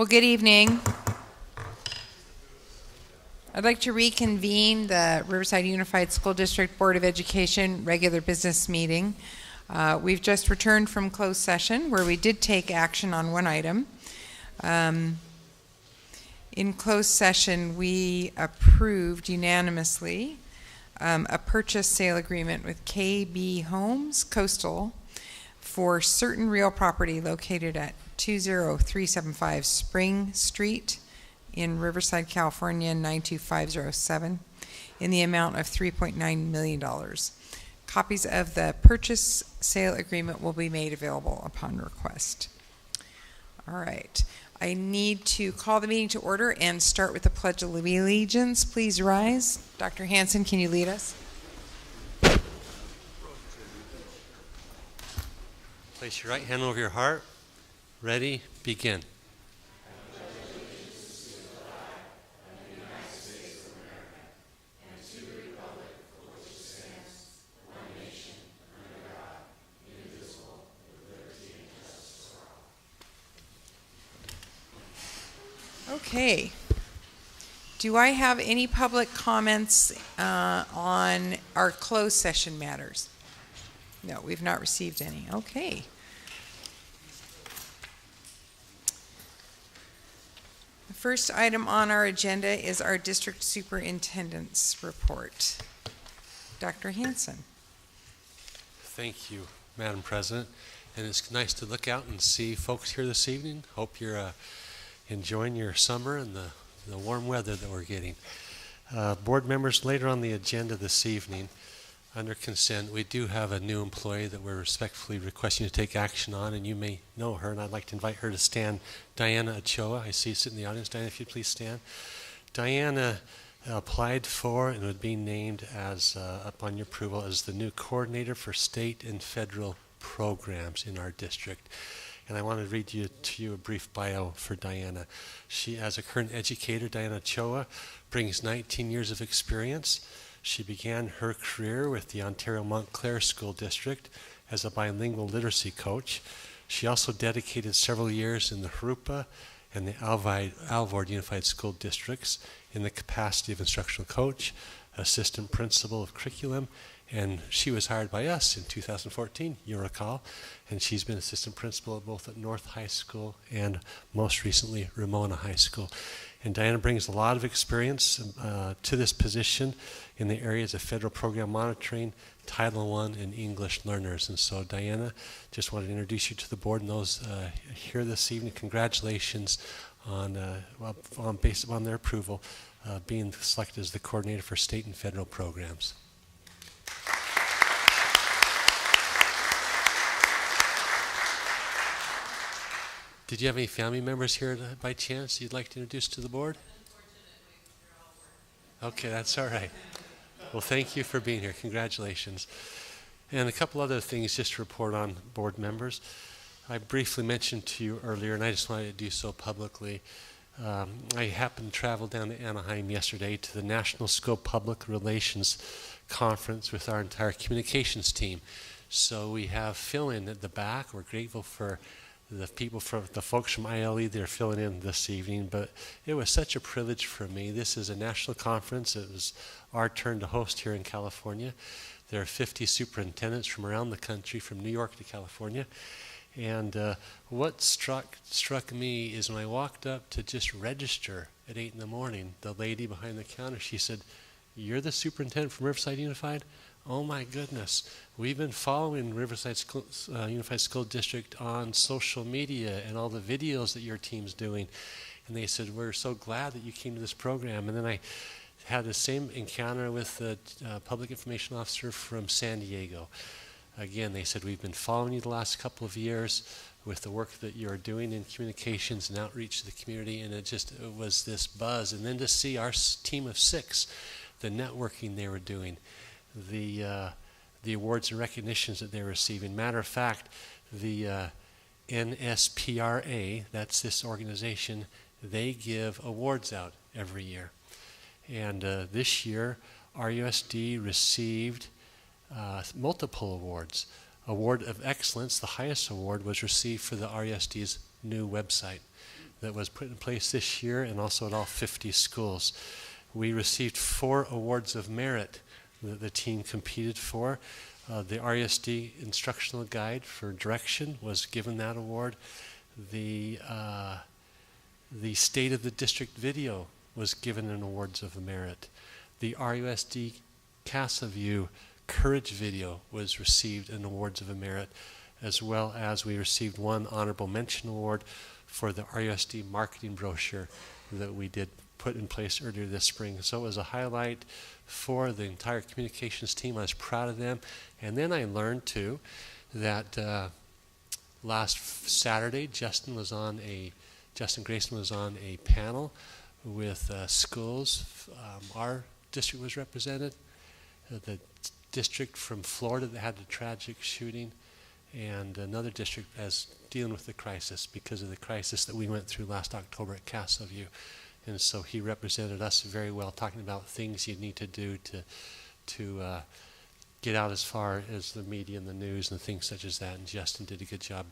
Well, good evening. I'd like to reconvene the Riverside Unified School District Board of Education regular business meeting. We've just returned from closed session where we did take action on one item. In closed session, we approved unanimously a purchase sale agreement with KB Homes Coastal for certain real property located at 20375 Spring Street in Riverside, California, 92507 in the amount of $3.9 million. Copies of the purchase sale agreement will be made available upon request. All right. I need to call the meeting to order and start with the Pledge of Allegiance. Please rise. Dr. Hansen, can you lead us? Place your right hand over your heart. Ready, begin. Okay. Do I have any public comments on our closed session matters? No, we've not received any. Okay. The first item on our agenda is our district superintendent's report. Dr. Hansen. Thank you, Madam President. And it's nice to look out and see folks here this evening. Hope you're enjoying your summer and the warm weather that we're getting. Board members, later on the agenda this evening, under consent, we do have a new employee that we're respectfully requesting to take action on, and you may know her, and I'd like to invite her to stand. Diana Ochoa, I see you sitting in the audience. Diana, if you'd please stand. Diana applied for and would be named as, upon your approval, as the new coordinator for state and federal programs in our district. And I want to read to you a brief bio for Diana. She, as a current educator, Diana Ochoa, brings 19 years of experience. She began her career with the Ontario Montclair School District as a bilingual literacy coach. She also dedicated several years in the Harupa and the Alvey Unified School Districts in the capacity of instructional coach, assistant principal of curriculum, and she was hired by us in 2014, you recall, and she's been assistant principal both at North High School and most recently Ramona High School. And Diana brings a lot of experience to this position in the areas of federal program monitoring, Title I, and English learners. And so Diana, just wanted to introduce you to the board and those here this evening. Congratulations on, based upon their approval, being selected as the coordinator for state and federal programs. Did you have any family members here by chance you'd like to introduce to the board? Unfortunately, they're all working. Okay, that's all right. Well, thank you for being here. Congratulations. And a couple other things just to report on board members. I briefly mentioned to you earlier, and I just wanted to do so publicly. I happened to travel down to Anaheim yesterday to the National School Public Relations Conference with our entire communications team. So we have fill-in at the back. We're grateful for the folks from ILE that are filling in this evening, but it was such a privilege for me. This is a national conference. It was our turn to host here in California. There are 50 superintendents from around the country, from New York to California. And what struck me is when I walked up to just register at 8 in the morning, the lady behind the counter, she said, "You're the superintendent from Riverside Unified?" Oh my goodness, we've been following Riverside Unified School District on social media and all the videos that your team's doing. And they said, "We're so glad that you came to this program." And then I had the same encounter with the public information officer from San Diego. Again, they said, "We've been following you the last couple of years with the work that you're doing in communications and outreach to the community." And it was this buzz. And then to see our team of 6, the networking they were doing, the awards and recognitions that they're receiving. Matter of fact, the NSPRA, that's this organization, they give awards out every year. And this year, RUSD received multiple awards. Award of Excellence, the highest award, was received for the RUSD's new website. that was put in place this year, and also at all 50 schools. We received 4 awards of merit that the team competed for. The RUSD instructional guide for direction was given that award. The State of the District video was given an awards of merit. The RUSD CASA View Courage video was received an awards of merit, as well as we received 1 honorable mention award for the RUSD marketing brochure that we did put in place earlier this spring. So it was a highlight for the entire communications team. I was proud of them. And then I learned too that last Saturday, Justin Grayson was on a panel with schools. Our district was represented, the district from Florida that had the tragic shooting, and another district as dealing with the crisis because of the crisis that we went through last October at Castle View. And so he represented us very well, talking about things you need to do to get out as far as the media and the news and things such as that. And Justin did a good job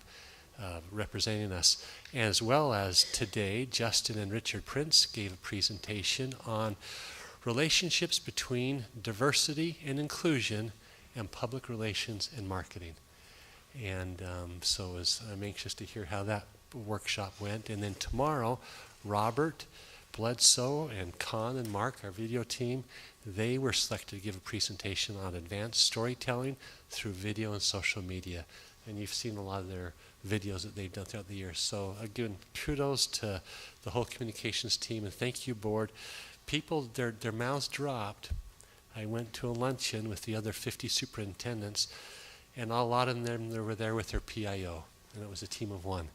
representing us. As well as today, Justin and Richard Prince gave a presentation on relationships between diversity and inclusion and public relations and marketing. And so I'm anxious to hear how that workshop went. And then tomorrow, Robert Bledsoe and Con and Mark, our video team, they were selected to give a presentation on advanced storytelling through video and social media. And you've seen a lot of their videos that they've done throughout the year. So again, kudos to the whole communications team, and thank you, board. People, their mouths dropped. I went to a luncheon with the other 50 superintendents, and a lot of them they were there with their PIO, and it was a team of 1.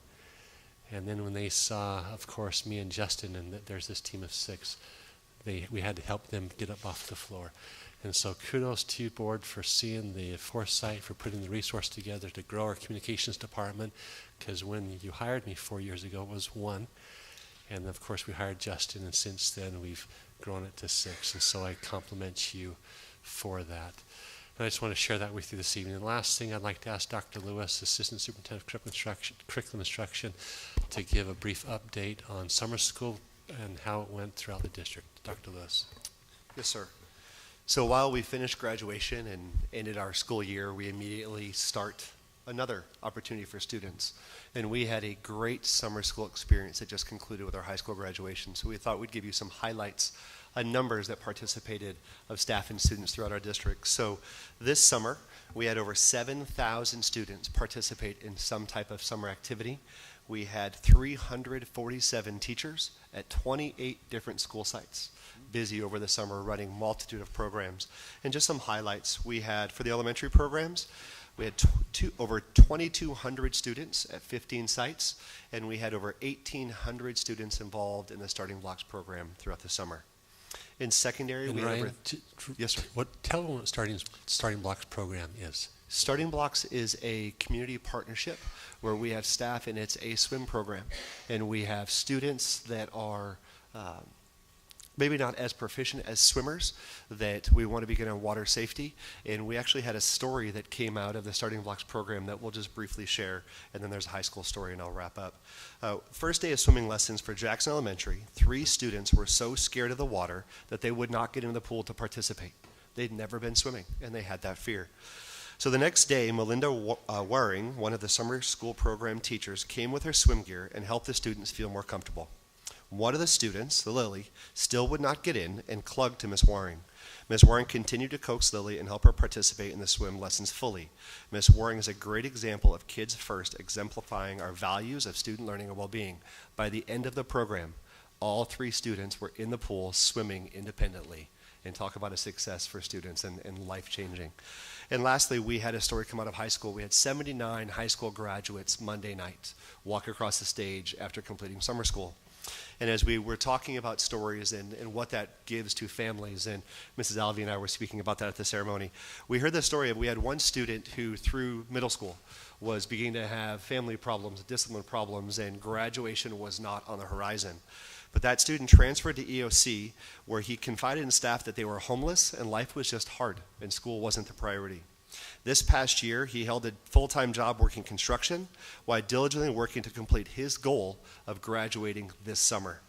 And then when they saw, of course, me and Justin, and that there's this team of 6, we had to help them get up off the floor. And so kudos to you, board, for seeing the foresight, for putting the resource together to grow our communications department, because when you hired me 4 years ago, it was 1. And of course, we hired Justin, and since then, we've grown it to 6. And so I compliment you for that. And I just want to share that with you this evening. And the last thing, I'd like to ask Dr. Lewis, Assistant Superintendent of Curriculum Instruction, to give a brief update on summer school and how it went throughout the district. Dr. Lewis. Yes, sir. So while we finished graduation and ended our school year, we immediately start another opportunity for students. And we had a great summer school experience that just concluded with our high school graduation. So we thought we'd give you some highlights, numbers that participated of staff and students throughout our district. So this summer, we had over 7,000 students participate in some type of summer activity. We had 347 teachers at 28 different school sites, busy over the summer running multitude of programs. And just some highlights, we had for the elementary programs, we had over 2,200 students at 15 sites, and we had over 1,800 students involved in the Starting Blocks program throughout the summer. In secondary, we had over... Yes, sir. Tell them what Starting Blocks program is. Starting Blocks is a community partnership where we have staff, and it's a swim program. And we have students that are maybe not as proficient as swimmers, that we want to begin on water safety. And we actually had a story that came out of the Starting Blocks program that we'll just briefly share, and then there's a high school story, and I'll wrap up. First day of swimming lessons for Jackson Elementary, 3 students were so scared of the water that they would not get into the pool to participate. They'd never been swimming, and they had that fear. So the next day, Melinda Waring, one of the summer school program teachers, came with her swim gear and helped the students feel more comfortable. One of the students, the Lily, still would not get in and clugged to Miss Waring. Miss Waring continued to coax Lily and help her participate in the swim lessons fully. Miss Waring is a great example of Kids First, exemplifying our values of student learning and well-being. By the end of the program, all 3 students were in the pool swimming independently. And talk about a success for students and life-changing. And lastly, we had a story come out of high school. We had 79 high school graduates Monday night walk across the stage after completing summer school. And as we were talking about stories and what that gives to families, and Mrs. Alvey and I were speaking about that at the ceremony, we heard the story of, we had one student who through middle school was beginning to have family problems, discipline problems, and graduation was not on the horizon. But that student transferred to EOC, where he confided in staff that they were homeless and life was just hard and school wasn't the priority. This past year, he held a full-time job working construction while diligently working to complete his goal of graduating this summer.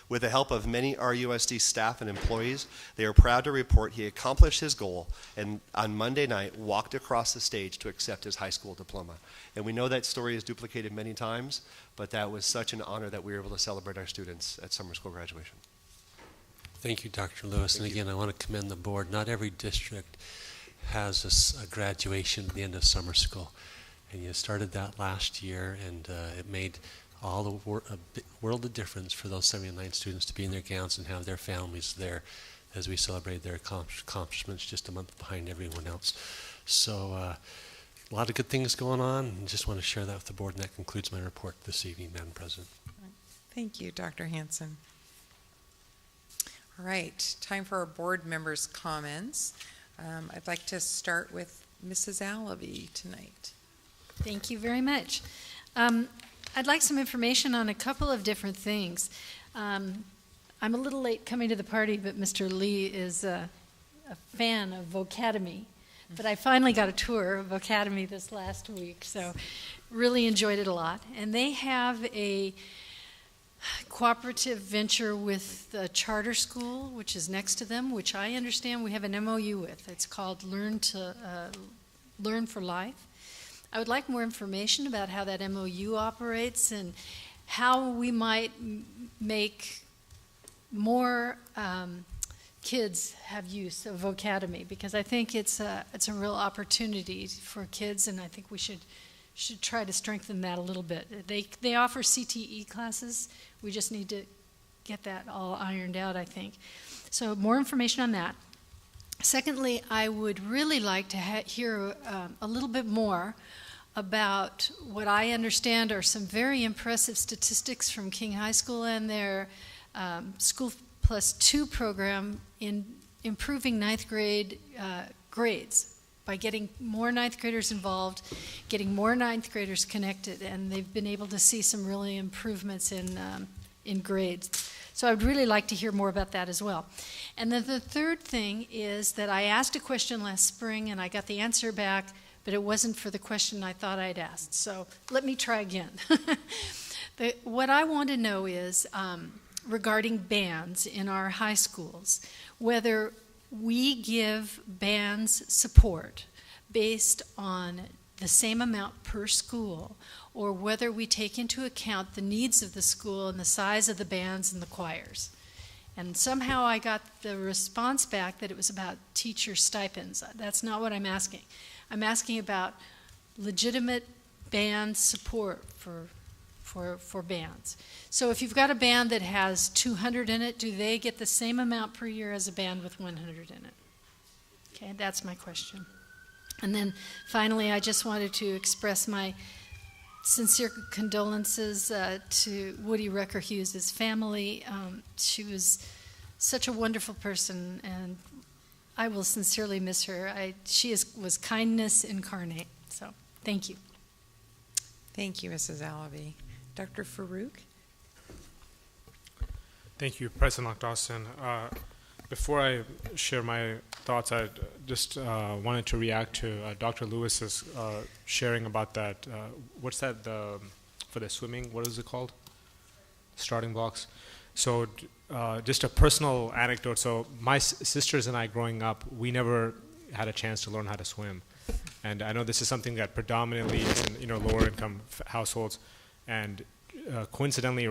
With the help of many RUSD staff and employees, they are proud to report he accomplished his goal and on Monday night walked across the stage to accept his high school diploma. And we know that story is duplicated many times, but that was such an honor that we were able to celebrate our students at summer school graduation. Thank you, Dr. Lewis. And again, I want to commend the board. Not every district has a graduation at the end of summer school. And you started that last year, and it made all the world of difference for those 79 students to be in their gowns and have their families there as we celebrate their accomplishments just a month behind everyone else. So a lot of good things going on, and just want to share that with the board, and that concludes my report this evening, Madam President. Thank you, Dr. Hansen. All right, time for our board members' comments. I'd like to start with Mrs. Alvey tonight. Thank you very much. I'd like some information on a couple of different things. I'm a little late coming to the party, but Mr. Lee is a fan of Vocademy. But I finally got a tour of Vocademy this last week, so really enjoyed it a lot. And they have a cooperative venture with the charter school, which is next to them, which I understand we have an MOU with. It's called Learn for Life. I would like more information about how that MOU operates and how we might make more kids have use of Vocademy, because I think it's a real opportunity for kids, and I think we should try to strengthen that a little bit. They offer CTE classes. We just need to get that all ironed out, I think. So more information on that. Secondly, I would really like to hear a little bit more about what I understand are some very impressive statistics from King High School and their School Plus 2 program in improving ninth grade grades by getting more ninth graders involved, getting more ninth graders connected, and they've been able to see some really improvements in grades. So I'd really like to hear more about that as well. And then the third thing is that I asked a question last spring and I got the answer back, but it wasn't for the question I thought I'd asked. So let me try again. What I want to know is regarding bands in our high schools, whether we give bands support based on the same amount per school, or whether we take into account the needs of the school and the size of the bands and the choirs. And somehow I got the response back that it was about teacher stipends. That's not what I'm asking. I'm asking about legitimate band support for bands. So if you've got a band that has 200 in it, do they get the same amount per year as a band with 100 in it? Okay, that's my question. And then finally, I just wanted to express my sincere condolences to Woody Rucker Hughes' family. She was such a wonderful person, and I will sincerely miss her. She was kindness incarnate. So thank you. Thank you, Mrs. Alvey. Dr. Farouk? Thank you, President Dawson. Before I share my thoughts, I just wanted to react to Dr. Lewis's sharing about that. What's that for the swimming? What is it called? Starting blocks. So just a personal anecdote. So my sisters and I growing up, we never had a chance to learn how to swim. And I know this is something that predominantly is in lower income households. And coincidentally,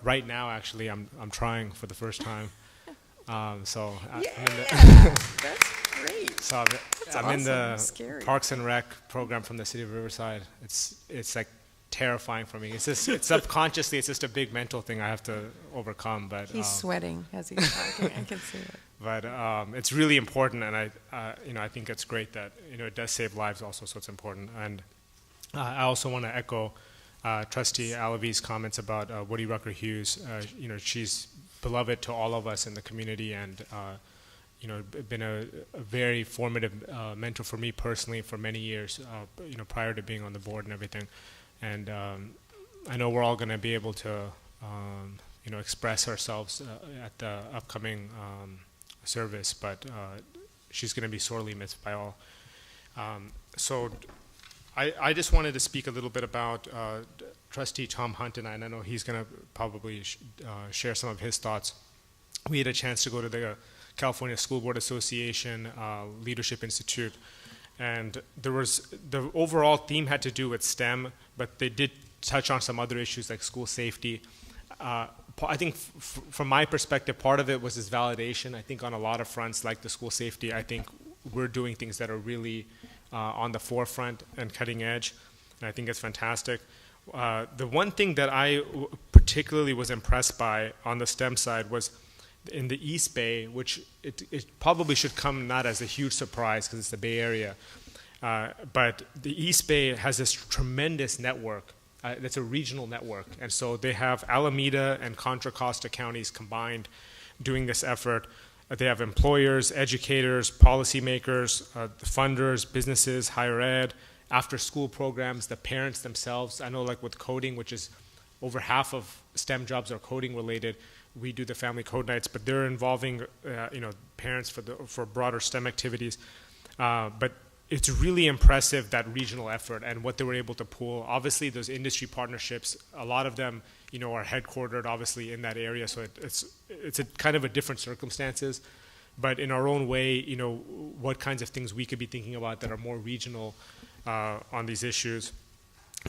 right now, actually, I'm trying for the first time. That's great. So I'm awesome. in the Scary. Parks and Rec program from the city of Riverside. It's like terrifying for me. It's subconsciously, it's just a big mental thing I have to overcome. But He's sweating as he's talking. I can see it. But it's really important, and I think it's great that it does save lives also. So it's important. And I also want to echo Trustee Alvey's comments about Woody Rucker Hughes. She's beloved to all of us in the community, and been a very formative mentor for me personally for many years. Prior to being on the board and everything, and I know we're all going to be able to express ourselves at the upcoming service, but she's going to be sorely missed by all. So I just wanted to speak a little bit about Trustee Tom Hunt, and I know he's going to probably share some of his thoughts. We had a chance to go to the California School Board Association Leadership Institute, and the overall theme had to do with STEM, but they did touch on some other issues like school safety. I think from my perspective, part of it was this validation. I think on a lot of fronts, like the school safety, I think we're doing things that are really on the forefront and cutting edge, and I think it's fantastic. The one thing that I particularly was impressed by on the STEM side was in the East Bay, which it probably should come not as a huge surprise because it's the Bay Area, but the East Bay has this tremendous network. That's a regional network, and so they have Alameda and Contra Costa counties combined doing this effort. They have employers, educators, policymakers, funders, businesses, higher ed, after-school programs, the parents themselves. I know, like with coding, which is over half of STEM jobs are coding related. We do the family code nights, but they're involving parents for broader STEM activities. But it's really impressive, that regional effort and what they were able to pull. Obviously, those industry partnerships, a lot of them, are headquartered obviously in that area, so it's a kind of a different circumstances. But in our own way, what kinds of things we could be thinking about that are more regional on these issues.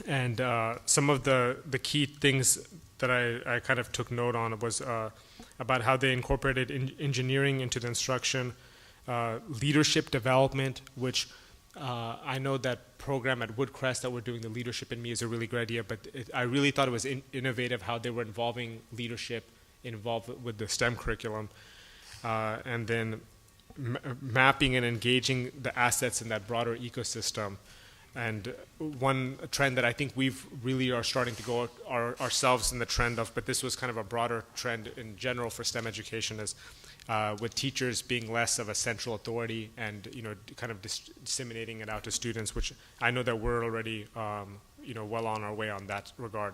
And some of the key things that I kind of took note on was about how they incorporated engineering into the instruction, leadership development, which I know that program at Woodcrest that we're doing, the Leadership in Me, is a really great idea, but I really thought it was innovative how they were involving leadership involved with the STEM curriculum, and then mapping and engaging the assets in that broader ecosystem. And one trend that I think we've really are starting to go ourselves in the trend of, but this was kind of a broader trend in general for STEM education, is with teachers being less of a central authority and kind of disseminating it out to students, which I know that we're already well on our way on that regard.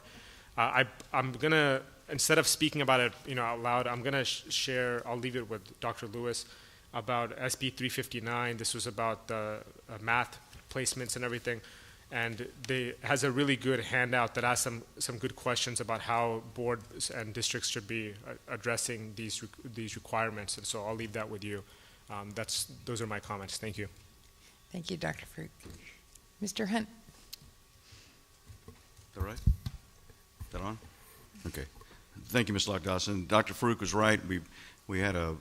I'm gonna, instead of speaking about it out loud, I'm gonna share. I'll leave it with Dr. Lewis about SB 359. This was about the math placements and everything, and they has a really good handout that has some good questions about how boards and districts should be addressing these requirements. And so I'll leave that with you. Those are my comments. Thank you. Thank you, Dr. Fruit. Mr. Hunt. Is that right? Is that on? Okay. Thank you, Ms. Lockdawson. Dr. Farouk was right. We had a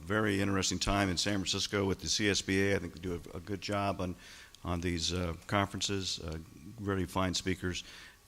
very interesting time in San Francisco with the CSBA. I think they do a good job on these conferences, really fine speakers.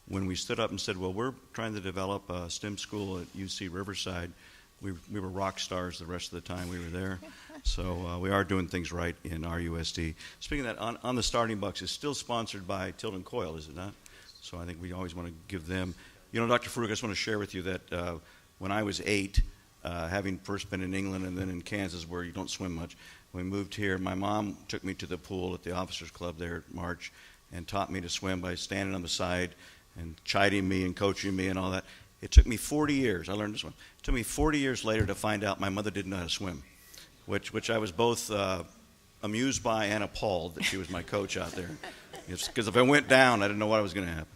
When we stood up and said, well, we're trying to develop a STEM school at UC Riverside, we were rock stars the rest of the time we were there. So we are doing things right in RUSD. Speaking of that, on the starting box, it's still sponsored by Tilden Coyle, is it not? So I think we always want to give them. Dr. Farouk, I just want to share with you that when I was 8, having first been in England and then in Kansas where you don't swim much, when we moved here, my mom took me to the pool at the Officers Club there at March and taught me to swim by standing on the side and chiding me and coaching me and all that. It took me 40 years. I learned to swim. It took me 40 years later to find out my mother didn't know how to swim, which I was both amused by and appalled that she was my coach out there. Because if I went down, I didn't know what was going to happen.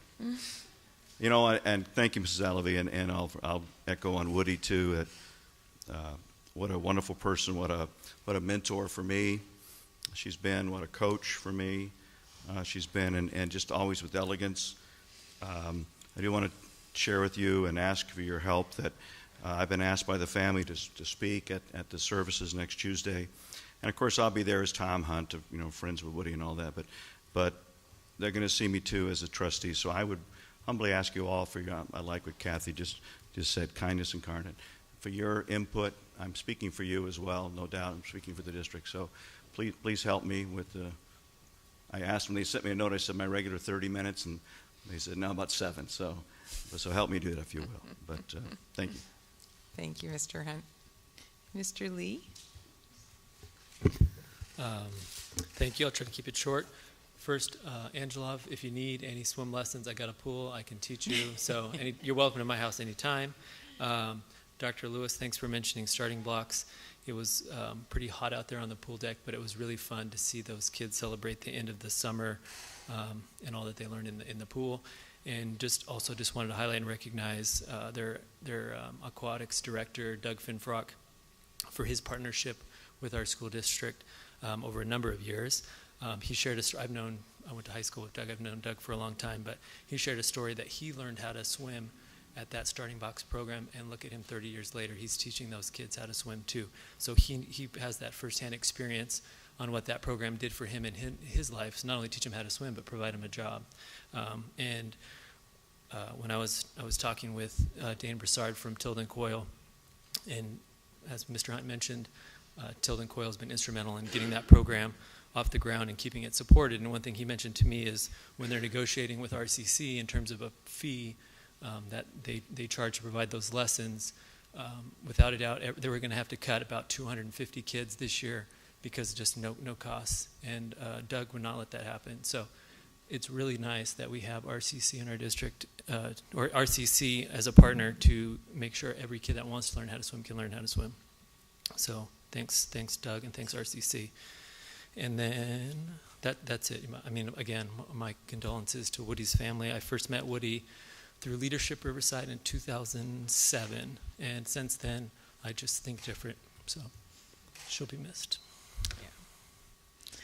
And thank you, Mrs. Alvey, and I'll echo on Woody too. What a wonderful person! What a mentor for me. She's been what a coach for me. She's been and just always with elegance. I do want to share with you and ask for your help that I've been asked by the family to speak at the services next Tuesday, and of course I'll be there as Tom Hunt, friends with Woody and all that. But they're going to see me too as a trustee. So I would humbly ask you all for your, I like what Kathy just said, kindness incarnate, for your input. I'm speaking for you as well, no doubt. I'm speaking for the district. So please help me with the, I asked them, they sent me a note, I said my regular 30 minutes, and they said, no, about 7. So help me do it if you will. But thank you. Thank you, Mr. Hunt. Mr. Lee? Thank you. I'll try to keep it short. First, Angela, if you need any swim lessons, I got a pool. I can teach you. So you're welcome to my house anytime. Dr. Lewis, thanks for mentioning starting blocks. It was pretty hot out there on the pool deck, but it was really fun to see those kids celebrate the end of the summer and all that they learned in the pool. And just wanted to highlight and recognize their aquatics director, Doug Finfrock, for his partnership with our school district over a number of years. He shared I went to high school with Doug. I've known Doug for a long time, but he shared a story that he learned how to swim at that Starting Box program, and look at him 30 years later. He's teaching those kids how to swim too. So he has that firsthand experience on what that program did for him in his life. So not only teach him how to swim, but provide him a job. When I was talking with Dane Broussard from Tilden Coyle, and as Mr. Hunt mentioned, Tilden Coyle has been instrumental in getting that program off the ground and keeping it supported. And one thing he mentioned to me is when they're negotiating with RCC in terms of a fee that they charge to provide those lessons, without a doubt, they were going to have to cut about 250 kids this year because just no costs. And Doug would not let that happen. So it's really nice that we have RCC in our district, or RCC as a partner to make sure every kid that wants to learn how to swim can learn how to swim. So thanks Doug, and thanks RCC. And then that's it. I mean, again, my condolences to Woody's family. I first met Woody through Leadership Riverside in 2007, and since then I just think different. So she'll be missed. Yeah.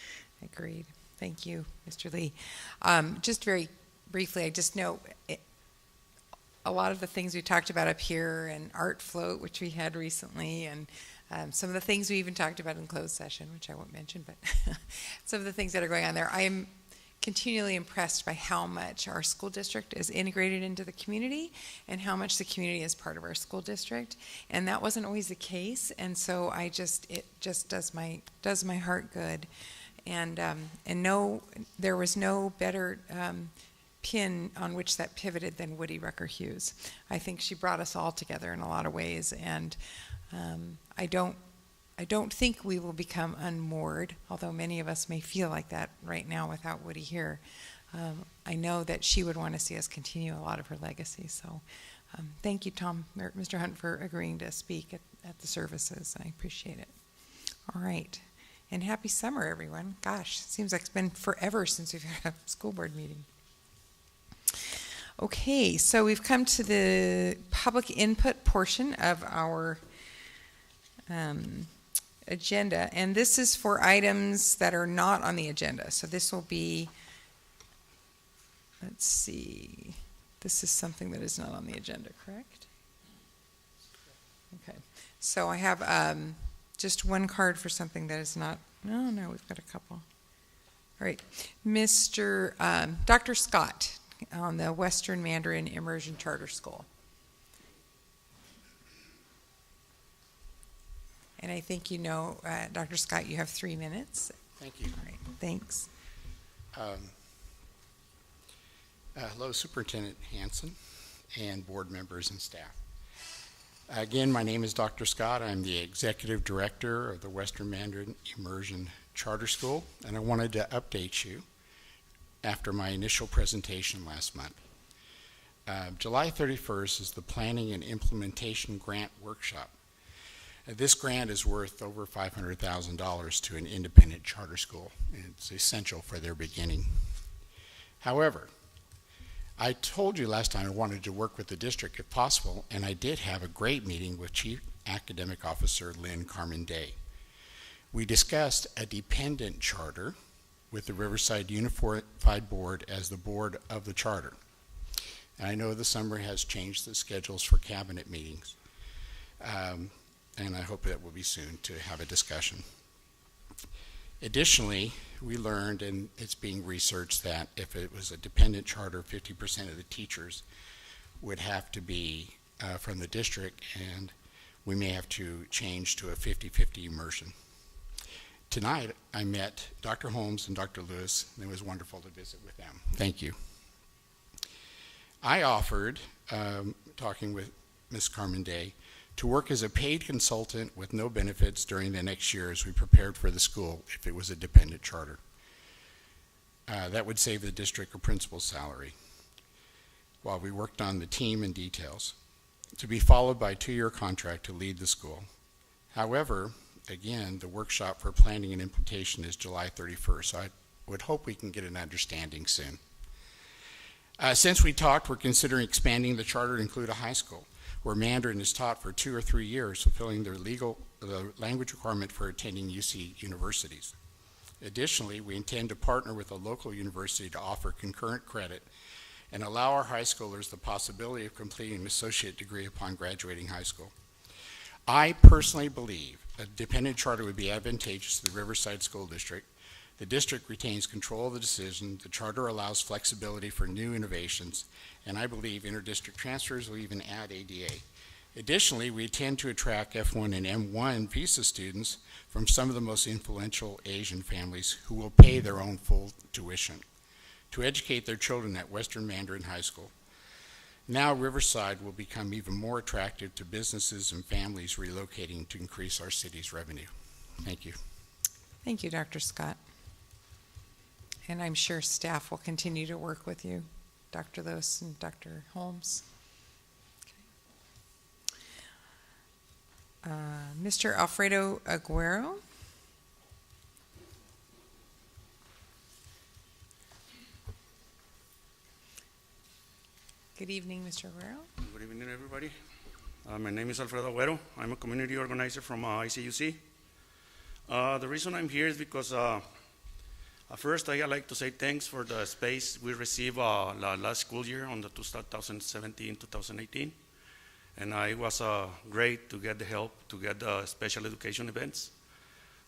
Agreed. Thank you, Mr. Lee. Just very briefly, I just know a lot of the things we talked about up here, and Art Float, which we had recently, and some of the things we even talked about in closed session, which I won't mention, but some of the things that are going on there. I am continually impressed by how much our school district is integrated into the community and how much the community is part of our school district. And that wasn't always the case. And so it just does my heart good. And there was no better pin on which that pivoted than Woody Rucker Hughes. I think she brought us all together in a lot of ways, and I don't think we will become unmoored, although many of us may feel like that right now without Woody here. I know that she would want to see us continue a lot of her legacy. So thank you, Mr. Hunt, for agreeing to speak at the services. I appreciate it. All right. And happy summer, everyone. Gosh, seems like it's been forever since we've had a school board meeting. Okay, so we've come to the public input portion of our agenda, and this is for items that are not on the agenda. So this will be, let's see, this is something that is not on the agenda, correct? Okay, so I have just one card for something that is not, no, we've got a couple. All right, Dr. Scott on the Western Mandarin Immersion Charter School. And I think you know, Dr. Scott, you have 3 minutes. Thank you. All right, thanks. Hello, Superintendent Hansen and board members and staff. Again, my name is Dr. Scott. I'm the Executive Director of the Western Mandarin Immersion Charter School, and I wanted to update you after my initial presentation last month. July 31st is the Planning and Implementation Grant Workshop. This grant is worth over $500,000 to an independent charter school. It's essential for their beginning. However, I told you last time I wanted to work with the district if possible, and I did have a great meeting with Chief Academic Officer Lynn Carmen Day. We discussed a dependent charter with the Riverside Unified Board as the board of the charter. And I know the summer has changed the schedules for cabinet meetings. And I hope that will be soon to have a discussion. Additionally, we learned, and it's being researched, that if it was a dependent charter, 50% of the teachers would have to be from the district, and we may have to change to a 50-50 immersion. Tonight, I met Dr. Holmes and Dr. Lewis, and it was wonderful to visit with them. Thank you. I offered, talking with Ms. Carmen Day, to work as a paid consultant with no benefits during the next year as we prepared for the school if it was a dependent charter. That would save the district a principal's salary while we worked on the team and details, to be followed by a 2-year contract to lead the school. However, again, the workshop for planning and implementation is July 31st. So I would hope we can get an understanding soon. Since we talked, we're considering expanding the charter to include a high school where Mandarin is taught for 2 or 3 years, fulfilling the language requirement for attending UC universities. Additionally, we intend to partner with a local university to offer concurrent credit and allow our high schoolers the possibility of completing an associate degree upon graduating high school. I personally believe a dependent charter would be advantageous to the Riverside School District. The district retains control of the decision. The charter allows flexibility for new innovations, and I believe interdistrict transfers will even add ADA. Additionally, we intend to attract F1 and M1 visa students from some of the most influential Asian families who will pay their own full tuition to educate their children at Western Mandarin High School. Now Riverside will become even more attractive to businesses and families relocating to increase our city's revenue. Thank you. Thank you, Dr. Scott. And I'm sure staff will continue to work with you, Dr. Lewis and Dr. Holmes. Okay. Mr. Alfredo Aguero. Good evening, Mr. Aguero. Good evening, everybody. My name is Alfredo Aguero. I'm a community organizer from ICUC. The reason I'm here is because first I'd like to say thanks for the space we received last school year on the 2017-2018. And it was great to get the help to get the special education events.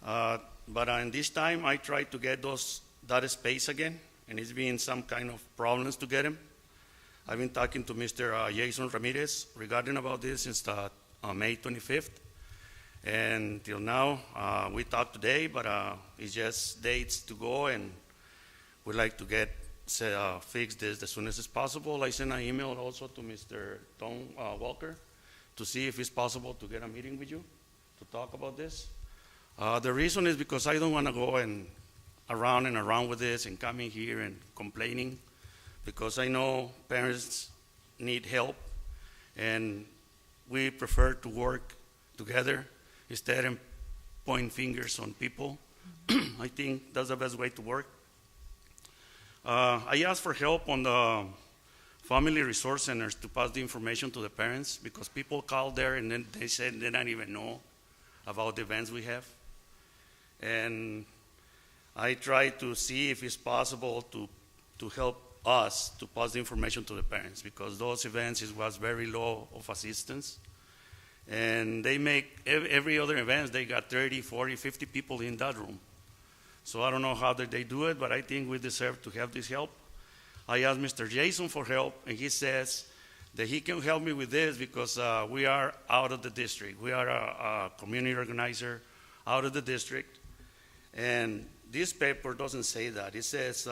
But in this time, I tried to get that space again, and it's been some kind of problems to get them. I've been talking to Mr. Jason Ramirez regarding about this since May 25th. And till now, we talked today, but it's just dates to go, and we'd like to get fix this as soon as possible. I sent an email also to Mr. Tom Walker to see if it's possible to get a meeting with you to talk about this. The reason is because I don't want to go around with this and coming here and complaining, because I know parents need help, and we prefer to work together instead of pointing fingers on people. I think that's the best way to work. I asked for help on the family resource centers to pass the information to the parents, because people call there and then they said they don't even know about the events we have. And I tried to see if it's possible to help us to pass the information to the parents, because those events was very low of assistance. And they make every other event, they got 30, 40, 50 people in that room. So I don't know how they do it, but I think we deserve to have this help. I asked Mr. Jason for help, and he says that he can help me with this because we are out of the district. We are a community organizer out of the district. And this paper doesn't say that. It says,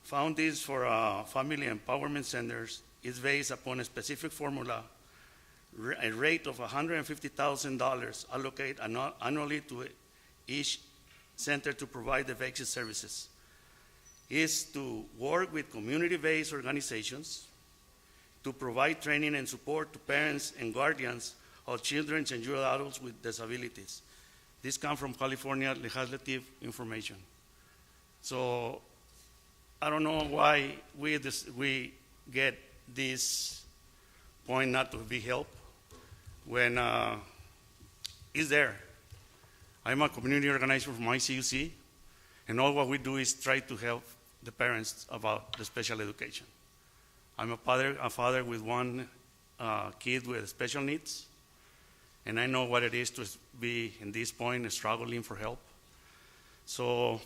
found this for family empowerment centers is based upon a specific formula, a rate of $150,000 allocated annually to each center to provide the basic services. Is to work with community-based organizations to provide training and support to parents and guardians of children and young adults with disabilities. This comes from California legislative information. So I don't know why we get this point not to be helped when it's there. I'm a community organizer from ICUC, and all what we do is try to help the parents about the special education. I'm a father with one kid with special needs, and I know what it is to be in this point struggling for help. So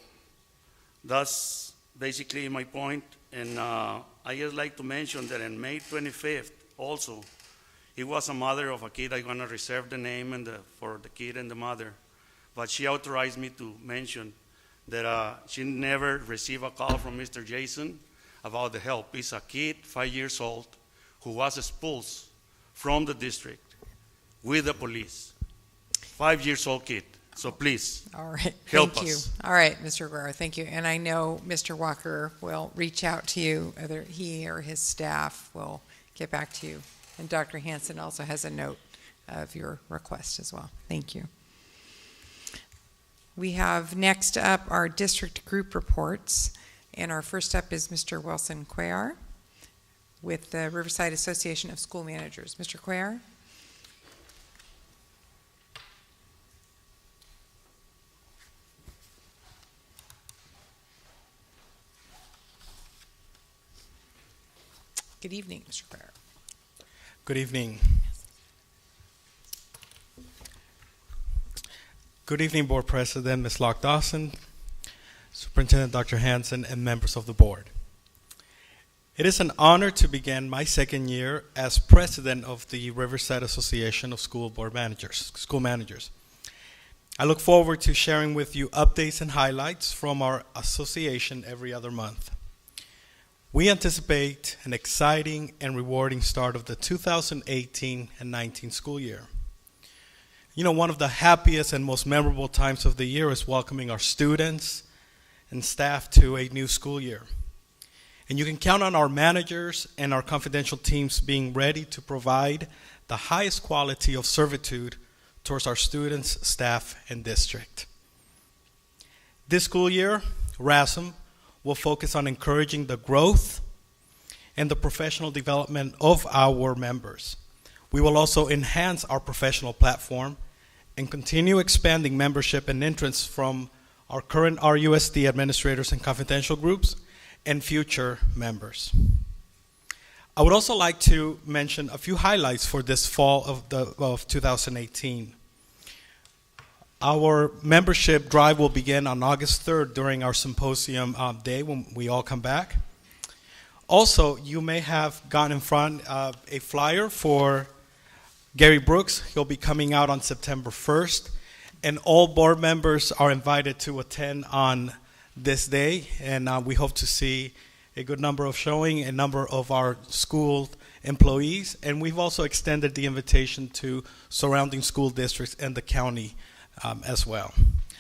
that's basically my point. And I just like to mention that on May 25th also, it was a mother of a kid. I'm gonna reserve the name for the kid and the mother, but she authorized me to mention that she never received a call from Mr. Jason about the help. It's a kid, 5 years old, who was expelled from the district with the police. 5 years old kid. So please, all right, help thank us. You. All right, Mr. Guerrero, thank you. And I know Mr. Walker will reach out to you, either he or his staff will get back to you. And Dr. Hansen also has a note of your request as well. Thank you. We have next up our district group reports, and our first up is Mr. Wilson Cuellar with the Riverside Association of School Managers. Mr. Cuellar? Good evening, Mr. Barra. Good evening. Good evening, Board President Ms. Locke Dawson, Superintendent Dr. Hansen, and members of the board. It is an honor to begin my second year as president of the Riverside Association of School Managers. I look forward to sharing with you updates and highlights from our association every other month. We anticipate an exciting and rewarding start of the 2018 and 19 school year. You know, one of the happiest and most memorable times of the year is welcoming our students and staff to a new school year. And you can count on our managers and our confidential teams being ready to provide the highest quality of servitude towards our students, staff, and district. This school year, RASM will focus on encouraging the growth and the professional development of our members. We will also enhance our professional platform and continue expanding membership and entrance from our current RUSD administrators and confidential groups and future members. I would also like to mention a few highlights for this fall of 2018. Our membership drive will begin on August 3rd during our symposium day when we all come back. Also, you may have gotten in front of a flyer for Gary Brooks. He'll be coming out on September 1st, and all board members are invited to attend on this day, and we hope to see a good number of showing, a number of our school employees, and we've also extended the invitation to surrounding school districts and the county as well.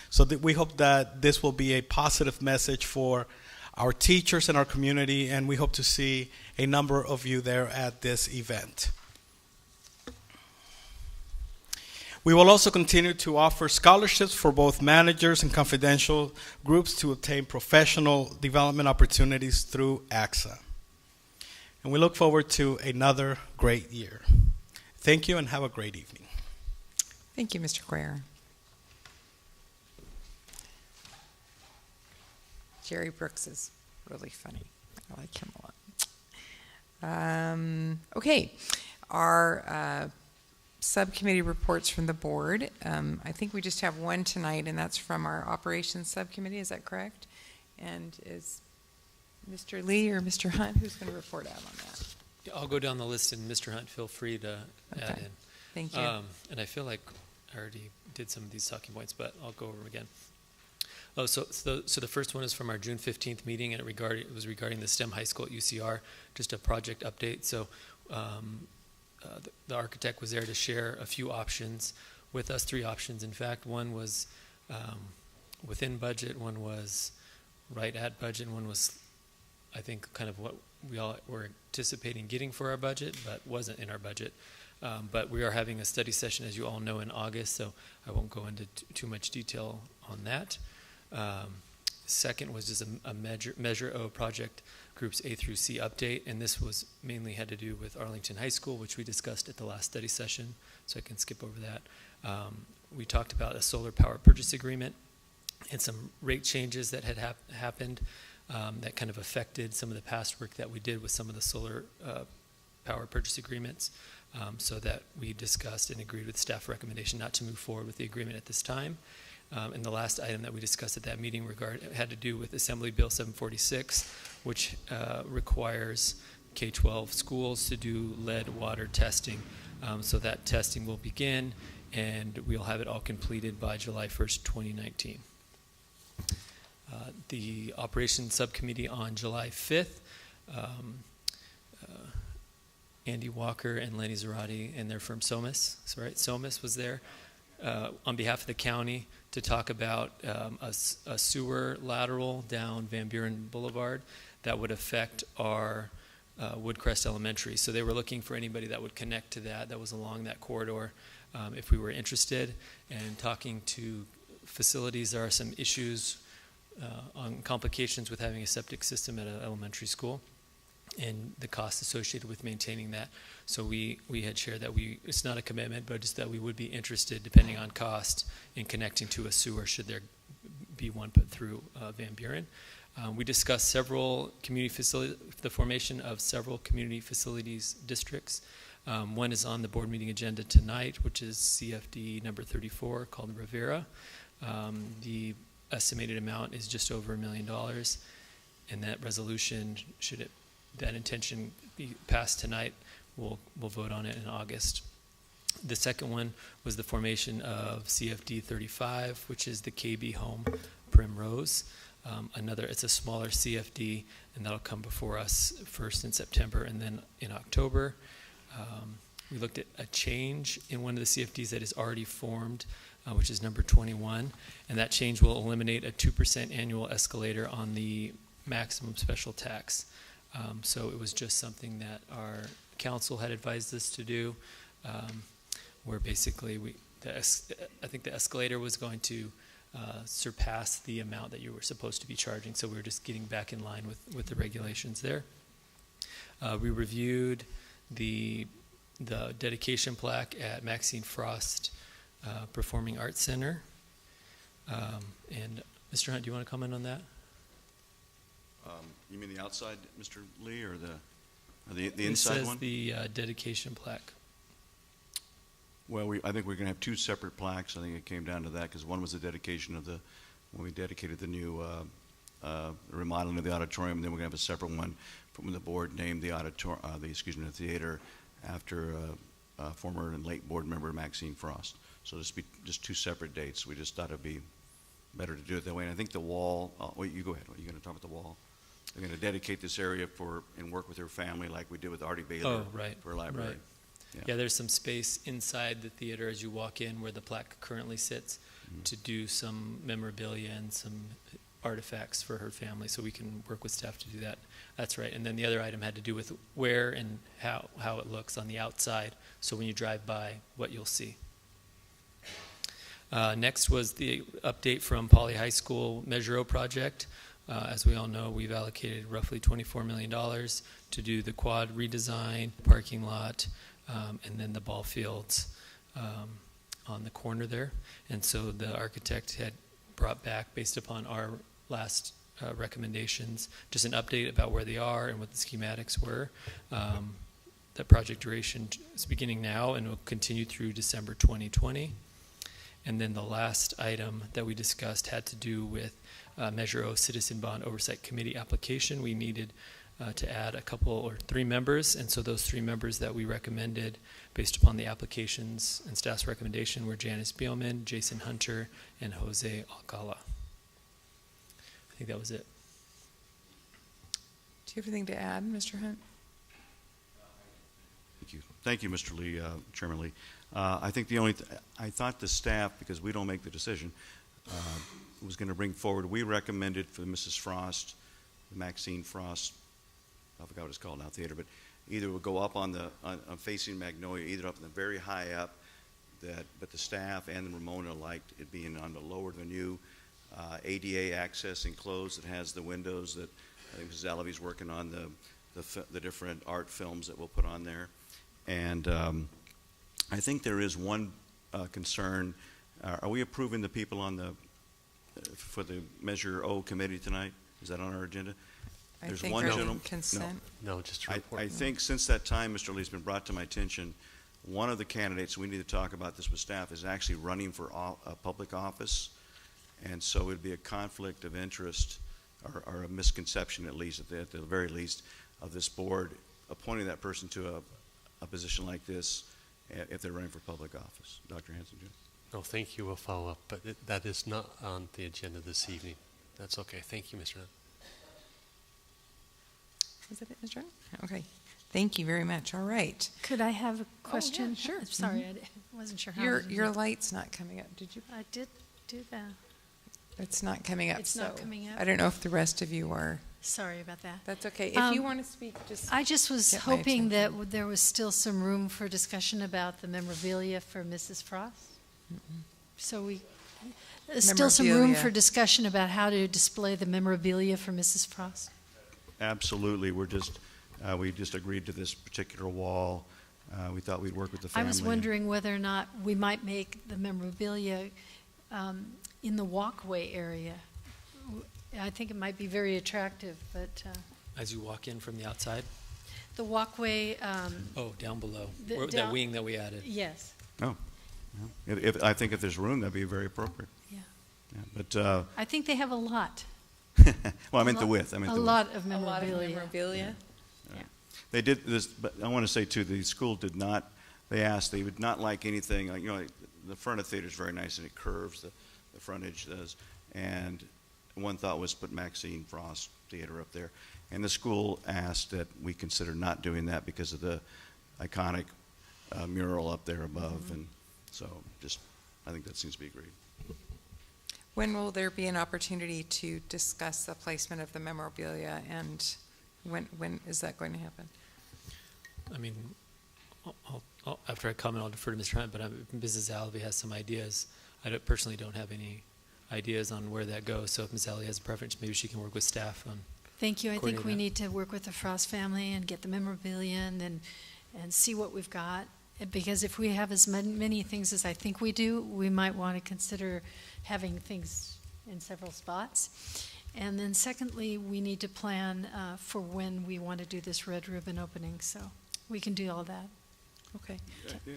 So we hope that this will be a positive message for our teachers and our community, and we hope to see a number of you there at this event. We will also continue to offer scholarships for both managers and confidential groups to obtain professional development opportunities through AXA. And we look forward to another great year. Thank you and have a great evening. Thank you, Mr. Cuellar. Jerry Brooks is really funny. I like him a lot. Okay, our subcommittee reports from the board. I think we just have one tonight, and that's from our operations subcommittee. Is that correct? And is Mr. Lee or Mr. Hunt, who's going to report out on that? I'll go down the list, and Mr. Hunt, feel free to add in. Thank you. And I feel like I already did some of these talking points, but I'll go over them again. Oh, so the first one is from our June 15th meeting, and it was regarding the STEM high school at UCR, just a project update. So the architect was there to share a few options with us, 3 options. In fact, one was within budget, one was right at budget, and one was, I think, kind of what we all were anticipating getting for our budget, but wasn't in our budget. But we are having a study session, as you all know, in August, so I won't go into too much detail on that. Second was just a Measure O project groups A through C update, and this was mainly had to do with Arlington High School, which we discussed at the last study session, so I can skip over that. We talked about a solar power purchase agreement and some rate changes that had happened that kind of affected some of the past work that we did with some of the solar power purchase agreements, so that we discussed and agreed with staff recommendation not to move forward with the agreement at this time. And the last item that we discussed at that meeting had to do with Assembly Bill 746, which requires K-12 schools to do lead water testing. So that testing will begin, and we'll have it all completed by July 1st, 2019. The Operations Subcommittee on July 5th, Andy Walker and Lenny Zarate and their firm Somas, Somas was there on behalf of the county to talk about a sewer lateral down Van Buren Boulevard that would affect our Woodcrest Elementary. So they were looking for anybody that would connect to that was along that corridor if we were interested, and talking to facilities, there are some issues on complications with having a septic system at an elementary school and the cost associated with maintaining that. So we had shared that it's not a commitment, but just that we would be interested, depending on cost, in connecting to a sewer should there be one put through Van Buren. We discussed the formation of several community facilities districts. One is on the board meeting agenda tonight, which is CFD number 34, called Rivera. The estimated amount is just over $1 million, and that resolution, should that intention be passed tonight, we'll vote on it in August. The second one was the formation of CFD 35, which is the KB Home Primrose. It's a smaller CFD, and that'll come before us first in September and then in October. We looked at a change in one of the CFDs that is already formed, which is number 21, and that change will eliminate a 2% annual escalator on the maximum special tax. So it was just something that our council had advised us to do, where basically I think the escalator was going to surpass the amount that you were supposed to be charging, so we were just getting back in line with the regulations there. We reviewed the dedication plaque at Maxine Frost Performing Arts Center. And Mr. Hunt, do you want to comment on that? You mean the outside, Mr. Lee, or the inside one? It says the dedication plaque. Well, I think we're going to have two separate plaques. I think it came down to that because one was the dedication of when we dedicated the new remodeling of the auditorium, and then we're going to have a separate one from the board named the theater after former and late board member Maxine Frost. So this will be just two separate dates. We just thought it'd be better to do it that way. And I think the wall. You go ahead. Are you going to talk about the wall? They're going to dedicate this area and work with her family like we did with Artie Baylor for a library. Right. Yeah, there's some space inside the theater as you walk in where the plaque currently sits to do some memorabilia and some artifacts for her family, so we can work with staff to do that. That's right. And then the other item had to do with where and how it looks on the outside, so when you drive by, what you'll see. Next was the update from Poly High School Measure O project. As we all know, we've allocated roughly $24 million to do the quad redesign, parking lot, and then the ball fields on the corner there. And so the architect had brought back, based upon our last recommendations, just an update about where they are and what the schematics were. The project duration is beginning now and will continue through December 2020. And then the last item that we discussed had to do with Measure O Citizen Bond Oversight Committee application. We needed to add a couple or 3 members, and so those 3 members that we recommended based upon the applications and staff's recommendation were Janice Beelman, Jason Hunter, and Jose Alcala. I think that was it. Do you have anything to add, Mr. Hunt? Thank you, Mr. Lee, Chairman Lee. I think I thought the staff, because we don't make the decision, was going to bring forward, we recommended for Mrs. Frost, Maxine Frost, I forgot what it's called now, theater, but either it would go up on facing Magnolia, either up in the very high up, but the staff and Ramona liked it being on the lower, the new ADA access enclosed that has the windows that I think Mrs. Alvey's working on the different art films that we'll put on there. And I think there is one concern. Are we approving the people for the Measure O committee tonight? Is that on our agenda? There's one gentleman. Consent. No, just a report. I think since that time, Mr. Lee's been brought to my attention, one of the candidates, we need to talk about this with staff, is actually running for a public office. And so it would be a conflict of interest or a misconception, at least, at the very least, of this board appointing that person to a position like this if they're running for public office. Dr. Hansen, Jim? No, thank you. We'll follow up, but that is not on the agenda this evening. That's okay. Thank you, Mr. Hunt. Was that it, Mr. Hunt? Okay. Thank you very much. All right. Could I have a question? Oh, yeah, sure. Sorry, I wasn't sure how. Your light's not coming up. Did you? I did do that. It's not coming up. It's not coming up. I don't know if the rest of you are. Sorry about that. That's okay. If you want to speak, I just was hoping that there was still some room for discussion about the memorabilia for Mrs. Frost. So we Still some room Memorabilia. for discussion about how to display the memorabilia for Mrs. Frost. Absolutely. We just agreed to this particular wall. We thought we'd work with the I family. was wondering whether or not we might make the memorabilia in the walkway area. I think it might be very attractive, but As you walk in from the outside? the walkway, Oh, down below. The- Or down- that wing that we added. yes. Oh, yeah. I think if there's room, that'd be very appropriate. Yeah. Yeah, but, I think they have a lot. well, I meant the width. A lot of memorabilia. memorabilia. They did this, but I want to say too, the school did not, they asked, they would not like anything, like, like the front of the theater is very nice and it curves, the frontage does. And one thought was put Maxine Frost Theater up there. And the school asked that we consider not doing that because of the iconic mural up there above. And so I think that seems to be agreed. When will there be an opportunity to discuss the placement of the memorabilia, and when is that going to happen? I mean, after I comment, I'll defer to Mr. Hunt, but Mrs. Alvey has some ideas. I personally don't have any ideas on where that goes, so if Ms. Alvey has a preference, maybe she can work with staff on. Thank you. I think coordinate we that. need to work with the Frost family and get the memorabilia and see what we've got. Because if we have as many things as I think we do, we might want to consider having things in several spots. And then secondly, we need to plan for when we want to do this red ribbon opening, so we can do all that. Okay.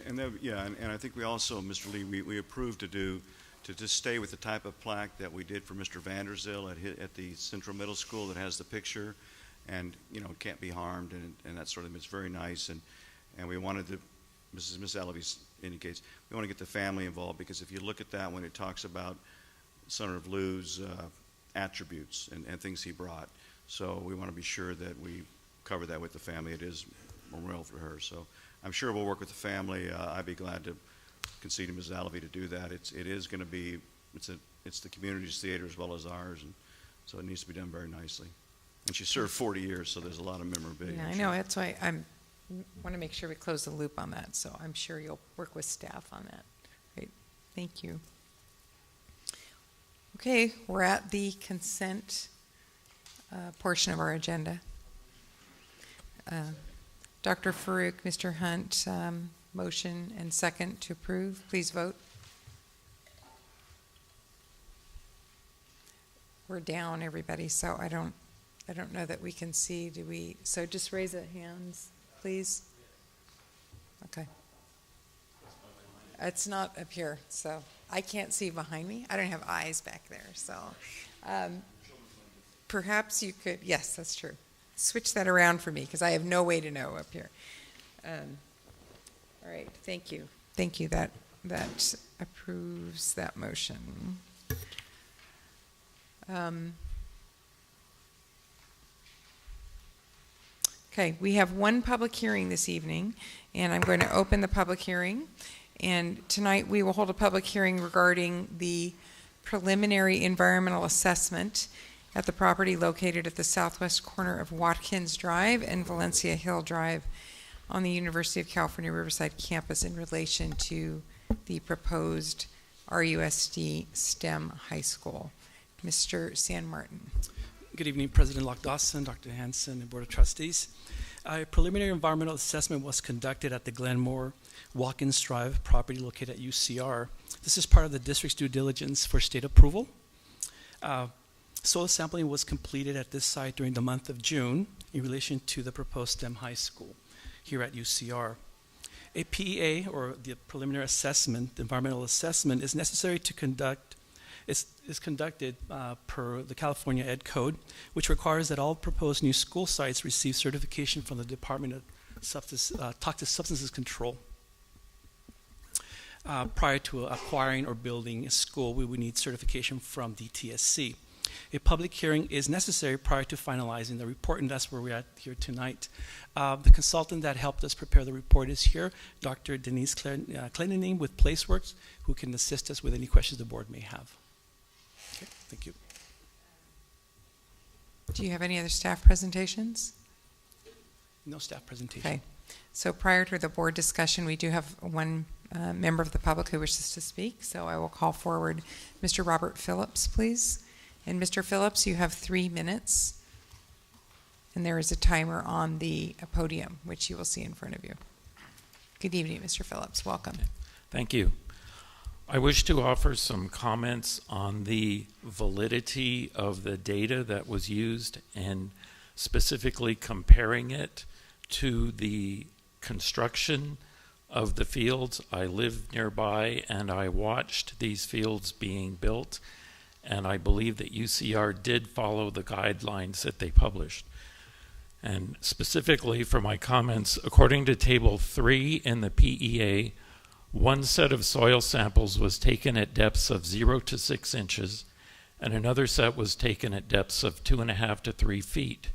And I think we also, Mr. Lee, we approved to just stay with the type of plaque that we did for Mr. Vanderzeel at the Central Middle School that has the picture, and it can't be harmed, and that sort of, it's very nice, and we wanted to, Miss Alvey indicates, we want to get the family involved, because if you look at that when it talks about Senator Blue's attributes and things he brought, so we want to be sure that we cover that with the family. It is memorial for her, so I'm sure we'll work with the family. I'd be glad to concede to Ms. Alvey to do that. It is going to be, it's the community's theater as well as ours, and so it needs to be done very nicely. And she served 40 years, so there's a lot of memorabilia. Yeah, I know. That's why I want to make sure we close the loop on that. So I'm sure you'll work with staff on that. Great. Thank you. Okay, we're at the consent portion of our agenda. Dr. Farouk, Mr. Hunt, motion and second to approve. Please vote. We're down, everybody, so I don't know that we can see. So just raise the hands, please. Okay. It's not up here, so I can't see behind me. I don't have eyes back there, so perhaps you could, yes, that's true. Switch that around for me, because I have no way to know up here. All right, thank you. Thank you. That approves that motion. Okay, we have one public hearing this evening, and I'm going to open the public hearing. And tonight we will hold a public hearing regarding the preliminary environmental assessment at the property located at the southwest corner of Watkins Drive and Valencia Hill Drive on the University of California Riverside campus in relation to the proposed RUSD STEM High School. Mr. San Martin. Good evening, President Locke-Dawson, Dr. Hansen, and Board of Trustees. A preliminary environmental assessment was conducted at the Glenmore Watkins Drive property located at UCR. This is part of the district's due diligence for state approval. Soil sampling was completed at this site during the month of June in relation to the proposed STEM High School here at UCR. A PEA, or the preliminary assessment, the environmental assessment, is necessary to conduct, is conducted per the California Ed Code, which requires that all proposed new school sites receive certification from the Department of Toxic Substances Control. Prior to acquiring or building a school, we would need certification from DTSC. A public hearing is necessary prior to finalizing the report, and that's where we're at here tonight. The consultant that helped us prepare the report is here, Dr. Denise Clendening with Placeworks, who can assist us with any questions the board may have. Okay, thank you. Do you have any other staff presentations? No staff presentation. Okay. So prior to the board discussion, we do have one member of the public who wishes to speak, so I will call forward Mr. Robert Phillips, please. And Mr. Phillips, you have 3 minutes, and there is a timer on the podium, which you will see in front of you. Good evening, Mr. Phillips. Welcome. Thank you. I wish to offer some comments on the validity of the data that was used and specifically comparing it to the construction of the fields. I lived nearby and I watched these fields being built, and I believe that UCR did follow the guidelines that they published. And specifically for my comments, according to Table 3 in the PEA, one set of soil samples was taken at depths of 0 to 6 inches, and another set was taken at depths of 2.5 to 3 feet.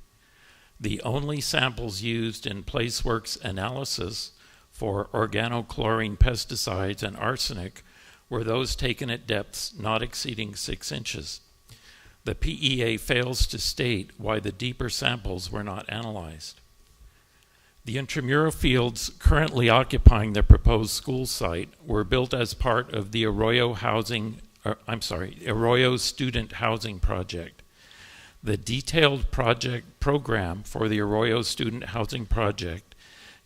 The only samples used in PlaceWorks analysis for organochlorine pesticides and arsenic were those taken at depths not exceeding 6 inches. The PEA fails to state why the deeper samples were not analyzed. The intramural fields currently occupying the proposed school site were built as part of the Arroyo Student Housing Project. The detailed project program for the Arroyo Student Housing Project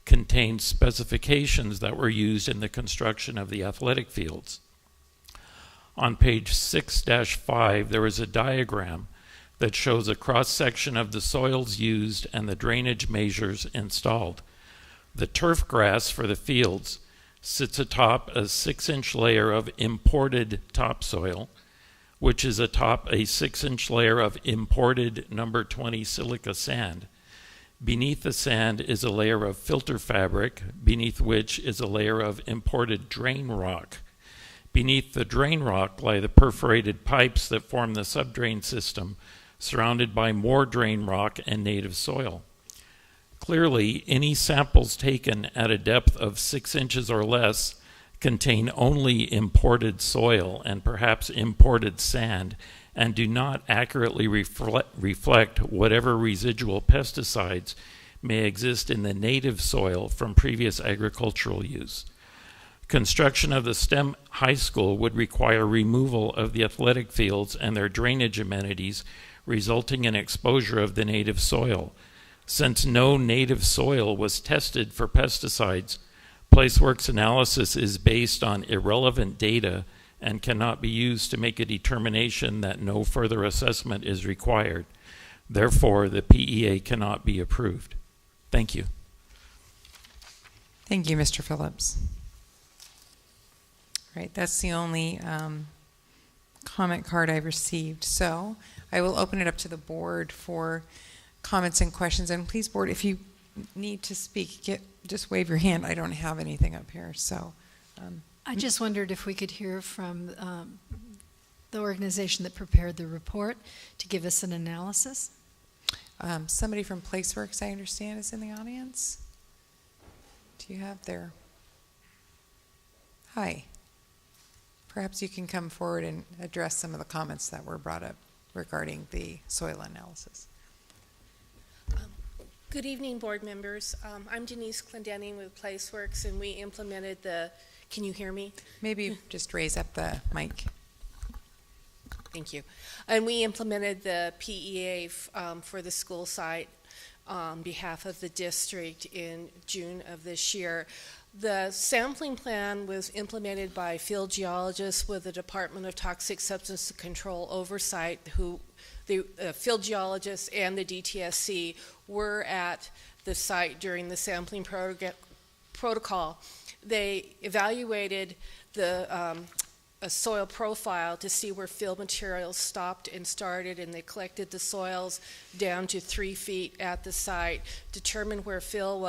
contained specifications that were used in the construction of the athletic fields. On page 6-5, there is a diagram that shows a cross-section of the soils used and the drainage measures installed. The turf grass for the fields sits atop a 6-inch layer of imported topsoil, which is atop a 6-inch layer of imported number 20 silica sand. Beneath the sand is a layer of filter fabric, beneath which is a layer of imported drain rock. Beneath the drain rock lie the perforated pipes that form the subdrain system, surrounded by more drain rock and native soil. Clearly, any samples taken at a depth of 6 inches or less contain only imported soil and perhaps imported sand, and do not accurately reflect whatever residual pesticides may exist in the native soil from previous agricultural use. Construction of the STEM high school would require removal of the athletic fields and their drainage amenities, resulting in exposure of the native soil. Since no native soil was tested for pesticides, PlaceWorks analysis is based on irrelevant data and cannot be used to make a determination that no further assessment is required. Therefore, the PEA cannot be approved. Thank you. Thank you, Mr. Phillips. Right, that's the only comment card I received. So I will open it up to the board for comments and questions. And please, board, if you need to speak, just wave your hand. I don't have anything up here. So I just wondered if we could hear from the organization that prepared the report to give us an analysis. Somebody from PlaceWorks, I understand, is in the audience. Do you have their... Hi. Perhaps you can come forward and address some of the comments that were brought up regarding the soil analysis. Good evening, board members. I'm Denise Clendenning with PlaceWorks, and we implemented the, can you hear me? Maybe just raise up the mic. Thank you. And we implemented the PEA for the school site on behalf of the district in June of this year. The sampling plan was implemented by field geologists with the Department of Toxic Substance Control oversight, who the field geologists and the DTSC were at the site during the sampling protocol. They evaluated the a soil profile to see where fill materials stopped and started, and they collected the soils down to 3 feet at the site, determined where fill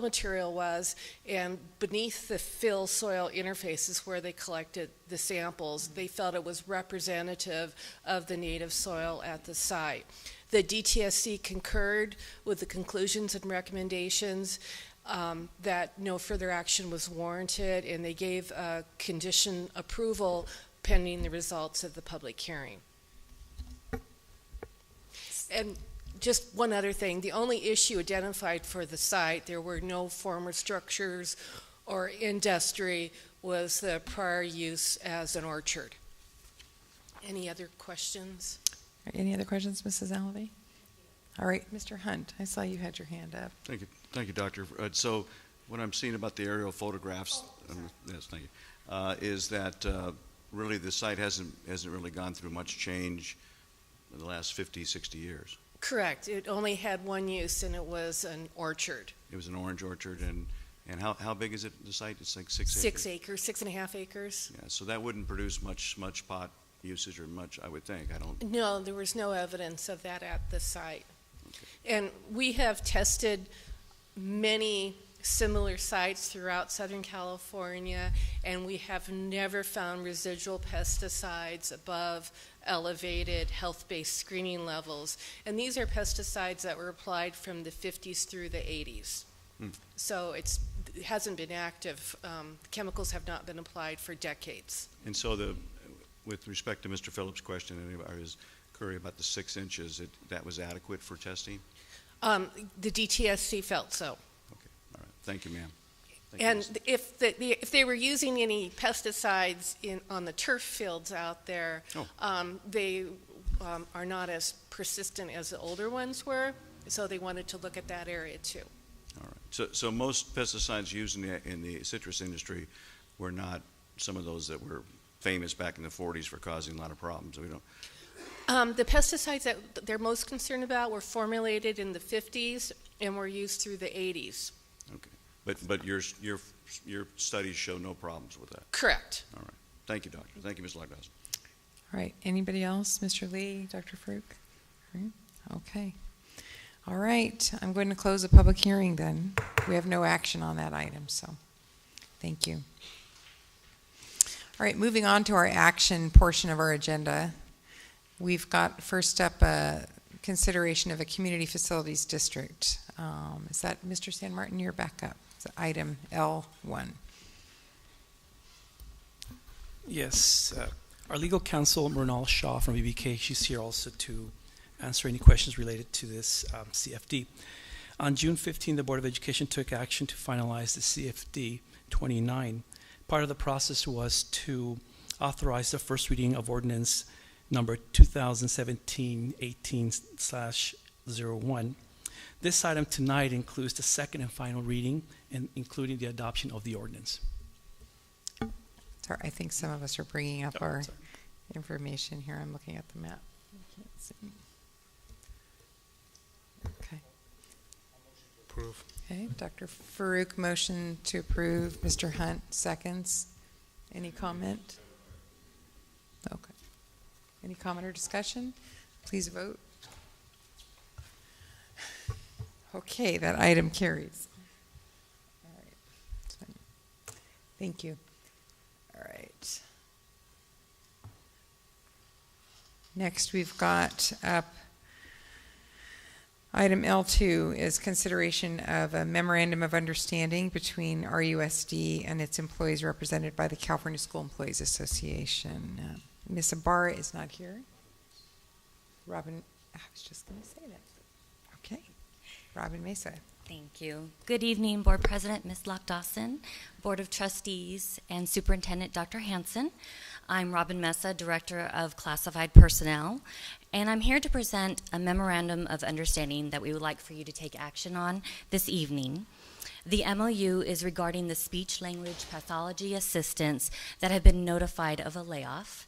material was, and beneath the fill soil interfaces where they collected the samples, they felt it was representative of the native soil at the site. The DTSC concurred with the conclusions and recommendations that no further action was warranted, and they gave a condition approval pending the results of the public hearing. And just one other thing, the only issue identified for the site, there were no former structures or industry, was the prior use as an orchard. Any other questions? Any other questions, Mrs. Alvey? All right, Mr. Hunt, I saw you had your hand up. Thank you, Doctor. So what I'm seeing about the aerial photographs, yes, thank you, is that really the site hasn't really gone through much change in the last 50, 60 years. Correct. It only had one use, and it was an orchard. It was an orange orchard, and how big is it, the site? It's like 6 acres. 6.5 acres. Yeah, so that wouldn't produce much pot usage or much, I would think. I don't. No, there was no evidence of that at the site. Okay. And we have tested many similar sites throughout Southern California, and we have never found residual pesticides above elevated health-based screening levels. And these are pesticides that were applied from the 50s through the 80s. So it hasn't been active. Chemicals have not been applied for decades. And so with respect to Mr. Phillips' question and his query about the 6 inches, that was adequate for testing? The DTSC felt so. Okay, all right. Thank you, ma'am. And if they were using any pesticides on the turf fields out there, they are not as persistent as the older ones were, so they wanted to look at that area too. All right. So most pesticides used in the citrus industry were not some of those that were famous back in the 40s for causing a lot of problems. We don't. The pesticides that they're most concerned about were formulated in the 50s and were used through the 80s. Okay. But your studies show no problems with that? Correct. All right. Thank you, Doctor. Thank you, Ms. Lockdowson. All right. Anybody else? Mr. Lee, Dr. Farouk? Okay. All right. I'm going to close the public hearing then. We have no action on that item, so thank you. All right. Moving on to our action portion of our agenda. We've got first up a consideration of a community facilities district. Is that Mr. San Martin? You're back up. It's item L1. Yes. Our legal counsel, Mernal Shaw from BBK, she's here also to answer any questions related to this CFD. On June 15, the Board of Education took action to finalize the CFD 29. Part of the process was to authorize the first reading of ordinance number 2017-18/01. This item tonight includes the second and final reading, and including the adoption of the ordinance. Sorry, I think some of us are bringing up our information here. I'm looking at the map. I can't see. Okay. Approve. Okay, Dr. Farouk, motion to approve. Mr. Hunt, seconds. Any comment? Okay. Any comment or discussion? Please vote. Okay, that item carries. All right. Thank you. All right. Next, we've got up item L2 is consideration of a memorandum of understanding between RUSD and its employees represented by the California School Employees Association. Ms. Barra is not here. Robin, I was just going to say that. Okay. Robin Mesa. Thank you. Good evening, Board President, Ms. Lockdawson, Board of Trustees, and Superintendent Dr. Hansen. I'm Robin Mesa, Director of Classified Personnel, and I'm here to present a memorandum of understanding that we would like for you to take action on this evening. The MOU is regarding the speech-language pathology assistants that have been notified of a layoff.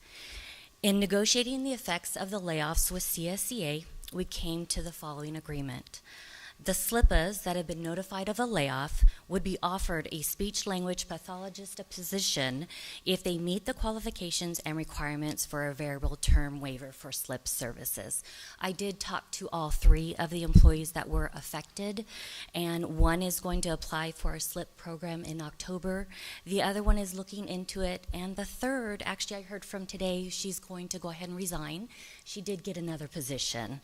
In negotiating the effects of the layoffs with CSEA, we came to the following agreement. The SLPAs that have been notified of a layoff would be offered a speech-language pathologist position if they meet the qualifications and requirements for a variable term waiver for SLP services. I did talk to all 3 of the employees that were affected, and one is going to apply for a SLP program in October. The other one is looking into it, and the third, actually I heard from today, she's going to go ahead and resign. She did get another position.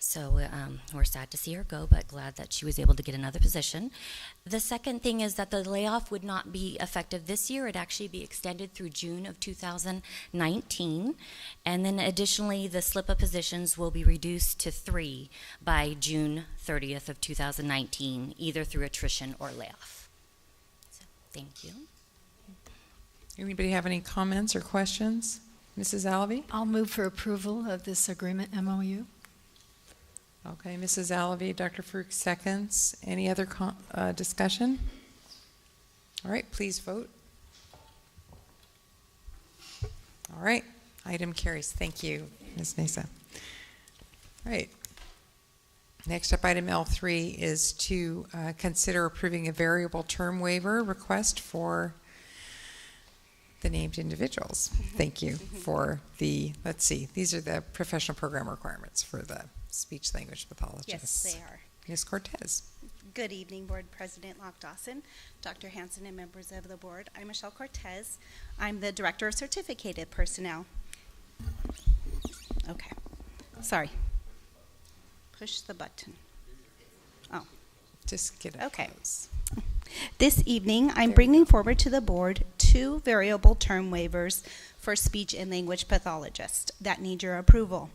So we're sad to see her go, but glad that she was able to get another position. The second thing is that the layoff would not be effective this year. It'd actually be extended through June of 2019. And then additionally, the SLPA positions will be reduced to 3 by June 30th of 2019, either through attrition or layoff. So, thank you. Anybody have any comments or questions? Mrs. Alvey? I'll move for approval of this agreement MOU. Okay, Mrs. Alvey, Dr. Farouk seconds. Any other discussion? All right, please vote. All right, item carries. Thank you, Ms. Nesa. All right. Next up, item L3 is to consider approving a variable term waiver request for the named individuals. Thank you for the, let's see, these are the professional program requirements for the speech language pathologists. Yes, they are. Ms. Cortez. Good evening, Board President Locke Dawson, Dr. Hansen, and members of the board. I'm Michelle Cortez. I'm the Director of Certificated Personnel. Okay. Sorry. Push the button. Oh. Just get it. Okay. This evening, I'm bringing forward to the board 2 variable term waivers for speech and language pathologists that need your approval.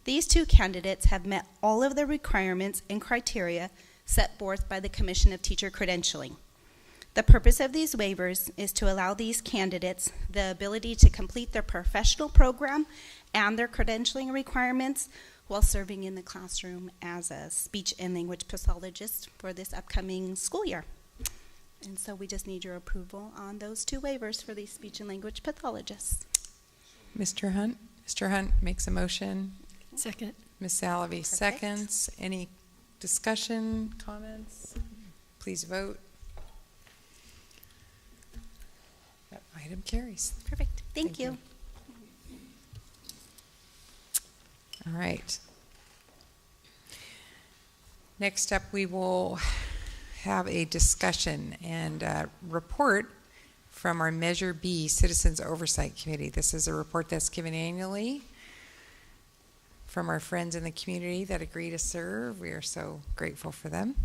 These 2 candidates have met all of the requirements and criteria set forth by the Commission of Teacher Credentialing. The purpose of these waivers is to allow these candidates the ability to complete their professional program and their credentialing requirements while serving in the classroom as a speech and language pathologist for this upcoming school year. And so we just need your approval on those 2 waivers for these speech and language pathologists. Mr. Hunt? Mr. Hunt makes a motion. Second. Ms. Alvey seconds. Any discussion, comments? Please vote. That item carries. Perfect. Thank you. All right. Next up, we will have a discussion and report from our Measure B Citizens Oversight Committee. This is a report that's given annually from our friends in the community that agree to serve. We are so grateful for them.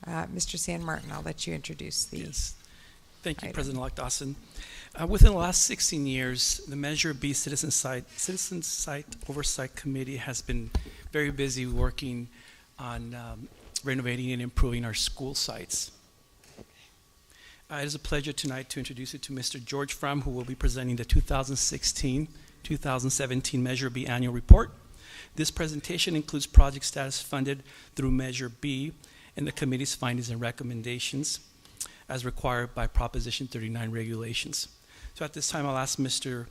Mr. San Martin, I'll let you introduce the Yes. Thank you, item. President Locke Dawson. Within the last 16 years, the Measure B Citizen Site Oversight Committee has been very busy working on renovating and improving our school sites. It is a pleasure tonight to introduce you to Mr. George Fromm, who will be presenting the 2016-2017 Measure B Annual Report. This presentation includes project status funded through Measure B and the committee's findings and recommendations as required by Proposition 39 regulations. So at this time, I'll ask Mr.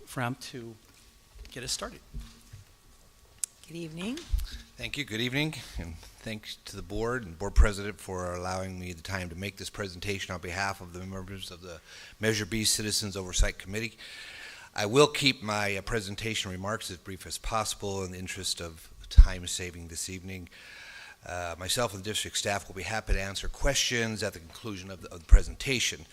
Fromm to get us started. Good evening. Thank you. Good evening, and thanks to the board and board president for allowing me the time to make this presentation on behalf of the members of the Measure B Citizens Oversight Committee. I will keep my presentation remarks as brief as possible in the interest of time saving this evening. Myself and the district staff will be happy to answer questions at the conclusion of the presentation.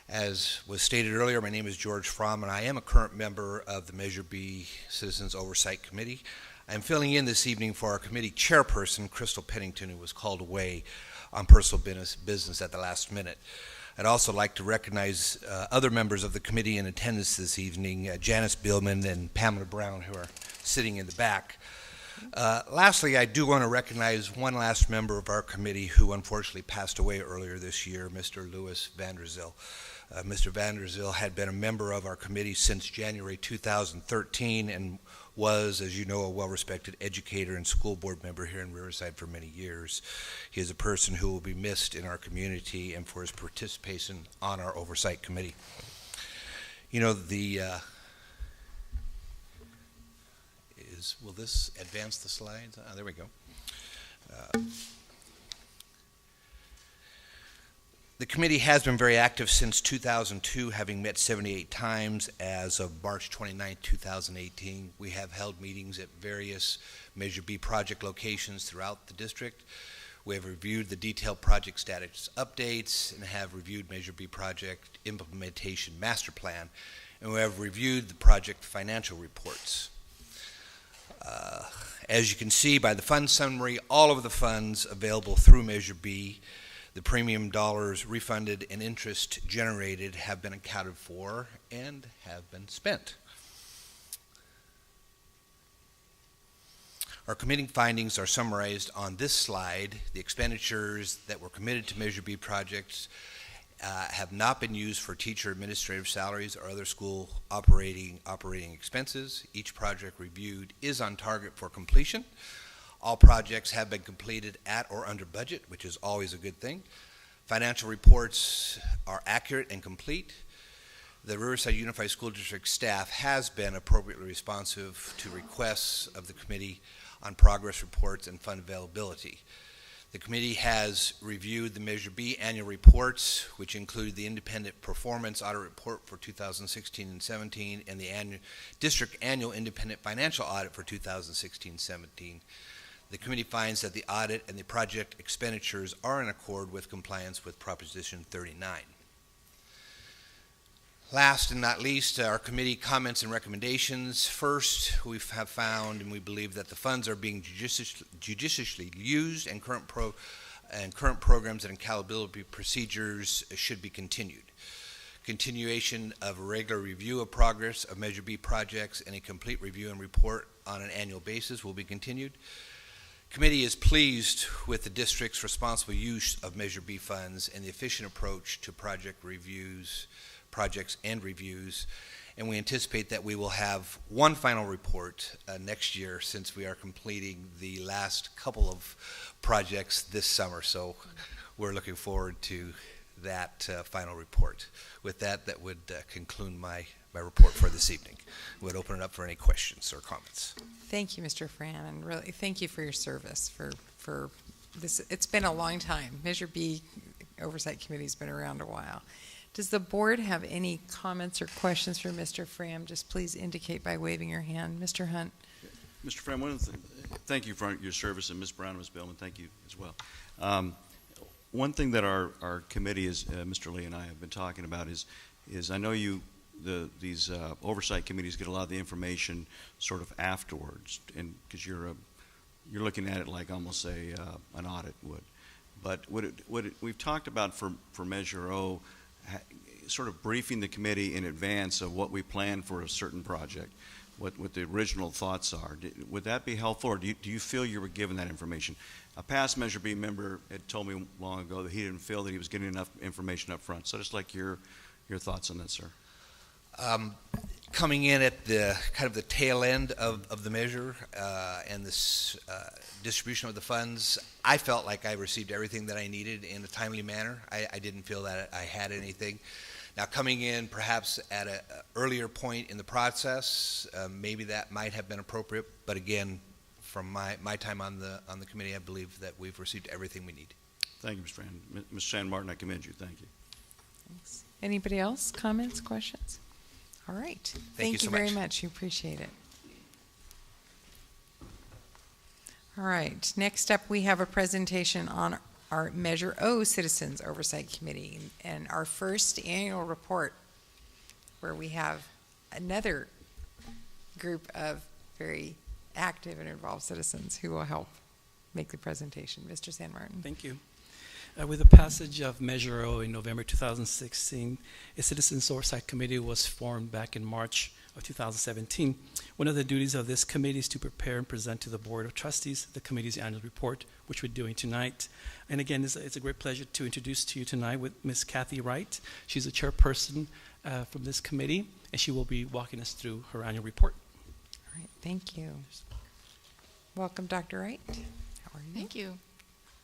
As was stated earlier, my name is George Fromm, and I am a current member of the Measure B Citizens Oversight Committee. I'm filling in this evening for our committee chairperson, Crystal Pennington, who was called away on personal business at the last minute. I'd also like to recognize other members of the committee in attendance this evening, Janice Billman and Pamela Brown, who are sitting in the back. Lastly, I do want to recognize one last member of our committee who unfortunately passed away earlier this year, Mr. Louis Vanderzil. Mr. Vanderzil had been a member of our committee since January 2013 and was, as you know, a well-respected educator and school board member here in Riverside for many years. He is a person who will be missed in our community and for his participation on our oversight committee. You know, will this advance the slides? There we go. The committee has been very active since 2002, having met 78 times as of March 29, 2018. We have held meetings at various Measure B project locations throughout the district. We have reviewed the detailed project status updates and have reviewed Measure B project implementation master plan, and we have reviewed the project financial reports. As you can see by the fund summary, all of the funds available through Measure B, the premium dollars refunded and interest generated have been accounted for and have been spent. Our committee findings are summarized on this slide. The expenditures that were committed to Measure B projects have not been used for teacher administrative salaries or other school operating expenses. Each project reviewed is on target for completion. All projects have been completed at or under budget, which is always a good thing. Financial reports are accurate and complete. The Riverside Unified School District staff has been appropriately responsive to requests of the committee on progress reports and fund availability. The committee has reviewed the Measure B annual reports, which include the independent performance audit report for 2016 and 17 and the district annual independent financial audit for 2016-17. The committee finds that the audit and the project expenditures are in accord with compliance with Proposition 39. Last and not least, our committee comments and recommendations. First, we have found and we believe that the funds are being judiciously used and current programs and accountability procedures should be continued. Continuation of a regular review of progress of Measure B projects and a complete review and report on an annual basis will be continued. Committee is pleased with the district's responsible use of Measure B funds and the efficient approach to projects and reviews, and we anticipate that we will have one final report next year since we are completing the last couple of projects this summer, so we're looking forward to that final report. With that, that would conclude my report for this evening. We'd open it up for any questions or comments. Thank you, Mr. Fran, and really thank you for your service for this. It's been a long time. Measure B Oversight Committee has been around a while. Does the board have any comments or questions for Mr. Fram? Just please indicate by waving your hand. Mr. Hunt. Mr. Fram, thank you for your service, and Ms. Brown and Ms. Billman, thank you as well. One thing that our committee is, Mr. Lee and I have been talking about is I know these oversight committees get a lot of the information sort of afterwards, and because you're looking at it like almost an audit would. But we've talked about for Measure O, sort of briefing the committee in advance of what we plan for a certain project, what the original thoughts are. Would that be helpful, or do you feel you were given that information? A past Measure B member had told me long ago that he didn't feel that he was getting enough information up front. So just like your thoughts on that, sir. Coming in at the kind of the tail end of the measure and this distribution of the funds, I felt like I received everything that I needed in a timely manner. I didn't feel that I had anything. Now, coming in perhaps at an earlier point in the process, maybe that might have been appropriate. But again, from my time on the committee, I believe that we've received everything we need. Thank you, Mr. Fran. Mr. San Martin, I commend you. Thank you. Thanks. Anybody else? Comments, questions? All right. Thank you so very much. We appreciate it. All right. Next up, we have a presentation on our Measure O Citizens Oversight Committee and our first annual report, where we have another group of very active and involved citizens who will help make the presentation. Mr. San Martin. Thank you. With the passage of Measure O in November 2016, a Citizens Oversight Committee was formed back in March of 2017. One of the duties of this committee is to prepare and present to the Board of Trustees the committee's annual report, which we're doing tonight. And again, it's a great pleasure to introduce to you tonight with Ms. Kathy Wright. She's the chairperson from this committee, and she will be walking us through her annual report. All right, thank you. Welcome, Dr. Wright. How are you? Thank you.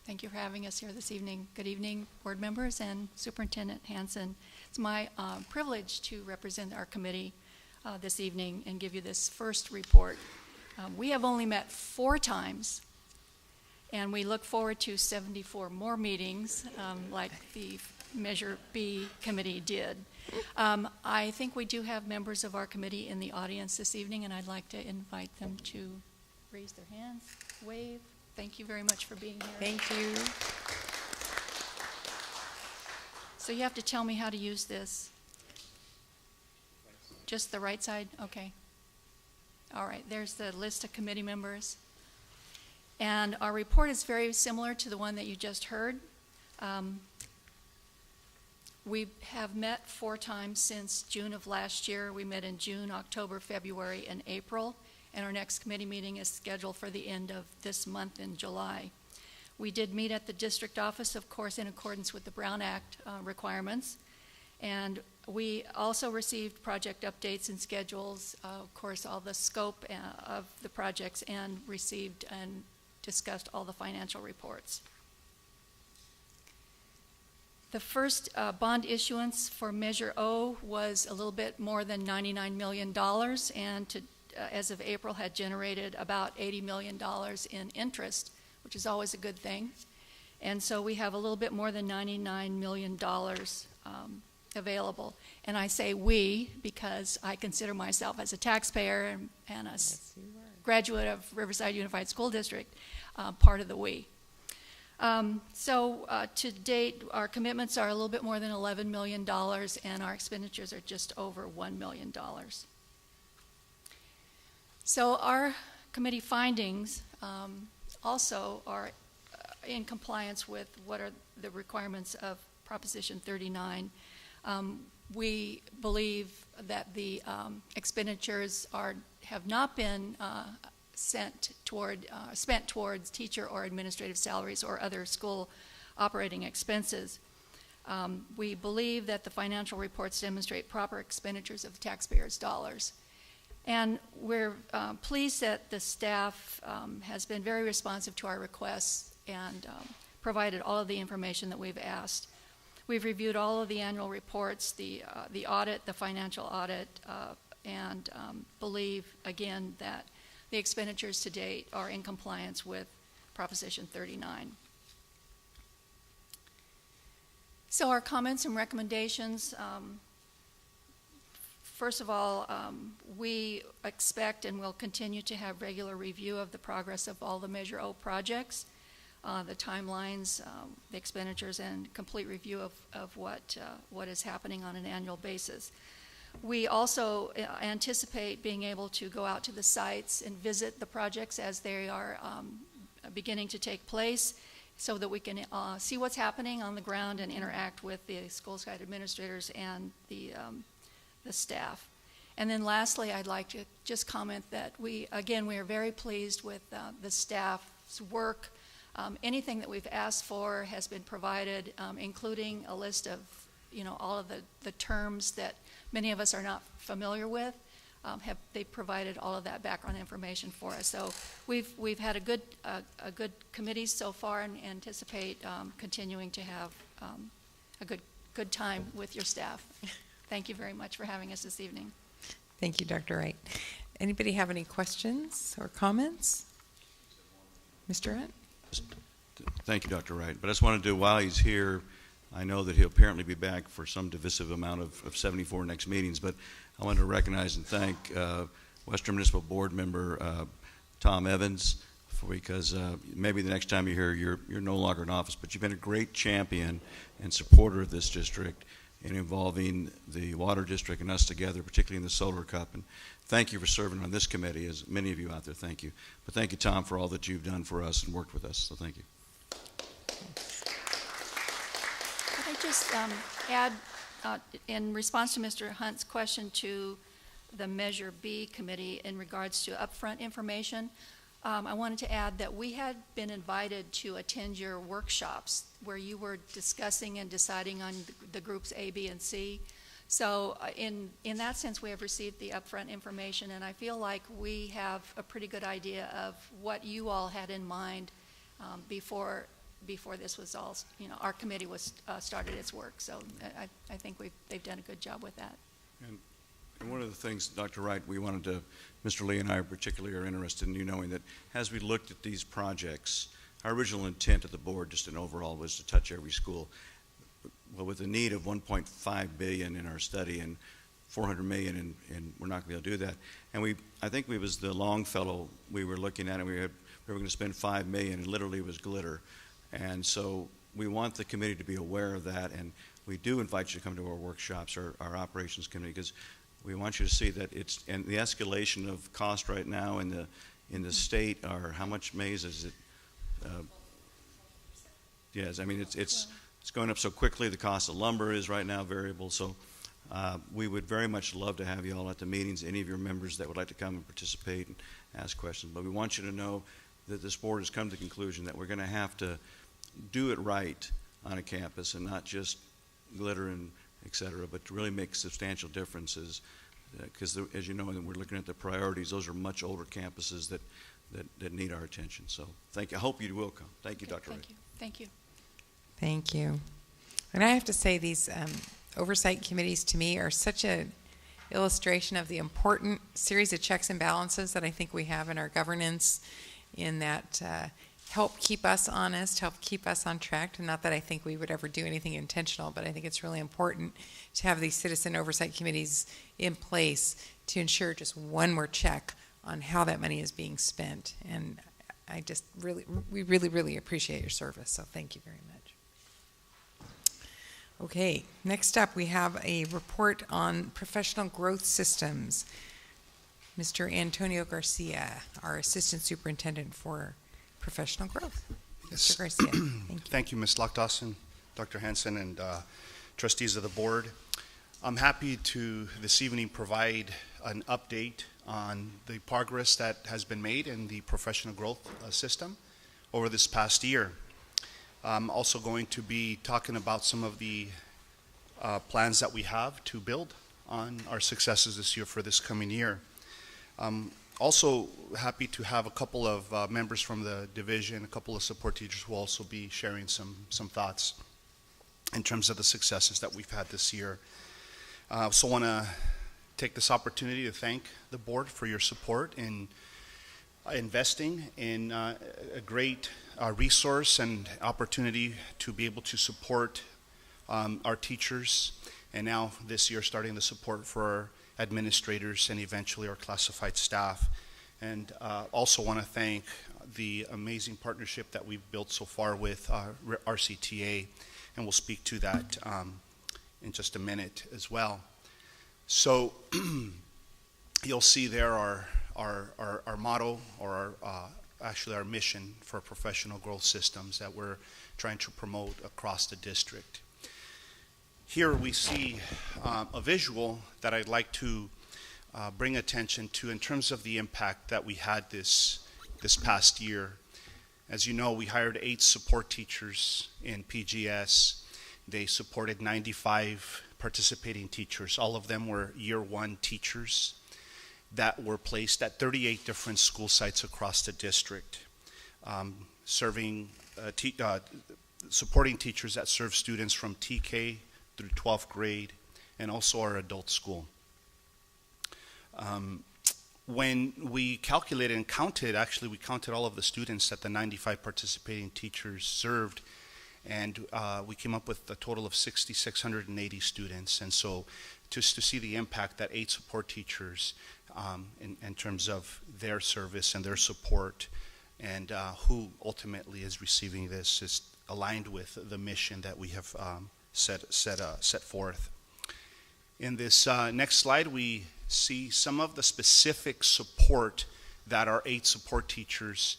Thank you for having us here this evening. Good evening, board members and Superintendent Hansen. It's my privilege to represent our committee this evening and give you this first report. We have only met 4 times, and we look forward to 74 more meetings like the Measure B committee did. I think we do have members of our committee in the audience this evening, and I'd like to invite them to raise their hands, wave. Thank you very much for being here. Thank you. So you have to tell me how to use this. Just the right side? Okay. All right, there's the list of committee members. And our report is very similar to the one that you just heard. We have met 4 times since June of last year. We met in June, October, February, and April. And our next committee meeting is scheduled for the end of this month in July. We did meet at the district office, of course, in accordance with the Brown Act requirements. And we also received project updates and schedules, of course, all the scope of the projects, and received and discussed all the financial reports. The first bond issuance for Measure O was a little bit more than $99 million, and as of April had generated about $80 million in interest, which is always a good thing. And so we have a little bit more than $99 million available. And I say we because I consider myself as a taxpayer and a graduate of Riverside Unified School District, part of the we. To date, our commitments are a little bit more than $11 million, and our expenditures are just over $1 million. So our committee findings also are in compliance with what are the requirements of Proposition 39. We believe that the expenditures have not been spent towards teacher or administrative salaries or other school operating expenses. We believe that the financial reports demonstrate proper expenditures of taxpayers' dollars. And we're pleased that the staff has been very responsive to our requests and provided all of the information that we've asked. We've reviewed all of the annual reports, the audit, the financial audit, and believe, again, that the expenditures to date are in compliance with Proposition 39. So our comments and recommendations, first of all, we expect and will continue to have regular review of the progress of all the Measure O projects, the timelines, the expenditures, and complete review of what is happening on an annual basis. We also anticipate being able to go out to the sites and visit the projects as they are beginning to take place so that we can see what's happening on the ground and interact with the school site administrators and the staff. And then lastly, I'd like to just comment that we are very pleased with the staff's work. Anything that we've asked for has been provided, including a list of all of the terms that many of us are not familiar with. They provided all of that background information for us. So we've had a good committee so far, and anticipate continuing to have a good time with your staff. Thank you very much for having us this evening. Thank you, Dr. Wright. Anybody have any questions or comments? Mr. Hunt? Thank you, Dr. Wright. But I just wanted to, while he's here, I know that he'll apparently be back for some divisive amount of 74 next meetings, but I wanted to recognize and thank Western Municipal Board member Tom Evans, because maybe the next time you're here, you're no longer in office, but you've been a great champion and supporter of this district in involving the Water District and us together, particularly in the Solar Cup. And thank you for serving on this committee, as many of you out there, thank you. But thank you, Tom, for all that you've done for us and worked with us, so thank you. Could I just add, in response to Mr. Hunt's question to the Measure B committee in regards to upfront information, I wanted to add that we had been invited to attend your workshops where you were discussing and deciding on the groups A, B, and C. So in that sense, we have received the upfront information, and I feel like we have a pretty good idea of what you all had in mind before this was all, our committee was started its work. So I think they've done a good job with that. And one of the things, Dr. Wright, we wanted to, Mr. Lee and I particularly are interested in you knowing that as we looked at these projects, our original intent of the board, just in overall, was to touch every school. Well, with the need of $1.5 billion in our study and $400 million, and we're not going to be able to do that. And I think we was the Longfellow we were looking at, and we were going to spend $5 million, and literally it was glitter. And so we want the committee to be aware of that, and we do invite you to come to our workshops, our operations committee, because we want you to see that and the escalation of cost right now in the state are, how much, Maze, is it? Yes, I mean, it's going up so quickly. The cost of lumber is right now variable. So we would very much love to have you all at the meetings, any of your members that would like to come and participate and ask questions. But we want you to know that this board has come to the conclusion that we're going to have to do it right on a campus and not just glitter and et cetera, but to really make substantial differences. Because as you know, when we're looking at the priorities, those are much older campuses that need our attention. So thank you. I hope you will come. Thank you, Dr. Wright. Thank you. Thank you. And I have to say, these oversight committees to me are such an illustration of the important series of checks and balances that I think we have in our governance, in that help keep us honest, help keep us on track. And not that I think we would ever do anything intentional, but I think it's really important to have these citizen oversight committees in place to ensure just one more check on how that money is being spent. And I just we really appreciate your service. So thank you very much. Okay, next up we have a report on professional growth systems. Mr. Antonio Garcia, our Assistant Superintendent for Professional Growth. Yes. Mr. Garcia, thank you. Thank you, Ms. Lockdawson, Dr. Hansen, and trustees of the board. I'm happy to this evening provide an update on the progress that has been made in the professional growth system over this past year. I'm also going to be talking about some of the plans that we have to build on our successes this year for this coming year. Also happy to have a couple of members from the division, a couple of support teachers who will also be sharing some thoughts in terms of the successes that we've had this year. I also want to take this opportunity to thank the board for your support in investing in a great resource and opportunity to be able to support our teachers, and now this year starting the support for our administrators and eventually our classified staff. And also want to thank the amazing partnership that we've built so far with RCTA, and we'll speak to that in just a minute as well. So you'll see there our motto, or actually our mission for professional growth systems that we're trying to promote across the district. Here we see a visual that I'd like to bring attention to in terms of the impact that we had this past year. As you know, we hired 8 support teachers in PGS. They supported 95 participating teachers. All of them were year 1 teachers that were placed at 38 different school sites across the district, supporting teachers that serve students from TK through 12th grade, and also our adult school. When we calculated and counted, actually we counted all of the students that the 95 participating teachers served, and we came up with a total of 6,680 students. And so just to see the impact that 8 support teachers in terms of their service and their support, and who ultimately is receiving this, is aligned with the mission that we have set forth. In this next slide, we see some of the specific support that our 8 support teachers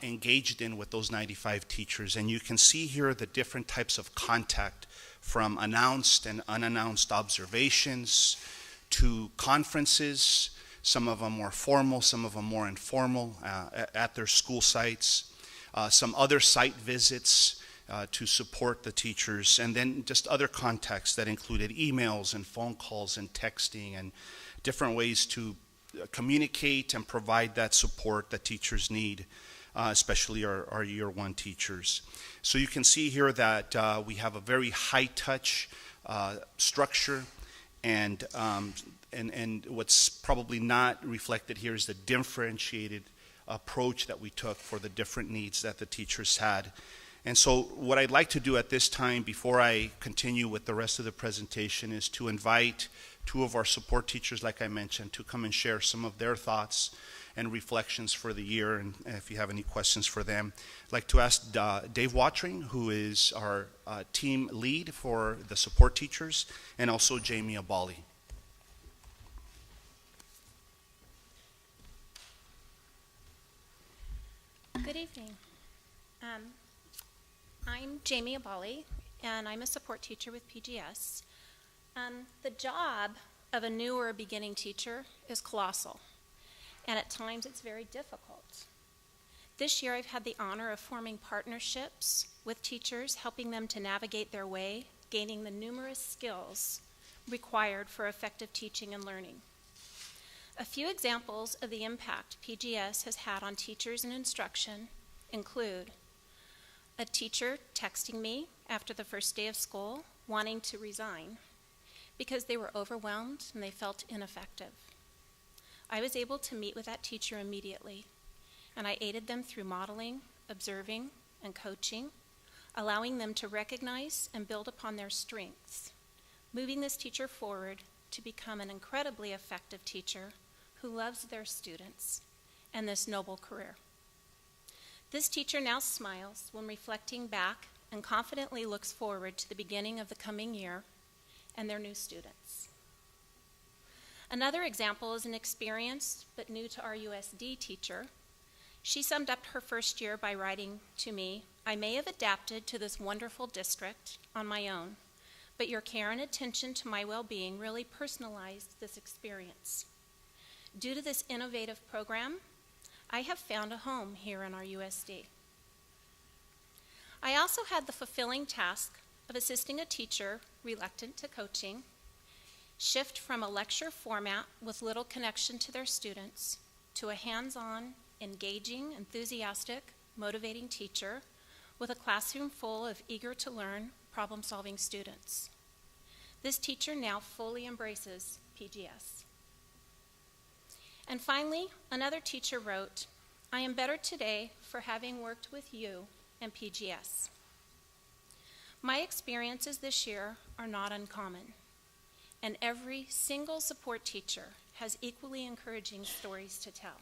engaged in with those 95 teachers. And you can see here the different types of contact, from announced and unannounced observations to conferences, some of them more formal, some of them more informal at their school sites, some other site visits to support the teachers, and then just other contacts that included emails and phone calls and texting and different ways to communicate and provide that support that teachers need, especially our year 1 teachers. So you can see here that we have a very high-touch structure, and what's probably not reflected here is the differentiated approach that we took for the different needs that the teachers had. And so what I'd like to do at this time, before I continue with the rest of the presentation, is to invite 2 of our support teachers, like I mentioned, to come and share some of their thoughts and reflections for the year, and if you have any questions for them. I'd like to ask Dave Watring, who is our team lead for the support teachers, and also Jamie Abali. Good evening. I'm Jamie Abali, and I'm a support teacher with PGS. The job of a new or a beginning teacher is colossal, and at times it's very difficult. This year I've had the honor of forming partnerships with teachers, helping them to navigate their way, gaining the numerous skills required for effective teaching and learning. A few examples of the impact PGS has had on teachers and instruction include a teacher texting me after the first day of school wanting to resign because they were overwhelmed and they felt ineffective. I was able to meet with that teacher immediately, and I aided them through modeling, observing, and coaching, allowing them to recognize and build upon their strengths, moving this teacher forward to become an incredibly effective teacher who loves their students and this noble career. This teacher now smiles when reflecting back and confidently looks forward to the beginning of the coming year and their new students. Another example is an experienced but new to RUSD teacher. She summed up her first year by writing to me, "I may have adapted to this wonderful district on my own, but your care and attention to my well-being really personalized this experience. Due to this innovative program, I have found a home here in RUSD." I also had the fulfilling task of assisting a teacher reluctant to coaching shift from a lecture format with little connection to their students to a hands-on, engaging, enthusiastic, motivating teacher with a classroom full of eager to learn, problem-solving students. This teacher now fully embraces PGS. And finally, another teacher wrote, "I am better today for having worked with you and PGS. My experiences this year are not uncommon, and every single support teacher has equally encouraging stories to tell.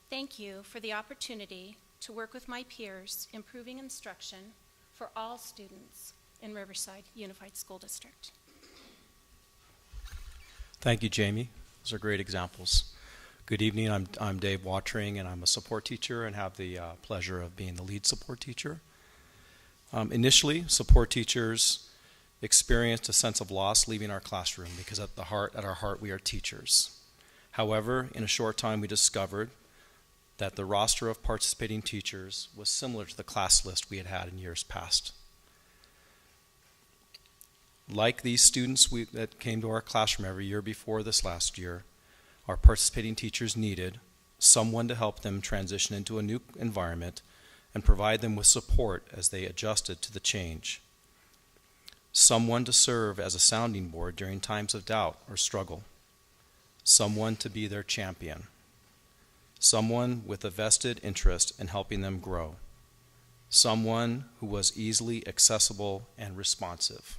Thank you for the opportunity to work with my peers, improving instruction for all students in Riverside Unified School District." Thank you, Jamie. Those are great examples. Good evening. I'm Dave Watering, and I'm a support teacher and have the pleasure of being the lead support teacher. Initially, support teachers experienced a sense of loss leaving our classroom because at our heart, we are teachers. However, in a short time, we discovered that the roster of participating teachers was similar to the class list we had had in years past. Like these students that came to our classroom every year before this last year, our participating teachers needed someone to help them transition into a new environment and provide them with support as they adjusted to the change. Someone to serve as a sounding board during times of doubt or struggle. Someone to be their champion. Someone with a vested interest in helping them grow. Someone who was easily accessible and responsive.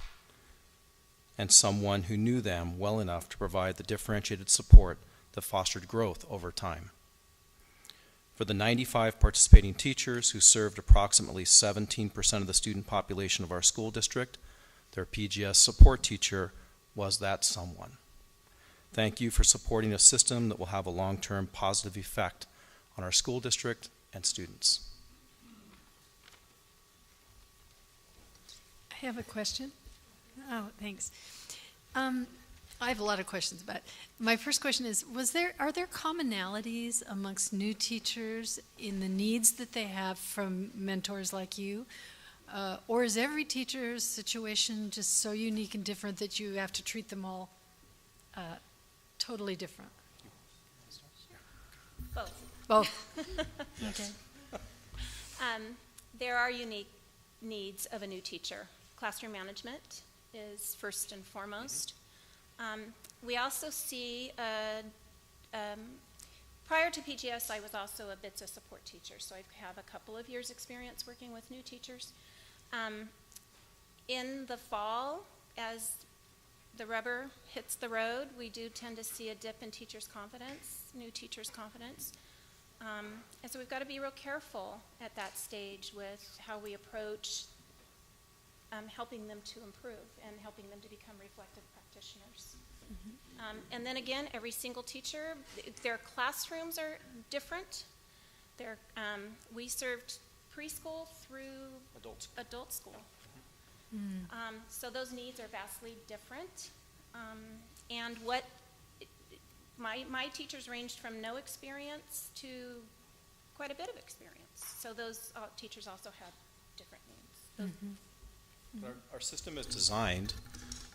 And someone who knew them well enough to provide the differentiated support that fostered growth over time. For the 95 participating teachers who served approximately 17% of the student population of our school district, their PGS support teacher was that someone. Thank you for supporting a system that will have a long-term positive effect on our school district and students. I have a question. Oh, thanks. I have a lot of questions, but my first question is, are there commonalities amongst new teachers in the needs that they have from mentors like you? Or is every teacher's situation just so unique and different that you have to treat them all totally different? Both. Okay. There are unique needs of a new teacher. Classroom management is first and foremost. We also see, prior to PGS, I was also a BITSA support teacher, so I have a couple of years' experience working with new teachers. In the fall, as the rubber hits the road, we do tend to see a dip in teachers' confidence, new teachers' confidence. And so we've got to be real careful at that stage with how we approach helping them to improve and helping them to become reflective practitioners. Mm-hmm. And then again, every single teacher, their classrooms are different. We served preschool through adult school. Mm-hmm. So those needs are vastly different. And what my teachers ranged from no experience to quite a bit of experience. So those teachers also have different needs. Our system is designed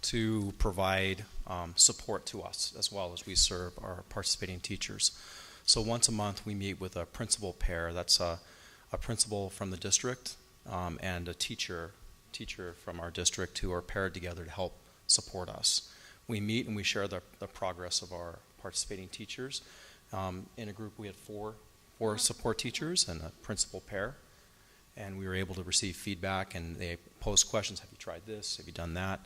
to provide support to us as well as we serve our participating teachers. So once a month we meet with a principal pair. That's a principal from the district and a teacher from our district who are paired together to help support us. We meet and we share the progress of our participating teachers. In a group we had four support teachers and a principal pair, and we were able to receive feedback, and they posed questions. Have you tried this? Have you done that?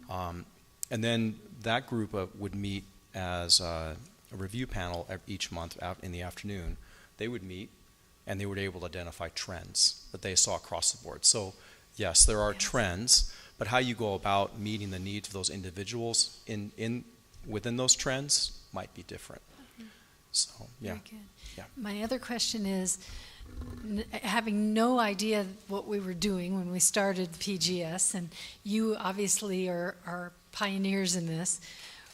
And then that group would meet as a review panel each month in the afternoon. They would meet and they were able to identify trends that they saw across the board. So yes, there are trends, but how you go about meeting the needs of those individuals within those trends might be different. So yeah. Very good. Yeah. My other question is, having no idea what we were doing when we started PGS, and you obviously are pioneers in this,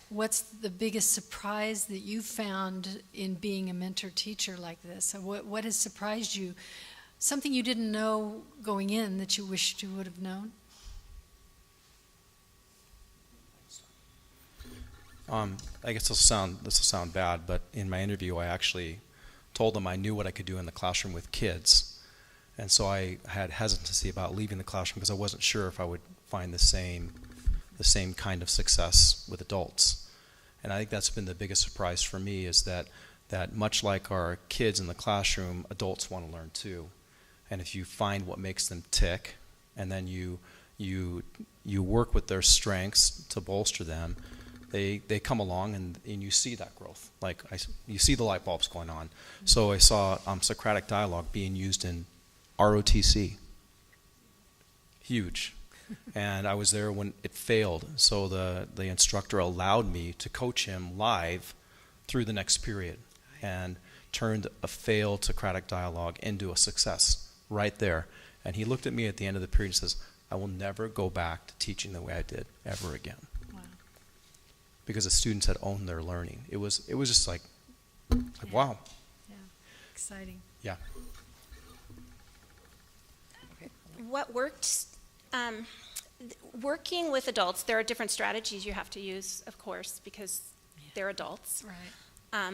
what's the biggest surprise that you found in being a mentor teacher like this? What has surprised you? Something you didn't know going in that you wished you would have known? I guess this will sound bad, but in my interview I actually told them I knew what I could do in the classroom with kids. And so I had hesitancy about leaving the classroom because I wasn't sure if I would find the same kind of success with adults. And I think that's been the biggest surprise for me, is that much like our kids in the classroom, adults want to learn too. And if you find what makes them tick, and then you work with their strengths to bolster them, they come along and you see that growth. Like you see the light bulbs going on. So I saw Socratic dialogue being used in ROTC. Huge. And I was there when it failed. So the instructor allowed me to coach him live through the next period and turned a failed Socratic dialogue into a success right there. And he looked at me at the end of the period and says, I will never go back to teaching the way I did ever again. Because the students had owned their learning. It was just like wow. Yeah, exciting. Yeah. What worked, working with adults, there are different strategies you have to use, of course, because they're adults. Right.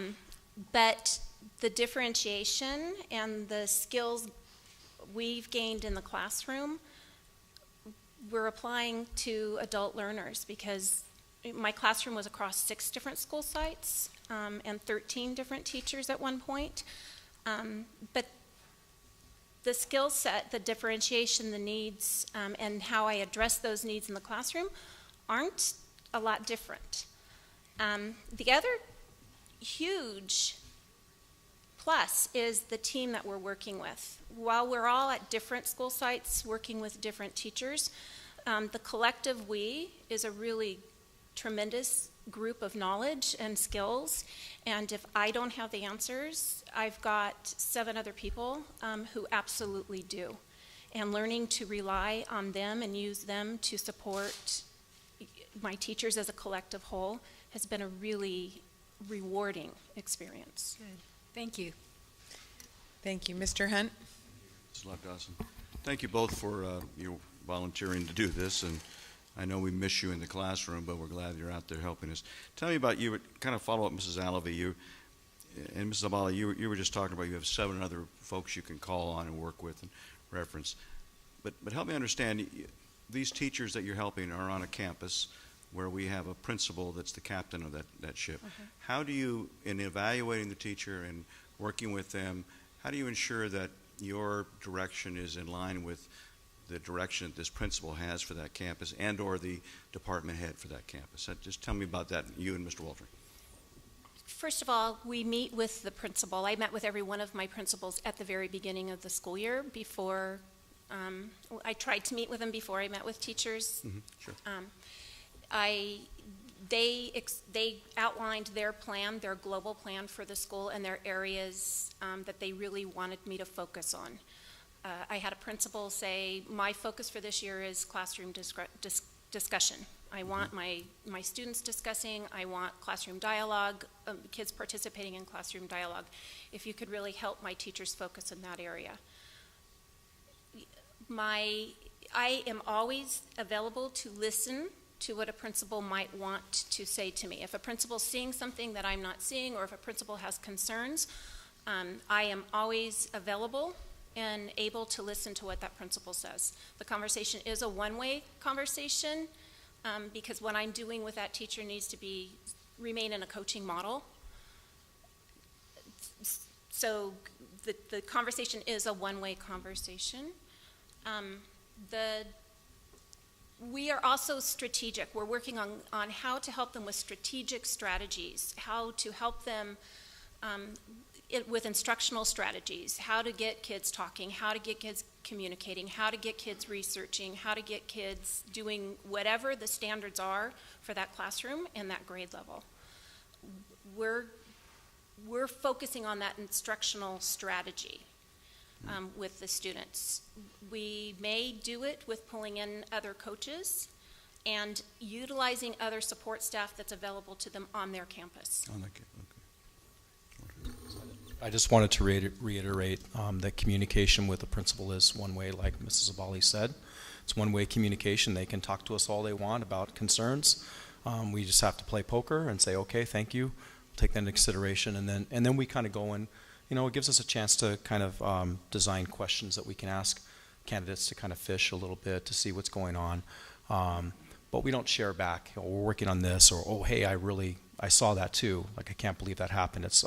But the differentiation and the skills we've gained in the classroom, we're applying to adult learners, because my classroom was across 6 different school sites and 13 different teachers at one point. But the skill set, the differentiation, the needs, and how I address those needs in the classroom aren't a lot different. The other huge plus is the team that we're working with. While we're all at different school sites working with different teachers, the collective we is a really tremendous group of knowledge and skills, and if I don't have the answers, I've got 7 other people who absolutely do, and learning to rely on them and use them to support my teachers as a collective whole has been a really rewarding experience. Good. Thank you. Thank you. Mr. Hunt? Mrs. Lock-Dawson, thank you both for your volunteering to do this, and I know we miss you in the classroom, but we're glad you're out there helping us. Tell me about you, kind of follow up Mrs. Alvey, and Mrs. Abala, you were just talking about you have 7 other folks you can call on and work with and reference. But help me understand, these teachers that you're helping are on a campus where we have a principal that's the captain of that ship. How do you, in evaluating the teacher and working with them, how do you ensure that your direction is in line with the direction that this principal has for that campus and or the department head for that campus? Just tell me about that, you and Mr. Walter. First of all, we meet with the principal. I met with every one of my principals at the very beginning of the school year before, I tried to meet with them before I met with teachers. Sure. They outlined their plan, their global plan for the school and their areas that they really wanted me to focus on. I had a principal say, my focus for this year is classroom discussion. I want my students discussing. I want classroom dialogue, kids participating in classroom dialogue. If you could really help my teachers focus in that area. I am always available to listen to what a principal might want to say to me. If a principal's seeing something that I'm not seeing, or if a principal has concerns, I am always available and able to listen to what that principal says. The conversation is a one-way conversation, because what I'm doing with that teacher needs to remain in a coaching model. So the conversation is a one-way conversation. We are also strategic. We're working on how to help them with strategic strategies, how to help them with instructional strategies, how to get kids talking, how to get kids communicating, how to get kids researching, how to get kids doing whatever the standards are for that classroom and that grade level. We're focusing on that instructional strategy with the students. We may do it with pulling in other coaches and utilizing other support staff that's available to them on their campus. I just wanted to reiterate that communication with the principal is one way, like Mrs. Zabali said. It's one-way communication. They can talk to us all they want about concerns. We just have to play poker and say, okay, thank you. We'll take that into consideration, and then we kind of go and, you know, it gives us a chance to kind of design questions that we can ask candidates to kind of fish a little bit to see what's going on. But we don't share back, oh, we're working on this, or, oh, hey, I saw that too. Like, I can't believe that happened. It's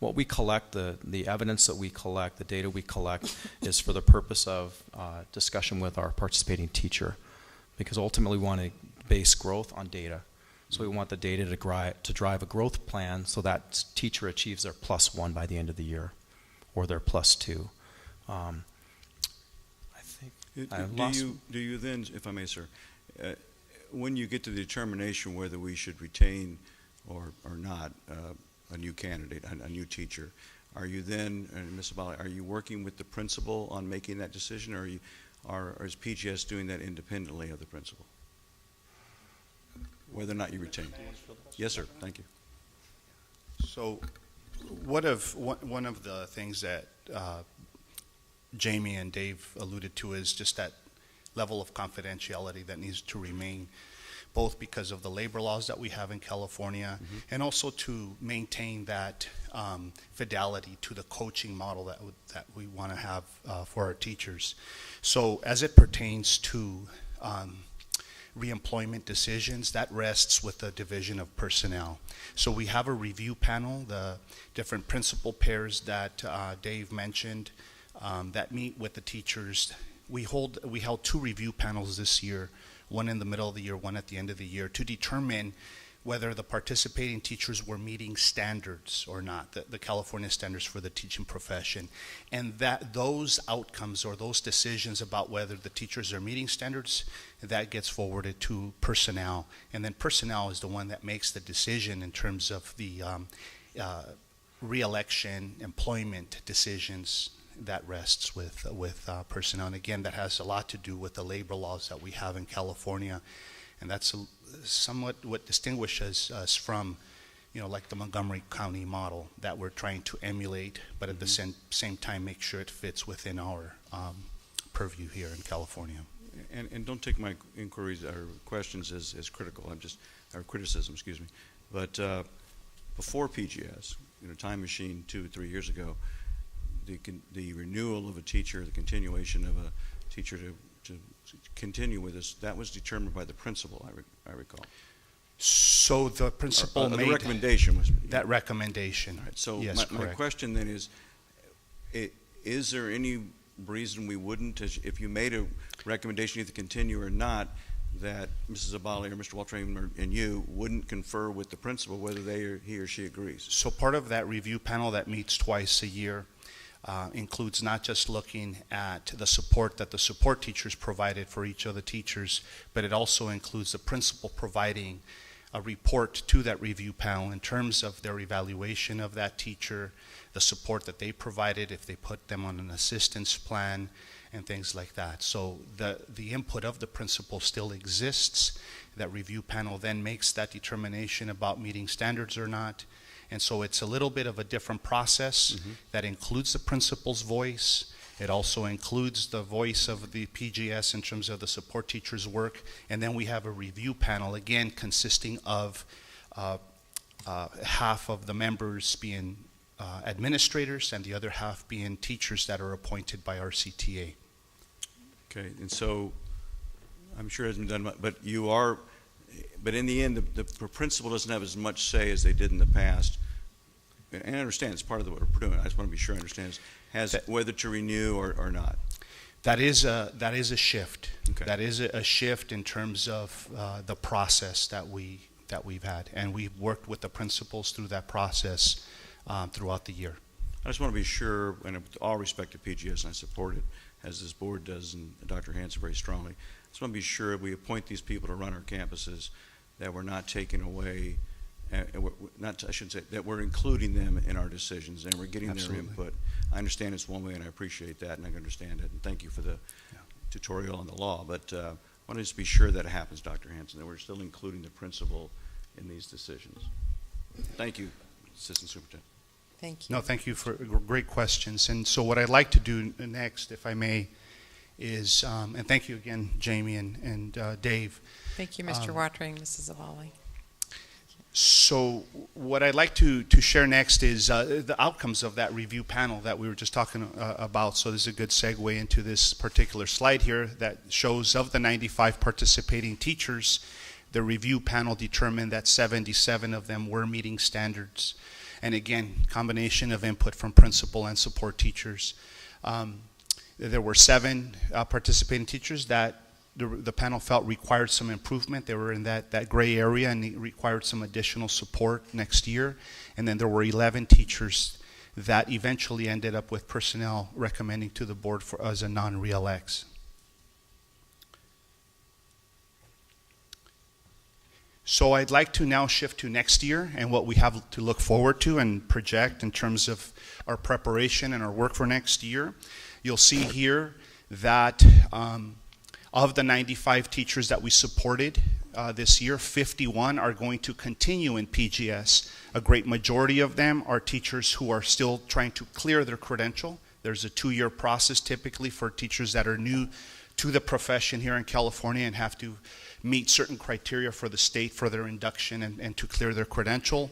what we collect, the evidence that we collect, the data we collect is for the purpose of discussion with our participating teacher, because ultimately we want to base growth on data. So we want the data to drive a growth plan so that teacher achieves their +1 by the end of the year, or their +2. I think do you then, if I may, sir, when you get to the determination whether we should retain or not a new candidate, a new teacher, are you then, and Ms. Abali, are you working with the principal on making that decision, or is PGS doing that independently of the principal? Whether or not you retain. Yes, sir. Thank you. So, one of the things that Jamie and Dave alluded to is just that level of confidentiality that needs to remain, both because of the labor laws that we have in California, and also to maintain that fidelity to the coaching model that we want to have for our teachers. So, as it pertains to reemployment decisions, that rests with the Division of Personnel. So we have a review panel, the different principal pairs that Dave mentioned that meet with the teachers. We held 2 review panels this year, one in the middle of the year, one at the end of the year, to determine whether the participating teachers were meeting standards or not, the California standards for the teaching profession. And that those outcomes or those decisions about whether the teachers are meeting standards, that gets forwarded to personnel. And then personnel is the one that makes the decision in terms of the re-election, employment decisions. That rests with personnel. And again, that has a lot to do with the labor laws that we have in California. And that's somewhat what distinguishes us from, like the Montgomery County model that we're trying to emulate, but at the same time make sure it fits within our purview here in California. And don't take my inquiries or questions as critical. Or criticism, excuse me. But before PGS, time machine 2 or 3 years ago, the renewal of a teacher, the continuation of a teacher to continue with us, that was determined by the principal, I recall. So the principal made the recommendation was that recommendation. Right, so yes, my question then is there any reason we wouldn't, if you made a recommendation either continue or not, that Mrs. Abali or Mr. Waltrain and you wouldn't confer with the principal whether he or she agrees? So part of that review panel that meets twice a year includes not just looking at the support that the support teachers provided for each of the teachers, but it also includes the principal providing a report to that review panel in terms of their evaluation of that teacher, the support that they provided if they put them on an assistance plan, and things like that. So the input of the principal still exists. That review panel then makes that determination about meeting standards or not. And so it's a little bit of a different process that includes the principal's voice. It also includes the voice of the PGS in terms of the support teacher's work. And then we have a review panel, again, consisting of half of the members being administrators and the other half being teachers that are appointed by our CTA. Okay, and so I'm sure it hasn't been done, but but in the end, the principal doesn't have as much say as they did in the past. And I understand it's part of what we're doing. I just want to be sure I understand whether to renew or not. That is a shift. Okay. That is a shift in terms of the process that we've had, and we've worked with the principals through that process throughout the year. I just want to be sure, and with all respect to PGS, and I support it, as this board does, and Dr. Hansen very strongly. I just want to be sure we appoint these people to run our campuses, that we're not taking away, I shouldn't say, that we're including them in our decisions and we're getting Absolutely. their input. I understand it's one way, and I appreciate that, and I can understand it, and thank you for the tutorial on the law. But I want to just be sure that it happens, Dr. Hansen, that we're still including the principal in these decisions. Thank you, Assistant Superintendent. Thank you. No, thank you for great questions. And so what I'd like to do next, if I may, is, and thank you again, Jamie and Dave. Thank you, Mr. Watering, Mrs. Alvey. So what I'd like to share next is the outcomes of that review panel that we were just talking about. So this is a good segue into this particular slide here that shows of the 95 participating teachers, the review panel determined that 77 of them were meeting standards. And again, combination of input from principal and support teachers. There were 7 participating teachers that the panel felt required some improvement. They were in that gray area and required some additional support next year. And then there were 11 teachers that eventually ended up with personnel recommending to the board as a non-reelects. So I'd like to now shift to next year and what we have to look forward to and project in terms of our preparation and our work for next year. You'll see here that of the 95 teachers that we supported this year, 51 are going to continue in PGS. A great majority of them are teachers who are still trying to clear their credential. There's a 2-year process typically for teachers that are new to the profession here in California and have to meet certain criteria for the state for their induction and to clear their credential.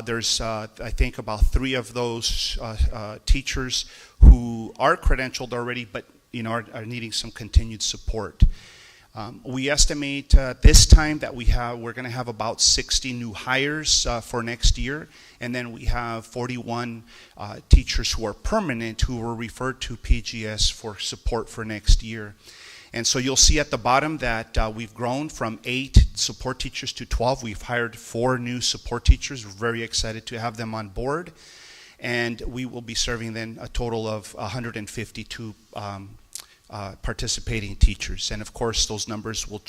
There's, I think, about 3 of those teachers who are credentialed already, but are needing some continued support. We estimate this time that we're going to have about 60 new hires for next year, and then we have 41 teachers who are permanent who were referred to PGS for support for next year. And so you'll see at the bottom that we've grown from 8 support teachers to 12. We've hired 4 new support teachers. We're very excited to have them on board. And we will be serving then a total of 152 participating teachers. And of course, those numbers will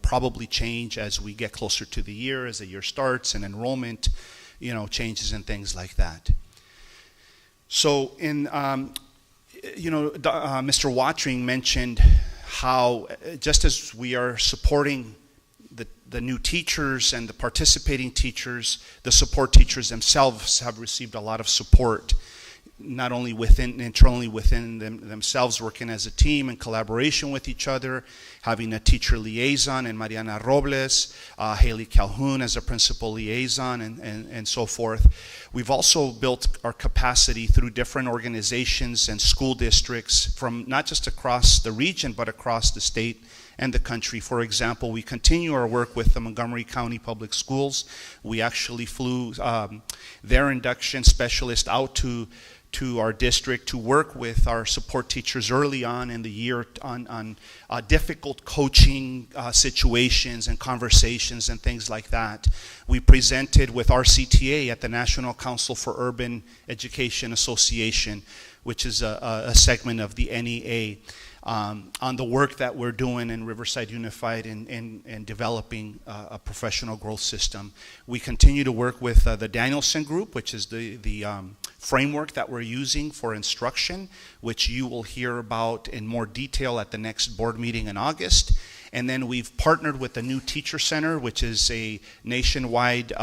probably change as we get closer to the year, as the year starts and enrollment, changes and things like that. So Mr. Watering mentioned how just as we are supporting the new teachers and the participating teachers, the support teachers themselves have received a lot of support, not only internally within themselves, working as a team in collaboration with each other, having a teacher liaison and Mariana Robles, Haley Calhoun as a principal liaison, and so forth. We've also built our capacity through different organizations and school districts from not just across the region, but across the state and the country. For example, we continue our work with the Montgomery County Public Schools. We actually flew their induction specialist out to our district to work with our support teachers early on in the year on difficult coaching situations and conversations and things like that. We presented with our CTA at the National Council for Urban Education Association which is a segment of the NEA, on the work that we're doing in Riverside Unified in developing a professional growth system. We continue to work with the Danielson Group, which is the framework that we're using for instruction, which you will hear about in more detail at the next board meeting in August. And then we've partnered with the New Teacher Center, which is a nationwide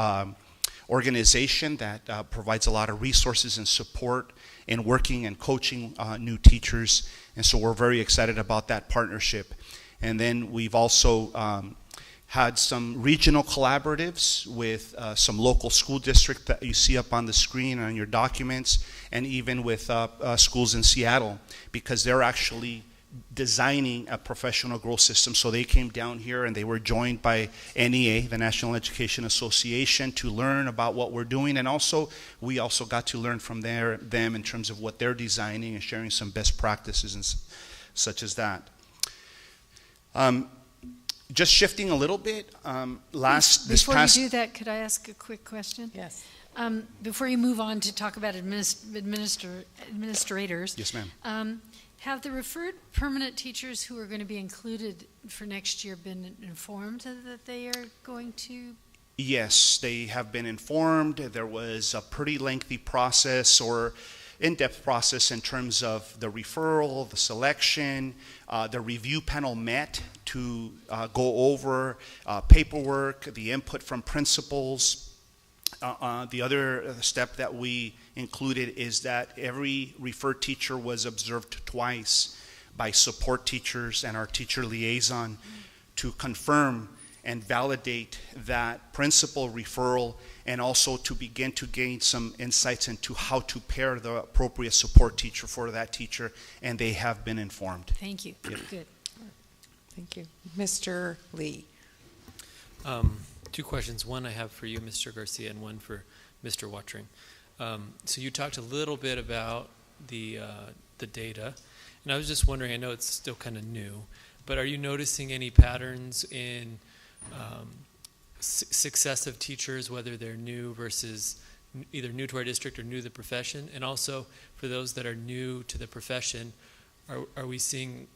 organization that provides a lot of resources and support in working and coaching new teachers. And so we're very excited about that partnership. And then we've also had some regional collaboratives with some local school districts that you see up on the screen on your documents, and even with schools in Seattle, because they're actually designing a professional growth system. So they came down here and they were joined by NEA, the National Education Association, to learn about what we're doing. And also, we also got to learn from them in terms of what they're designing and sharing some best practices and such as that. Just shifting a little bit, Before you do that, could I ask a quick question? Yes. Before you move on to talk about administrators. Yes, ma'am. Have the referred permanent teachers who are going to be included for next year been informed that they are going to? Yes, they have been informed. There was a pretty lengthy process or in-depth process in terms of the referral, the selection. The review panel met to go over paperwork, the input from principals. The other step that we included is that every referred teacher was observed twice by support teachers and our teacher liaison to confirm and validate that principal referral, and also to begin to gain some insights into how to pair the appropriate support teacher for that teacher, and they have been informed. Thank you. Yep. Good. Thank you. Mr. Lee. Two questions. One I have for you, Mr. Garcia, and one for Mr. Watring. So you talked a little bit about the data, and I was just wondering, I know it's still kind of new, but are you noticing any patterns in success of teachers, whether they're new versus either new to our district or new to the profession? And also, for those that are new to the profession, are we seeing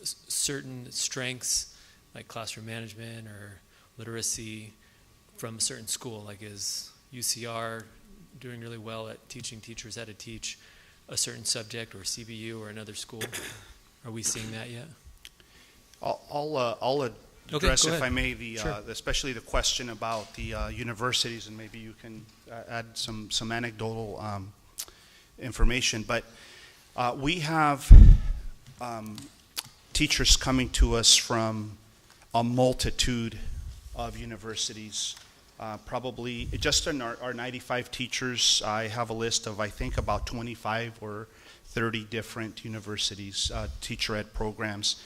certain strengths like classroom management or literacy from a certain school? Like, is UCR doing really well at teaching teachers how to teach a certain subject, or CBU or another school? Are we seeing that yet? I'll address, okay, if I may, Sure. especially the question about the universities, and maybe you can add some anecdotal information. But we have teachers coming to us from a multitude of universities. Probably just in our 95 teachers, I have a list of, I think, about 25 or 30 different universities, teacher ed programs.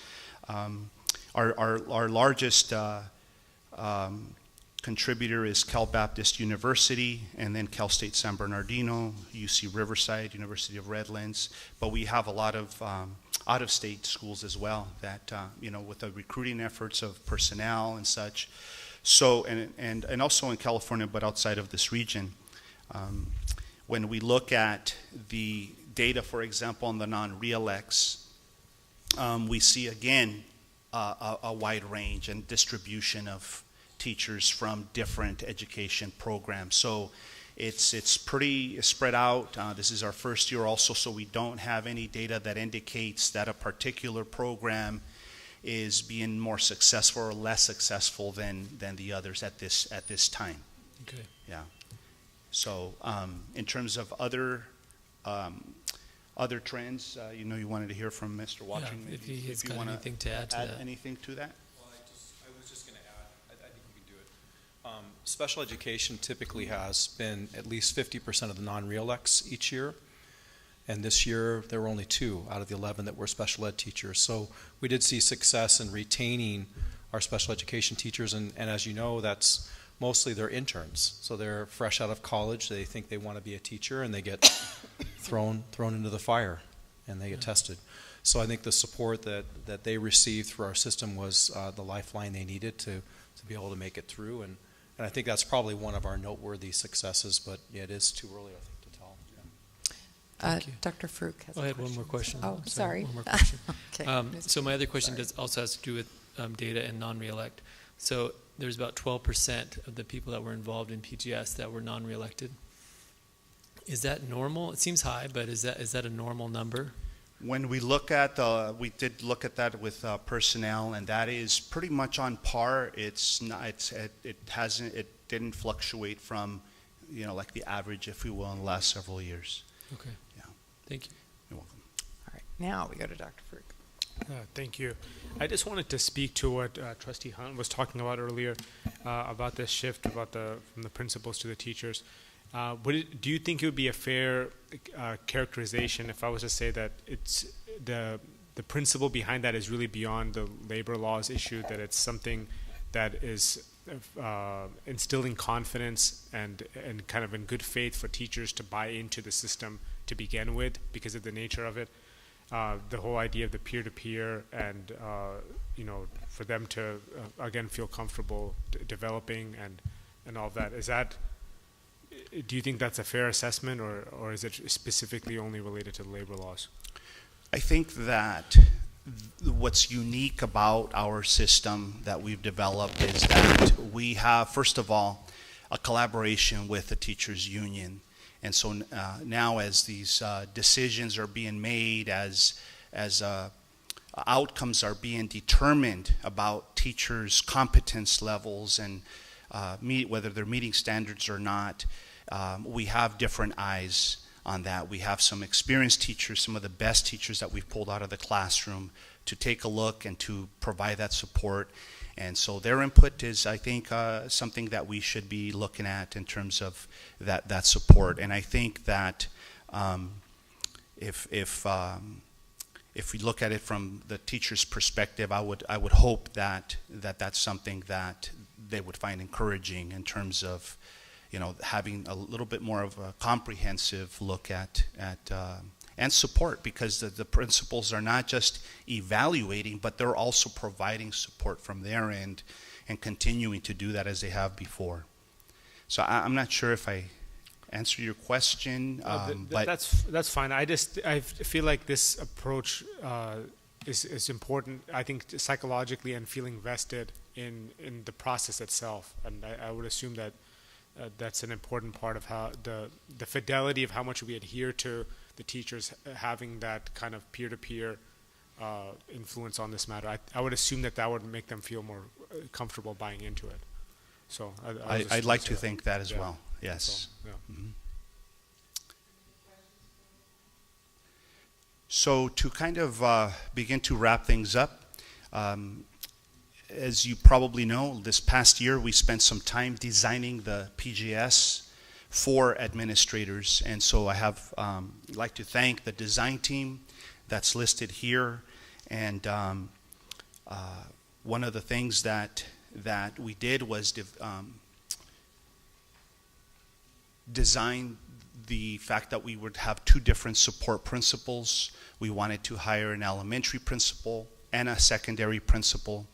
Our largest contributor is Cal Baptist University, and then Cal State San Bernardino, UC Riverside, University of Redlands. But we have a lot of out-of-state schools as well that, with the recruiting efforts of personnel and such. So, and also in California, but outside of this region. When we look at the data, for example, on the non-reelects, we see again a wide range and distribution of teachers from different education programs. So it's pretty spread out. This is our first year also, so we don't have any data that indicates that a particular program is being more successful or less successful than the others at this time. Okay. Yeah. So in terms of other trends, you wanted to hear from Mr. Watring. Yeah, if he has got wanna anything to add to that. Anything to that? Well, I was just going to add, I think we can do it. Special education typically has been at least 50% of the non-reelects each year. And this year, there were only 2 out of the 11 that were special ed teachers. So we did see success in retaining our special education teachers. And as you know, that's mostly their interns. So they're fresh out of college. They think they want to be a teacher, and they get thrown into the fire, and they get tested. So I think the support that they received through our system was the lifeline they needed to be able to make it through. And I think that's probably one of our noteworthy successes. But yeah, it is too early, I think, to tell. Yeah. Dr. Farouk has I had one more question. Oh, sorry. One more question. Okay. So my other question also has to do with data and non-reelect. So there's about 12% of the people that were involved in PGS that were non-reelected. Is that normal? It seems high, but is that a normal number? When we look at we did look at that with personnel, and that is pretty much on par. It's not. It didn't fluctuate from, like the average, if we will, in the last several years. Okay. Yeah. Thank you. You're welcome. All right. Now we go to Dr. Farouk. Thank you. I just wanted to speak to what Trustee Hunt was talking about earlier about this shift from the principals to the teachers. Do you think it would be a fair characterization if I was to say that it's the principle behind that is really beyond the labor laws issue, that it's something that is instilling confidence and kind of in good faith for teachers to buy into the system to begin with because of the nature of it? The whole idea of the peer-to-peer and, for them to, again, feel comfortable developing and all of that. Do you think that's a fair assessment, or is it specifically only related to the labor laws? I think that what's unique about our system that we've developed is that we have, first of all, a collaboration with the teachers' union. And so now as these decisions are being made, as outcomes are being determined about teachers' competence levels and whether they're meeting standards or not, we have different eyes on that. We have some experienced teachers, some of the best teachers that we've pulled out of the classroom to take a look and to provide that support. And so their input is, I think, something that we should be looking at in terms of that support. And I think that if we look at it from the teacher's perspective, I would hope that that's something that they would find encouraging in terms of, having a little bit more of a comprehensive look at and support, because the principals are not just evaluating, but they're also providing support from their end and continuing to do that as they have before. So I'm not sure if I answered your question, but that's fine. I feel like this approach is important. I think psychologically and feeling vested in the process itself, and I would assume that that's an important part of how the fidelity of how much we adhere to the teachers having that kind of peer-to-peer influence on this matter. I would assume that would make them feel more comfortable buying into it. So I'd like to think that as well. Yes. So, yeah. Mm-hmm. So to kind of begin to wrap things up, as you probably know, this past year we spent some time designing the PGS for administrators, and so I'd like to thank the design team that's listed here. And one of the things that we did was design the fact that we would have two different support principals. We wanted to hire an elementary principal and a secondary principal.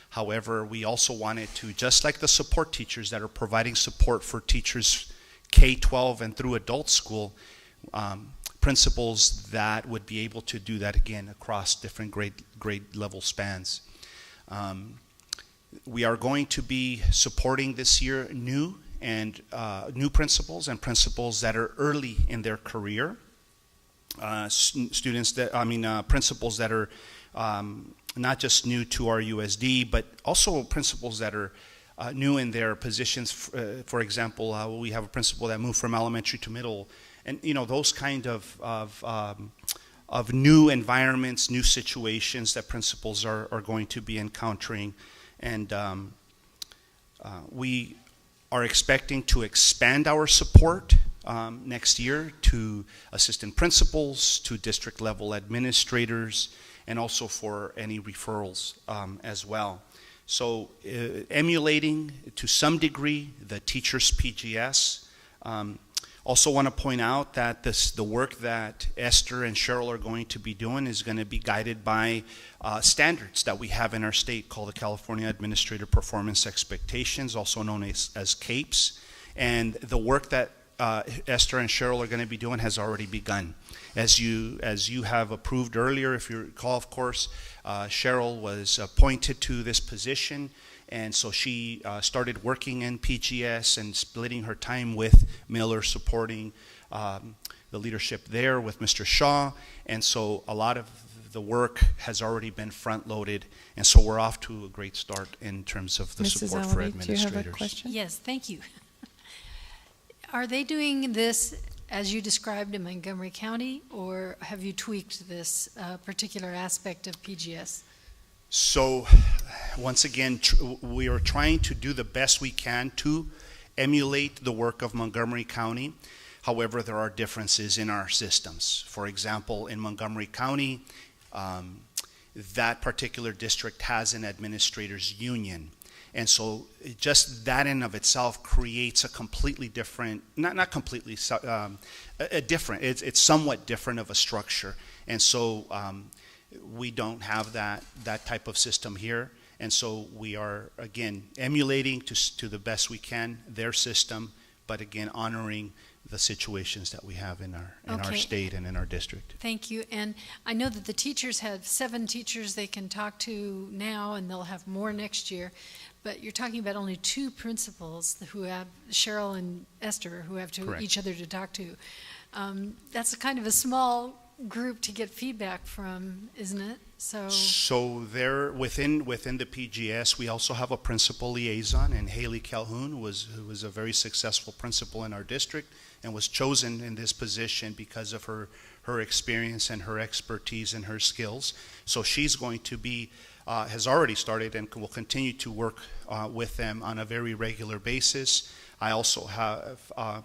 However, we also wanted to, just like the support teachers that are providing support for teachers K-12 and through adult school, principals that would be able to do that again across different grade level spans. We are going to be supporting this year new principals and principals that are early in their career. Principals that are not just new to our RUSD, but also principals that are new in their positions. For example, we have a principal that moved from elementary to middle, and those kind of new environments, new situations that principals are going to be encountering. And we are expecting to expand our support next year to assistant principals, to district level administrators, and also for any referrals as well. So emulating to some degree the teachers' PGS. Also want to point out that the work that Esther and Cheryl are going to be doing is going to be guided by standards that we have in our state called the California Administrative Performance Expectations, also known as CAPES. And the work that Esther and Cheryl are going to be doing has already begun. As you have approved earlier, if you recall, of course, Cheryl was appointed to this position, and so she started working in PGS and splitting her time with Miller, supporting the leadership there with Mr. Shaw, and so a lot of the work has already been front-loaded, and so we're off to a great start in terms of the Mrs. support for Alvey, administrators. do you have a question? Yes, thank you. Are they doing this as you described in Montgomery County, or have you tweaked this particular aspect of PGS? So, once again, we are trying to do the best we can to emulate the work of Montgomery County. However, there are differences in our systems. For example, in Montgomery County, that particular district has an administrators union. And so just that in of itself creates a completely different, not completely, it's somewhat different of a structure. And so we don't have that type of system here. And so we are, again, emulating to the best we can their system, but again, honoring the situations that we have in our state and in our district. Thank you. And I know that the teachers have 7 teachers they can talk to now, and they'll have more next year. But you're talking about only 2 principals who have, Cheryl and Esther, who have each other to talk to. That's a kind of a small group to get feedback from, isn't it? So there, within the PGS, we also have a principal liaison, and Haley Calhoun, who was a very successful principal in our district and was chosen in this position because of her experience and her expertise and her skills. So she's going to be, has already started and will continue to work with them on a very regular basis. I also have a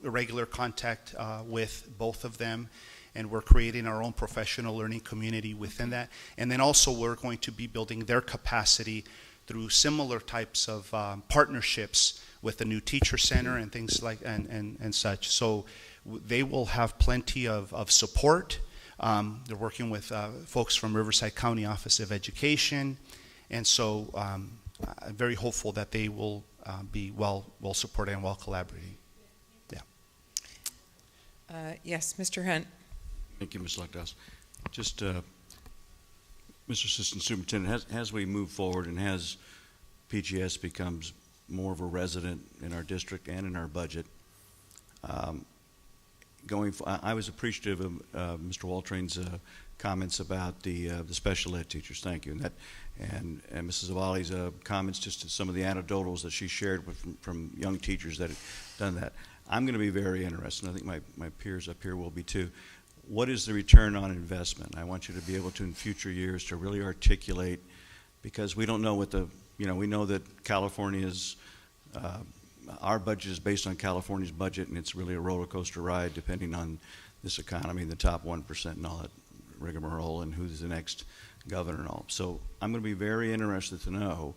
regular contact with both of them, and we're creating our own professional learning community within that. And then also we're going to be building their capacity through similar types of partnerships with the new teacher center and things like and such. So they will have plenty of support. They're working with folks from Riverside County Office of Education, and so I'm very hopeful that they will be well supported and well collaborating. Yeah. Yes, Mr. Hunt. Thank you, Ms. Luckdaus. Just, Mr. Assistant Superintendent, as we move forward and as PGS becomes more of a resident in our district and in our budget, I was appreciative of Mr. Waltrain's comments about the special ed teachers. Thank you. And Mrs. Zavali's comments, just some of the anecdotals that she shared from young teachers that have done that. I'm going to be very interested, and I think my peers up here will be too. What is the return on investment? I want you to be able to, in future years, to really articulate, because we don't know what we know that California's, our budget is based on California's budget, and it's really a roller coaster ride depending on this economy, the top 1% and all that rigmarole, and who's the next governor and all. So I'm going to be very interested to know,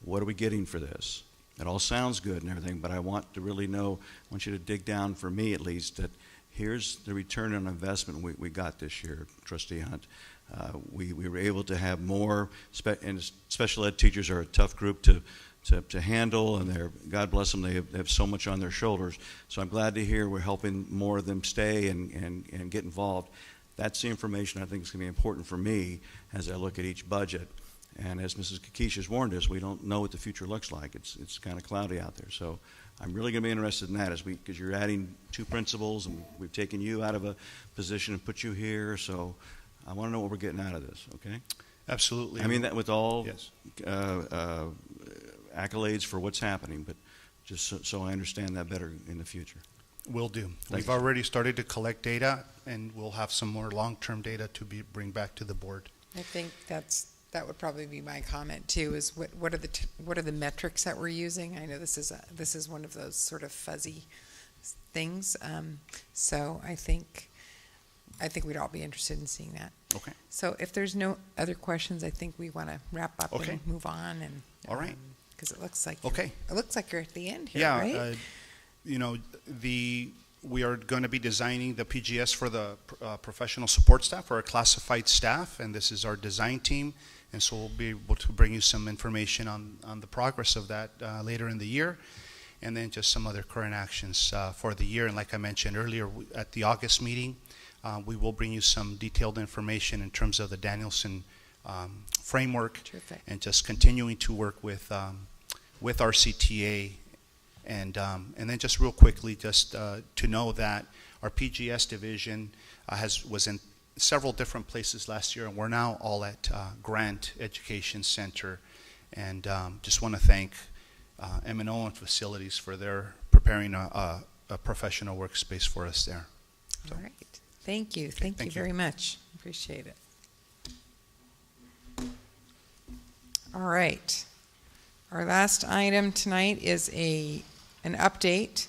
what are we getting for this? It all sounds good and everything, but I want to really know, I want you to dig down, for me at least, that here's the return on investment we got this year, Trustee Hunt. We were able to have more, and special ed teachers are a tough group to handle, and God bless them, they have so much on their shoulders. So I'm glad to hear we're helping more of them stay and get involved. That's the information I think is going to be important for me as I look at each budget. And as Mrs. Kakish has warned us, we don't know what the future looks like. It's kind of cloudy out there. So I'm really going to be interested in that, because you're adding 2 principals, and we've taken you out of a position and put you here. So I want to know what we're getting out of this. Okay? Absolutely. I mean that with all accolades for what's happening, but just so I understand that better in the future. Will do. We've already started to collect data, and we'll have some more long-term data to bring back to the board. I think that would probably be my comment too. Is what are the metrics that we're using? I know this is one of those sort of fuzzy things. So I think we'd all be interested in seeing that. Okay. So if there's no other questions, I think we want to wrap up and move on. And all right. Because it looks like you're at the end here. Yeah. Right? We are going to be designing the PGS for the professional support staff, or our classified staff, and this is our design team. And so we'll be able to bring you some information on the progress of that later in the year. and then just some other current actions for the year. And like I mentioned earlier, at the August meeting, we will bring you some detailed information in terms of the Danielson framework. Terrific. And just continuing to work with our CTA. And then just real quickly, just to know that our PGS division was in several different places last year, and we're now all at Grant Education Center. And just want to thank M&O and Facilities for their preparing a professional workspace for us there. So. All right. Thank you. Thank you very much. Appreciate it. All right. Our last item tonight is an update,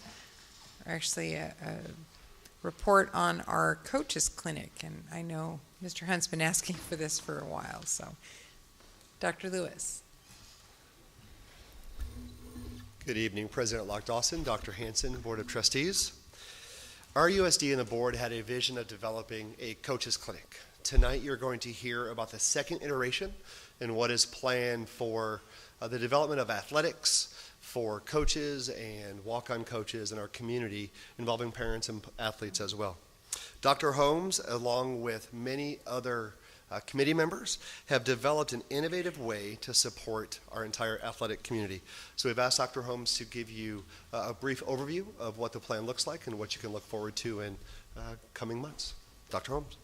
or actually a report on our coaches clinic. And I know Mr. Hunt's been asking for this for a while. So, Dr. Lewis. Good evening, President Locke Dawson, Dr. Hansen, Board of Trustees. RUSD and the board had a vision of developing a coaches clinic. Tonight you're going to hear about the second iteration and what is planned for the development of athletics for coaches and walk-on coaches in our community, involving parents and athletes as well. Dr. Holmes, along with many other committee members, have developed an innovative way to support our entire athletic community. So we've asked Dr. Holmes to give you a brief overview of what the plan looks like and what you can look forward to in coming months. Dr. Holmes.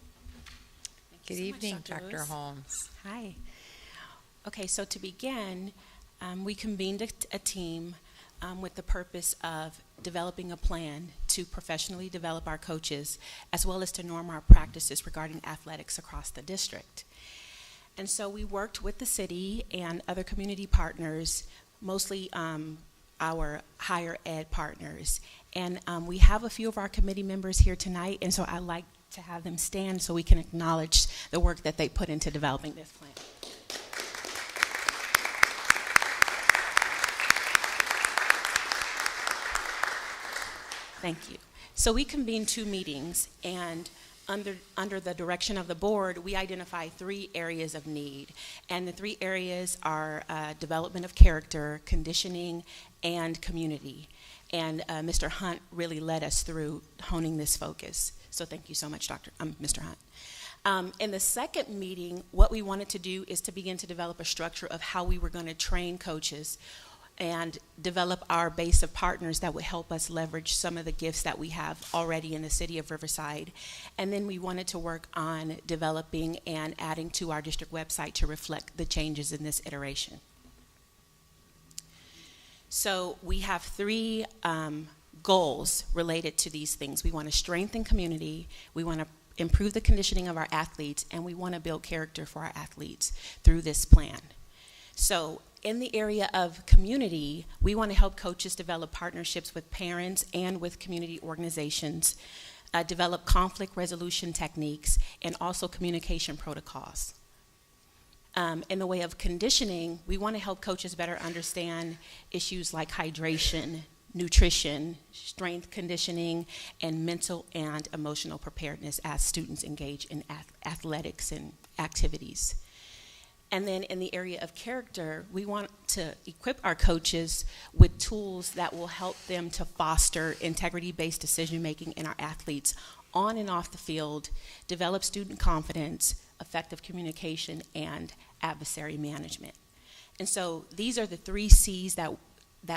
Good evening, Dr. Holmes. Hi. Okay, so to begin, we convened a team with the purpose of developing a plan to professionally develop our coaches, as well as to norm our practices regarding athletics across the district. And so we worked with the city and other community partners, mostly our higher ed partners. And we have a few of our committee members here tonight, and so I'd like to have them stand so we can acknowledge the work that they put into developing this plan. Thank you. So we convened 2 meetings, and under the direction of the board, we identified 3 areas of need. And the 3 areas are development of character, conditioning, and community. And Mr. Hunt really led us through honing this focus. So thank you so much, Mr. Hunt. In the second meeting, what we wanted to do is to begin to develop a structure of how we were going to train coaches and develop our base of partners that would help us leverage some of the gifts that we have already in the city of Riverside. And then we wanted to work on developing and adding to our district website to reflect the changes in this iteration. So we have 3 goals related to these things. We want to strengthen community, we want to improve the conditioning of our athletes, and we want to build character for our athletes through this plan. So in the area of community, we want to help coaches develop partnerships with parents and with community organizations, develop conflict resolution techniques, and also communication protocols. In the way of conditioning, we want to help coaches better understand issues like hydration, nutrition, strength conditioning, and mental and emotional preparedness as students engage in athletics and activities. And then in the area of character, we want to equip our coaches with tools that will help them to foster integrity-based decision-making in our athletes on and off the field, develop student confidence, effective communication, and adversary management. And so these are the 3 C's that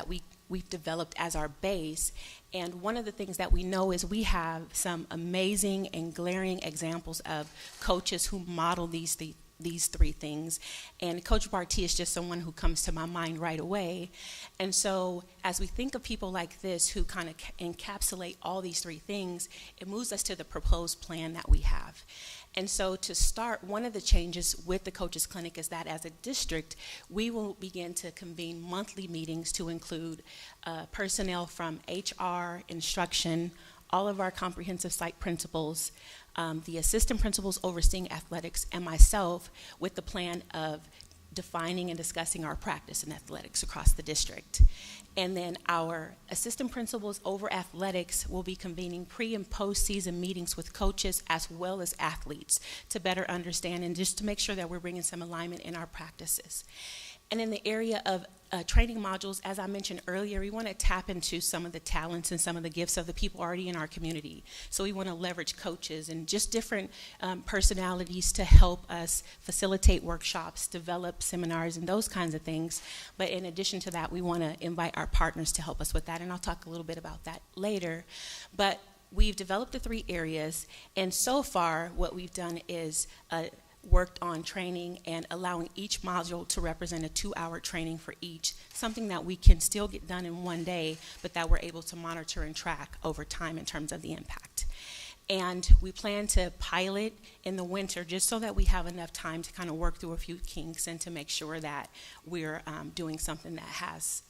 we've developed as our base. And one of the things that we know is we have some amazing and glaring examples of coaches who model these 3 things, and Coach Barty is just someone who comes to my mind right away. And so as we think of people like this who kind of encapsulate all these 3 things, it moves us to the proposed plan that we have. And so to start, one of the changes with the Coaches Clinic is that as a district, we will begin to convene monthly meetings to include personnel from HR, instruction, all of our comprehensive site principals, the assistant principals overseeing athletics, and myself, with the plan of defining and discussing our practice in athletics across the district. And then our assistant principals over athletics will be convening pre- and post-season meetings with coaches as well as athletes to better understand and just to make sure that we're bringing some alignment in our practices. And in the area of training modules, as I mentioned earlier, we want to tap into some of the talents and some of the gifts of the people already in our community. So we want to leverage coaches and just different personalities to help us facilitate workshops, develop seminars, and those kinds of things. But in addition to that, we want to invite our partners to help us with that, and I'll talk a little bit about that later. But we've developed the 3 areas, and so far what we've done is worked on training and allowing each module to represent a 2-hour training for each, something that we can still get done in one day, but that we're able to monitor and track over time in terms of the impact. And we plan to pilot in the winter just so that we have enough time to kind of work through a few kinks and to make sure that we're doing something that has,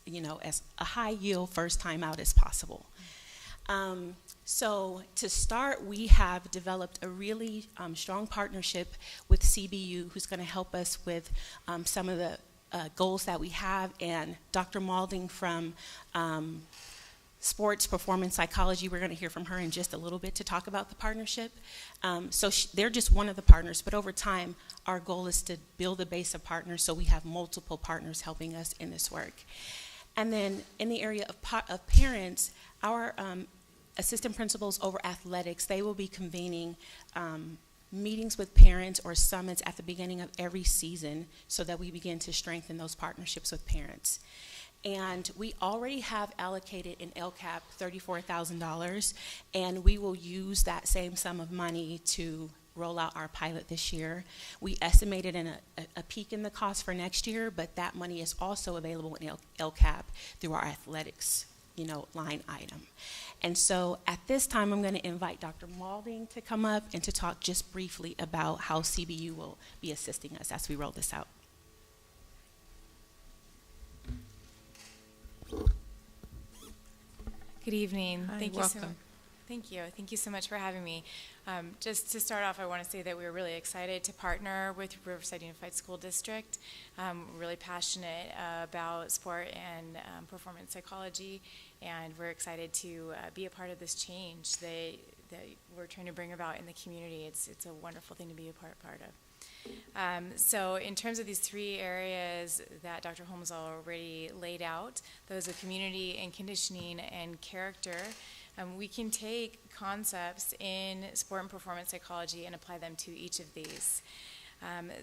as a high yield first time out as possible. So to start, we have developed a really strong partnership with CBU, who's going to help us with some of the goals that we have, and Dr. Maulding from Sports Performance Psychology. We're going to hear from her in just a little bit to talk about the partnership. So they're just one of the partners, but over time, our goal is to build a base of partners so we have multiple partners helping us in this work. And then in the area of parents, our assistant principals over athletics, they will be convening meetings with parents or summits at the beginning of every season so that we begin to strengthen those partnerships with parents. And we already have allocated in LCAP $34,000, and we will use that same sum of money to roll out our pilot this year. We estimated a peak in the cost for next year, but that money is also available in LCAP through our athletics line item. And so at this time, I'm going to invite Dr. Maulding to come up and to talk just briefly about how CBU will be assisting us as we roll this out. Good evening. Hi, Thank welcome. you. Thank you. Thank you so much for having me. Just to start off, I want to say that we were really excited to partner with Riverside Unified School District. We're really passionate about sport and performance psychology, and we're excited to be a part of this change that we're trying to bring about in the community. It's a wonderful thing to be a part of. So in terms of these 3 areas that Dr. Holmes already laid out, those are community and conditioning and character. We can take concepts in sport and performance psychology and apply them to each of these.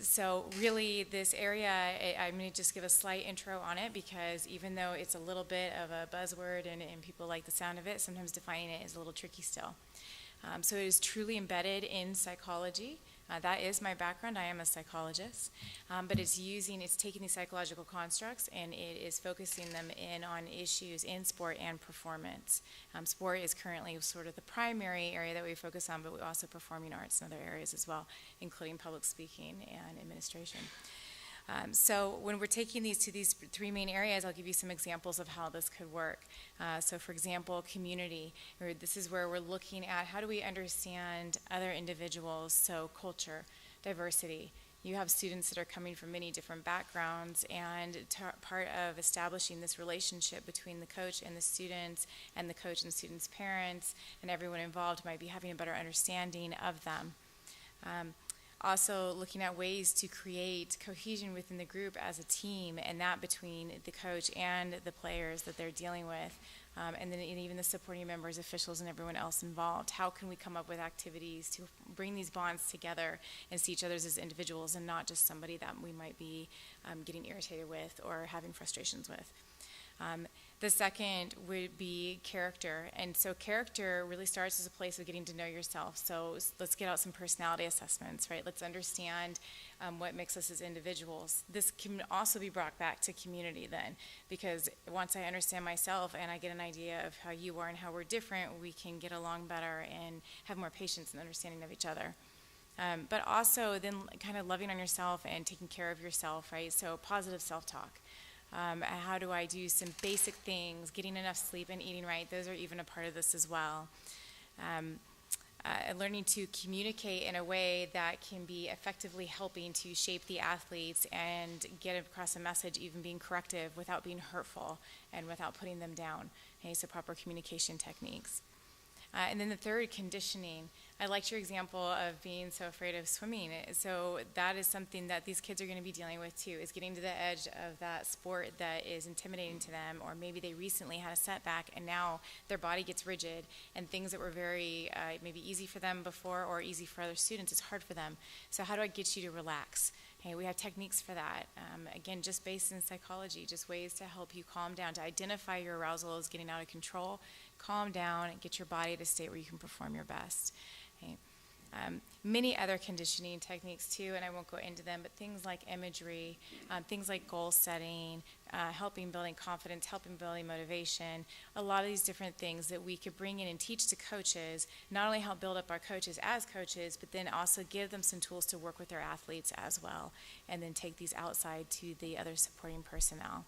So really this area, I'm going to just give a slight intro on it, because even though it's a little bit of a buzzword and people like the sound of it, sometimes defining it is a little tricky still. So it is truly embedded in psychology. That is my background. I am a psychologist, but it's taking these psychological constructs and it is focusing them in on issues in sport and performance. Sport is currently sort of the primary area that we focus on, but we also performing arts and other areas as well, including public speaking and administration. So when we're taking these to these 3 main areas, I'll give you some examples of how this could work. So for example, community. This is where we're looking at how do we understand other individuals, so culture, diversity. You have students that are coming from many different backgrounds, and part of establishing this relationship between the coach and the students, and the coach and students' parents, and everyone involved might be having a better understanding of them. Also looking at ways to create cohesion within the group as a team, and that between the coach and the players that they're dealing with, and then even the supporting members, officials, and everyone else involved. How can we come up with activities to bring these bonds together and see each other as individuals and not just somebody that we might be getting irritated with or having frustrations with. The second would be character, and so character really starts as a place of getting to know yourself. So let's get out some personality assessments, right? Let's understand what makes us as individuals. This can also be brought back to community then, because once I understand myself and I get an idea of how you are and how we're different, we can get along better and have more patience and understanding of each other. But also then kind of loving on yourself and taking care of yourself, right? So positive self-talk. How do I do some basic things, getting enough sleep and eating right? Those are even a part of this as well. Learning to communicate in a way that can be effectively helping to shape the athletes and get across a message, even being corrective without being hurtful and without putting them down. Okay, so proper communication techniques. And then the third, conditioning. I liked your example of being so afraid of swimming. So that is something that these kids are going to be dealing with too, is getting to the edge of that sport that is intimidating to them, or maybe they recently had a setback and now their body gets rigid, and things that were very maybe easy for them before or easy for other students, it's hard for them. So how do I get you to relax? Hey, we have techniques for that. Again, just based in psychology, just ways to help you calm down, to identify your arousal is getting out of control, calm down, and get your body to a state where you can perform your best. Okay. Many other conditioning techniques too, and I won't go into them, but things like imagery, things like goal setting, helping building confidence, helping building motivation, a lot of these different things that we could bring in and teach to coaches, not only help build up our coaches as coaches, but then also give them some tools to work with their athletes as well, and then take these outside to the other supporting personnel.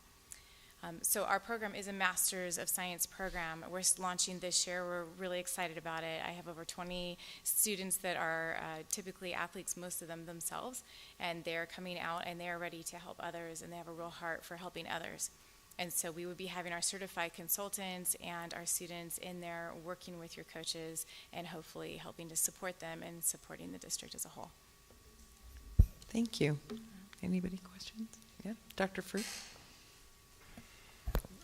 So our program is a Masters of Science program. We're launching this year. We're really excited about it. I have over 20 students that are typically athletes, most of them themselves, and they're coming out and they're ready to help others, and they have a real heart for helping others. And so we would be having our certified consultants and our students in there working with your coaches and hopefully helping to support them and supporting the district as a whole. Thank you. Anybody questions? Yeah, Dr. Fruit?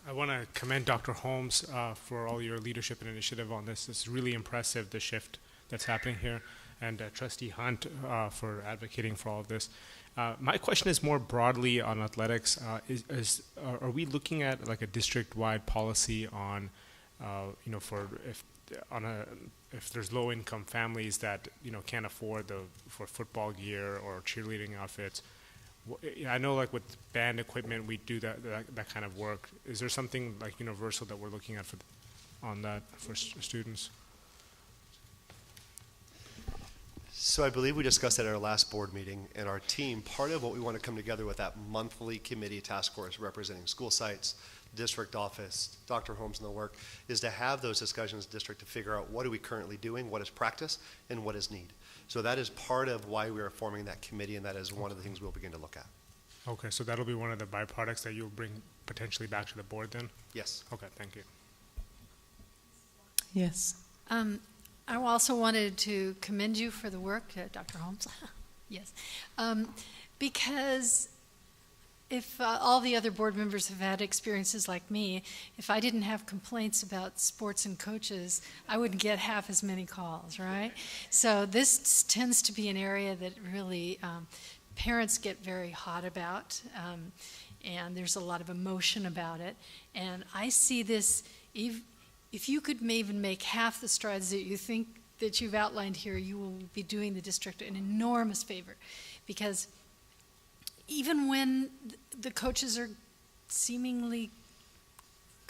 I want to commend Dr. Holmes for all your leadership and initiative on this. It's really impressive, the shift that's happening here, and Trustee Hunt for advocating for all of this. My question is more broadly on athletics. Are we looking at like a district-wide policy on, for if there's low-income families that can't afford for football gear or cheerleading outfits? I know, like with band equipment, we do that kind of work. Is there something like universal that we're looking at on that for students? So I believe we discussed that at our last board meeting, and our team, part of what we want to come together with that monthly committee task force representing school sites, district office, Dr. Holmes and the work, is to have those discussions in the district to figure out what are we currently doing, what is practice, and what is need. So that is part of why we are forming that committee, and that is one of the things we'll begin to look at. Okay, so that'll be one of the byproducts that you'll bring potentially back to the board then? Yes. Okay, thank you. Yes. I also wanted to commend you for the work, Dr. Holmes. Yes. Because if all the other board members have had experiences like me, if I didn't have complaints about sports and coaches, I wouldn't get half as many calls, right? So this tends to be an area that really parents get very hot about, and there's a lot of emotion about it. And I see this, if you could even make half the strides that you think that you've outlined here, you will be doing the district an enormous favor, because even when the coaches are seemingly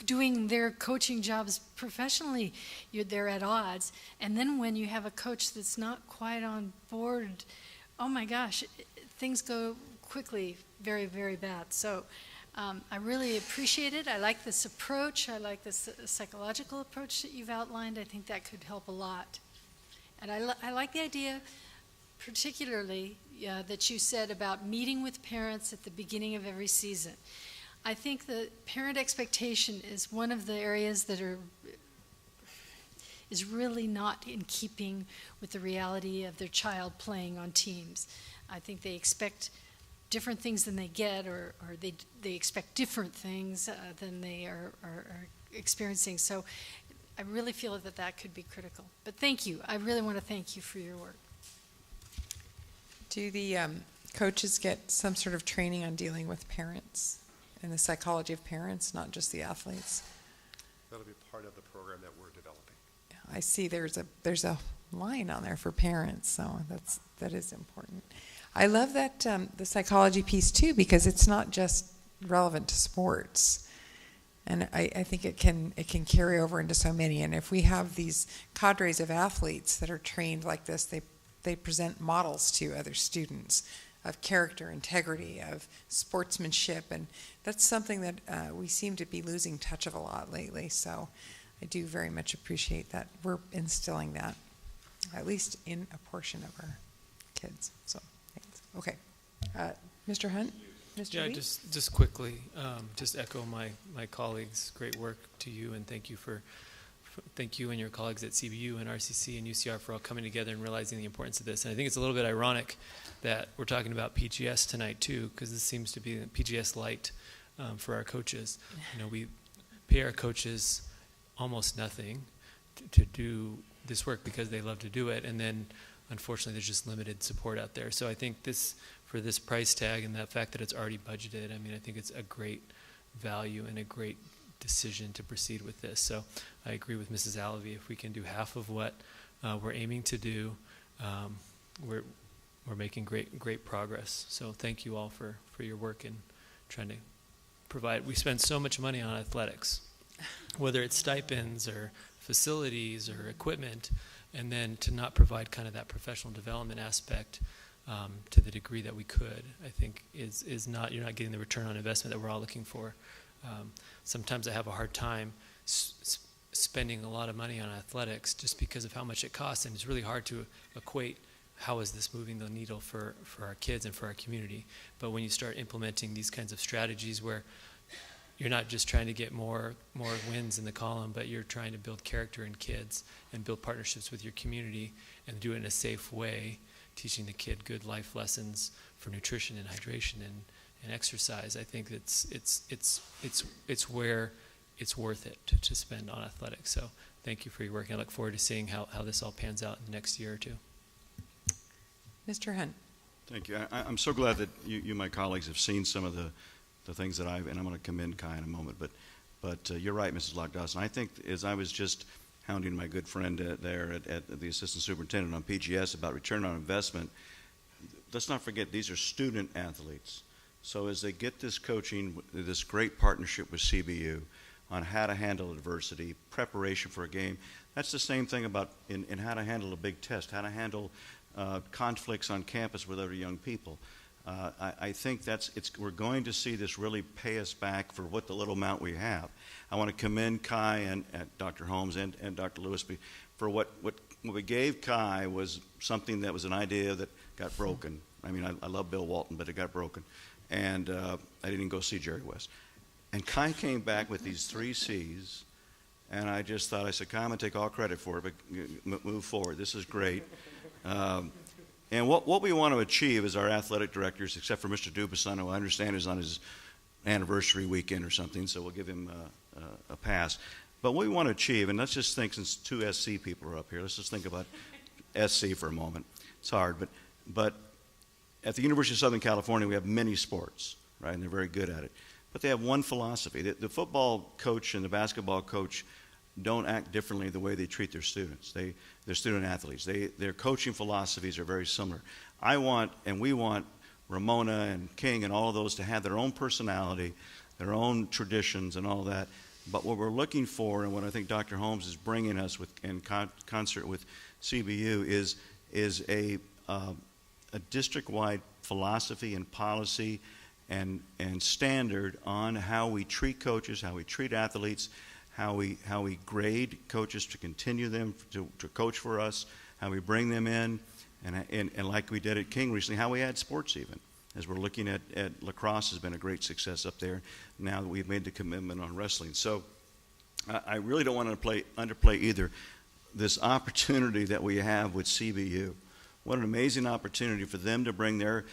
doing their coaching jobs professionally, they're at odds. And then when you have a coach that's not quite on board, oh my gosh, things go quickly very, very bad. So I really appreciate it. I like this approach. I like this psychological approach that you've outlined. I think that could help a lot. And I like the idea, particularly that you said about meeting with parents at the beginning of every season. I think the parent expectation is one of the areas that is really not in keeping with the reality of their child playing on teams. I think they expect different things than they get, or they expect different things than they are experiencing. So I really feel that could be critical. But thank you. I really want to thank you for your work. Do the coaches get some sort of training on dealing with parents and the psychology of parents, not just the athletes? That'll be part of the program that we're developing. I see there's a line on there for parents, so that is important. I love that the psychology piece too, because it's not just relevant to sports, and I think it can carry over into so many. And if we have these cadres of athletes that are trained like this, they present models to other students of character, integrity, of sportsmanship, and that's something that we seem to be losing touch of a lot lately. So I do very much appreciate that we're instilling that, at least in a portion of our kids. So thanks. Okay, Mr. Hunt, Mr. Yeah, Lee? just quickly, just echo my colleagues' great work to you, and thank you for thank you and your colleagues at CBU and RCC and UCR for all coming together and realizing the importance of this. And I think it's a little bit ironic that we're talking about PGS tonight too, because this seems to be PGS light for our coaches. You know, we pay our coaches almost nothing to do this work because they love to do it, and then unfortunately there's just limited support out there. So I think for this price tag and the fact that it's already budgeted, I mean, I think it's a great value and a great decision to proceed with this. So I agree with Mrs. Alvey. If we can do half of what we're aiming to do, we're making great progress. So thank you all for your work in trying to provide. We spend so much money on athletics, whether it's stipends or facilities or equipment, and then to not provide kind of that professional development aspect to the degree that we could, I think is not, you're not getting the return on investment that we're all looking for. Sometimes I have a hard time spending a lot of money on athletics just because of how much it costs, and it's really hard to equate how is this moving the needle for our kids and for our community. But when you start implementing these kinds of strategies where you're not just trying to get more wins in the column, but you're trying to build character in kids and build partnerships with your community and do it in a safe way, teaching the kid good life lessons for nutrition and hydration and exercise, I think it's where it's worth it to spend on athletics. So thank you for your work. I look forward to seeing how this all pans out in the next year or two. Mr. Hunt. Thank you. I'm so glad that you my colleagues, have seen some of the things that and I'm going to commend Kai in a moment, but you're right, Mrs. Lock-Dawson. I think as I was just hounding my good friend there at the assistant superintendent on PGS about return on investment, let's not forget these are student athletes. So as they get this coaching, this great partnership with CBU on how to handle adversity, preparation for a game, that's the same thing about in how to handle a big test, how to handle conflicts on campus with other young people. I think we're going to see this really pay us back for what the little amount we have. I want to commend Kai and Dr. Holmes and Dr. Lewis for what we gave Kai was something that was an idea that got broken. I mean, I love Bill Walton, but it got broken. And I didn't go see Jerry West. And Kai came back with these 3 C's, and I just thought, I said, Kai, I'm going to take all credit for it, but move forward. This is great. And what we want to achieve as our athletic directors, except for Mr. Dubuson, who I understand is on his anniversary weekend or something, so we'll give him a pass. But what we want to achieve, and let's just think, since 2 SC people are up here, let's just think about SC for a moment. It's hard, but at the University of Southern California, we have many sports, right, and they're very good at it. But they have one philosophy. The football coach and the basketball coach don't act differently the way they treat their students. They're student athletes. Their coaching philosophies are very similar. We want Ramona and King and all of those to have their own personality, their own traditions and all that. But what we're looking for, and what I think Dr. Holmes is bringing us in concert with CBU, is a district-wide philosophy and policy and standard on how we treat coaches, how we treat athletes, how we grade coaches to continue them to coach for us, how we bring them in, and like we did at King recently, how we add sports even. As we're looking at lacrosse has been a great success up there now that we've made the commitment on wrestling. So I really don't want to underplay either this opportunity that we have with CBU. What an amazing opportunity for them to bring their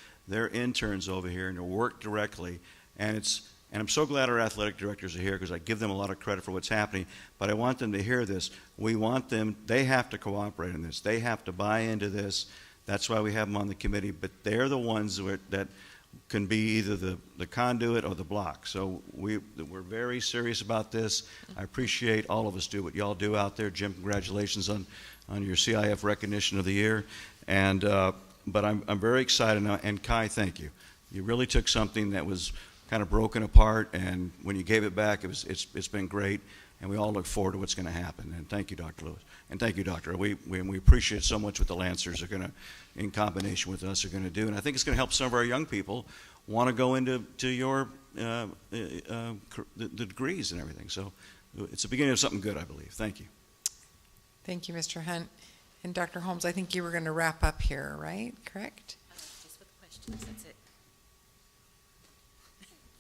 interns over here and to work directly. And I'm so glad our athletic directors are here because I give them a lot of credit for what's happening, but I want them to hear this. They have to cooperate in this. They have to buy into this. That's why we have them on the committee, but they're the ones that can be either the conduit or the block. So we're very serious about this. I appreciate all of us do what y'all do out there. Jim, congratulations on your CIF recognition of the year. And but I'm very excited now. And Kai, thank you. You really took something that was kind of broken apart, and when you gave it back, it's been great. And we all look forward to what's going to happen. And thank you, Dr. Lewis. And thank you, Doctor. We appreciate so much what the Lancers are going to, in combination with us, are going to do. And I think it's going to help some of our young people want to go into your the degrees and everything. So it's the beginning of something good, I believe. Thank you. Thank you, Mr. Hunt. And Dr. Holmes, I think you were going to wrap up here, right? Correct? Just with questions, that's it.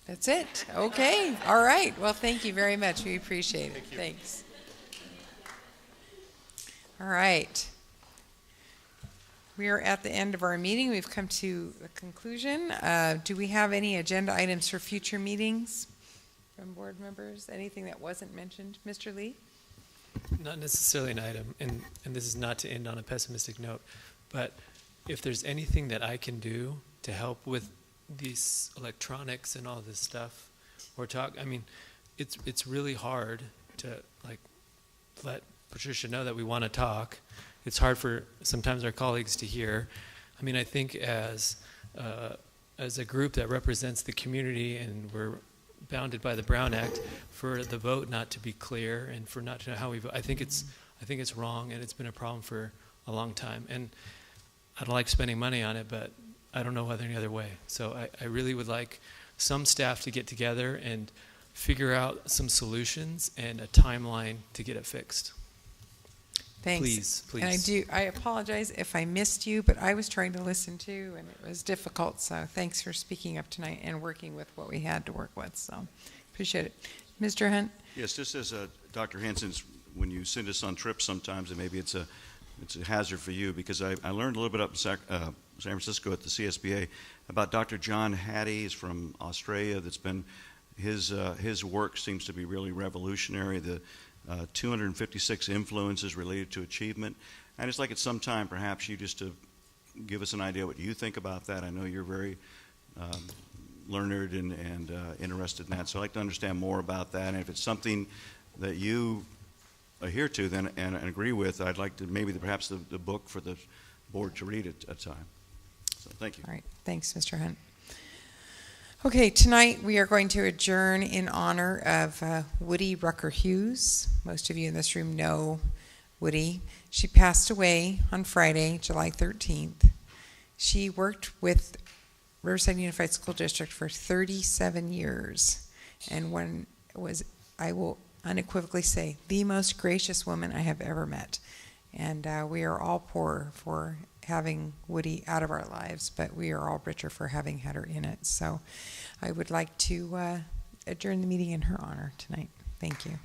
That's it. Okay. All right. Well, thank you very much. We appreciate it. Thanks. All right. We are at the end of our meeting. We've come to a conclusion. Do we have any agenda items for future meetings from board members? Anything that wasn't mentioned? Mr. Lee? Not necessarily an item, and this is not to end on a pessimistic note, but if there's anything that I can do to help with these electronics and all this stuff, or talk, I mean, it's really hard to like let Patricia know that we want to talk. It's hard for sometimes our colleagues to hear. I mean, I think as a group that represents the community, and we're bounded by the Brown Act, for the vote not to be clear and for not to know how we vote, I think it's wrong, and it's been a problem for a long time. And I don't like spending money on it, but I don't know whether any other way. So I really would like some staff to get together and figure out some solutions and a timeline to get it fixed. Thanks. Please. And I apologize if I missed you, but I was trying to listen too, and it was difficult. So thanks for speaking up tonight and working with what we had to work with. So appreciate it. Mr. Hunt? Yes, just as Dr. Hansen's, when you send us on trips sometimes, and maybe it's a hazard for you, because I learned a little bit up in San Francisco at the CSBA about Dr. John Hattie. He's from Australia. That's been his work seems to be really revolutionary. The 256 influences related to achievement. And it's like at some time, perhaps you just to give us an idea what you think about that. I know you're very learned and interested in that, so I'd like to understand more about that. And if it's something that you adhere to then and agree with, I'd like to maybe perhaps the book for the board to read at a time. So thank you. All right. Thanks, Mr. Hunt. Okay, tonight we are going to adjourn in honor of Woody Rucker Hughes. Most of you in this room know Woody. She passed away on Friday, July 13th. She worked with Riverside Unified School District for 37 years, and I will unequivocally say, the most gracious woman I have ever met. And we are all poor for having Woody out of our lives, but we are all richer for having had her in it. So I would like to adjourn the meeting in her honor tonight. Thank you.